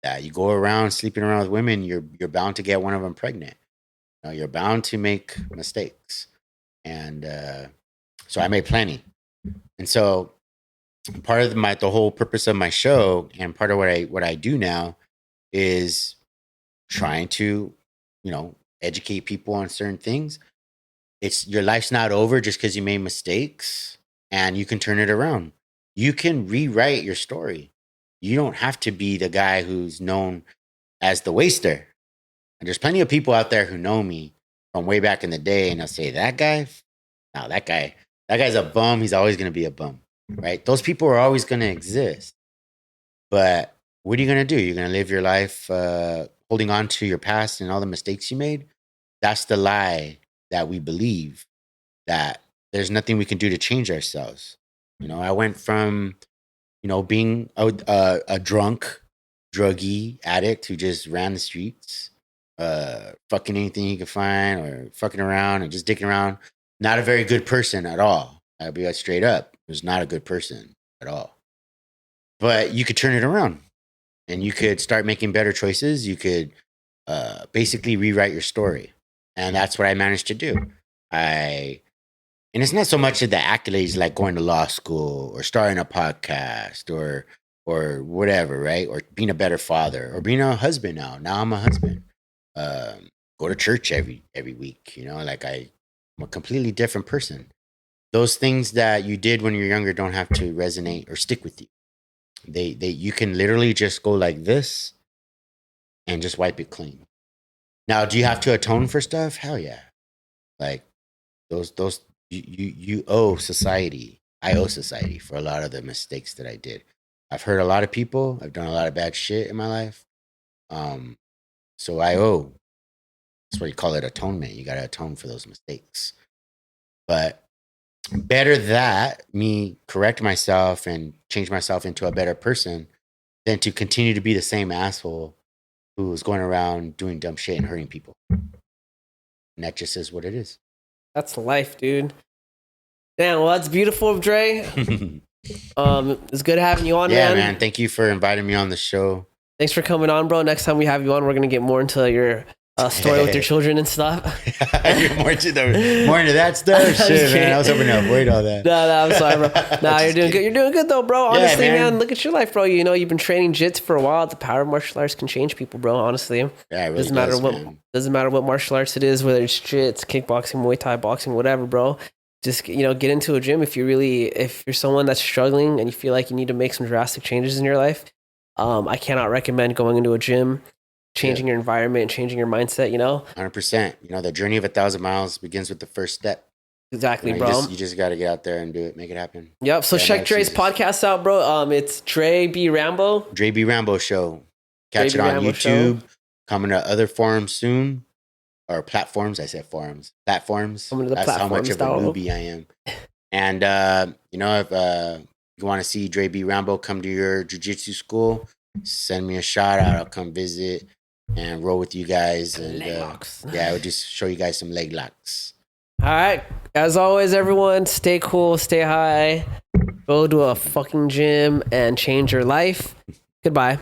Speaker 2: That you go around sleeping around with women, you're bound to get one of them pregnant. You know, you're bound to make mistakes. And so I made plenty. And so part of the whole purpose of my show and part of what I do now is trying to, you know, educate people on certain things. It's your life's not over just because you made mistakes, and you can turn it around. You can rewrite your story. You don't have to be the guy who's known as the waster. And there's plenty of people out there who know me from way back in the day, and they'll say, that guy, no, that guy's a bum. He's always going to be a bum, right? Those people are always going to exist. But what are you going to do? You're going to live your life holding on to your past and all the mistakes you made? That's the lie that we believe, that there's nothing we can do to change ourselves. You know, I went from, you know, being a drunk, druggie addict who just ran the streets, fucking anything he could find, or fucking around and just dicking around. Not a very good person at all. I'll be straight up. Was not a good person at all. But you could turn it around, and you could start making better choices. You could basically rewrite your story. And that's what I managed to do. And it's not so much of the accolades like going to law school or starting a podcast or whatever, right? Or being a better father or being a husband now. Now I'm a husband. Go to church every week, you know, like I'm a completely different person. Those things that you did when you're younger don't have to resonate or stick with you. You can literally just go like this and just wipe it clean. Now, do you have to atone for stuff? Hell yeah. Like those you owe society. I owe society for a lot of the mistakes that I did. I've hurt a lot of people. I've done a lot of bad shit in my life. So I owe. That's what you call it, atonement. You got to atone for those mistakes. But better that me correct myself and change myself into a better person than to continue to be the same asshole who was going around doing dumb shit and hurting people. And that just is what it is.
Speaker 1: That's life, dude. Damn, well, that's beautiful, Dre. It's good having you on, man.
Speaker 2: Yeah, man. Thank you for inviting me on the show.
Speaker 1: Thanks for coming on, bro. Next time we have you on, we're going to get more into your story with your children and stuff.
Speaker 2: You're more into that stuff? Shit, man. I was hoping to avoid all that.
Speaker 1: No, I'm sorry, bro. Nah, you're doing good. You're doing good, though, bro. Honestly, man, look at your life, bro. You know, you've been training jits for a while. The power of martial arts can change people, bro, honestly.
Speaker 2: Yeah, it really
Speaker 1: doesn't matter what martial arts it is, whether it's jits, kickboxing, Muay Thai, boxing, whatever, bro. Just, you know, get into a gym if you're someone that's struggling and you feel like you need to make some drastic changes in your life. I cannot recommend going into a gym, changing your environment, changing your mindset, you know?
Speaker 2: 100%. You know, the journey of 1,000 miles begins with the first step.
Speaker 1: Exactly,
Speaker 2: you know,
Speaker 1: bro.
Speaker 2: You just got to get out there and do it, make it happen.
Speaker 1: Yep. So check Dre's podcast out, bro. It's Dre B Rambo.
Speaker 2: Dre B Rambo Show. Catch it on YouTube. Coming to other forums soon. Or platforms. I said forums. Platforms. That's how much of a newbie I am. And, you know, if you want to see Dre B Rambo come to your jiu-jitsu school, send me a shout out. I'll come visit and roll with you guys. And I would just show you guys some leg locks.
Speaker 1: All right. As always, everyone, stay cool, stay high. Go to a fucking gym and change your life. Goodbye.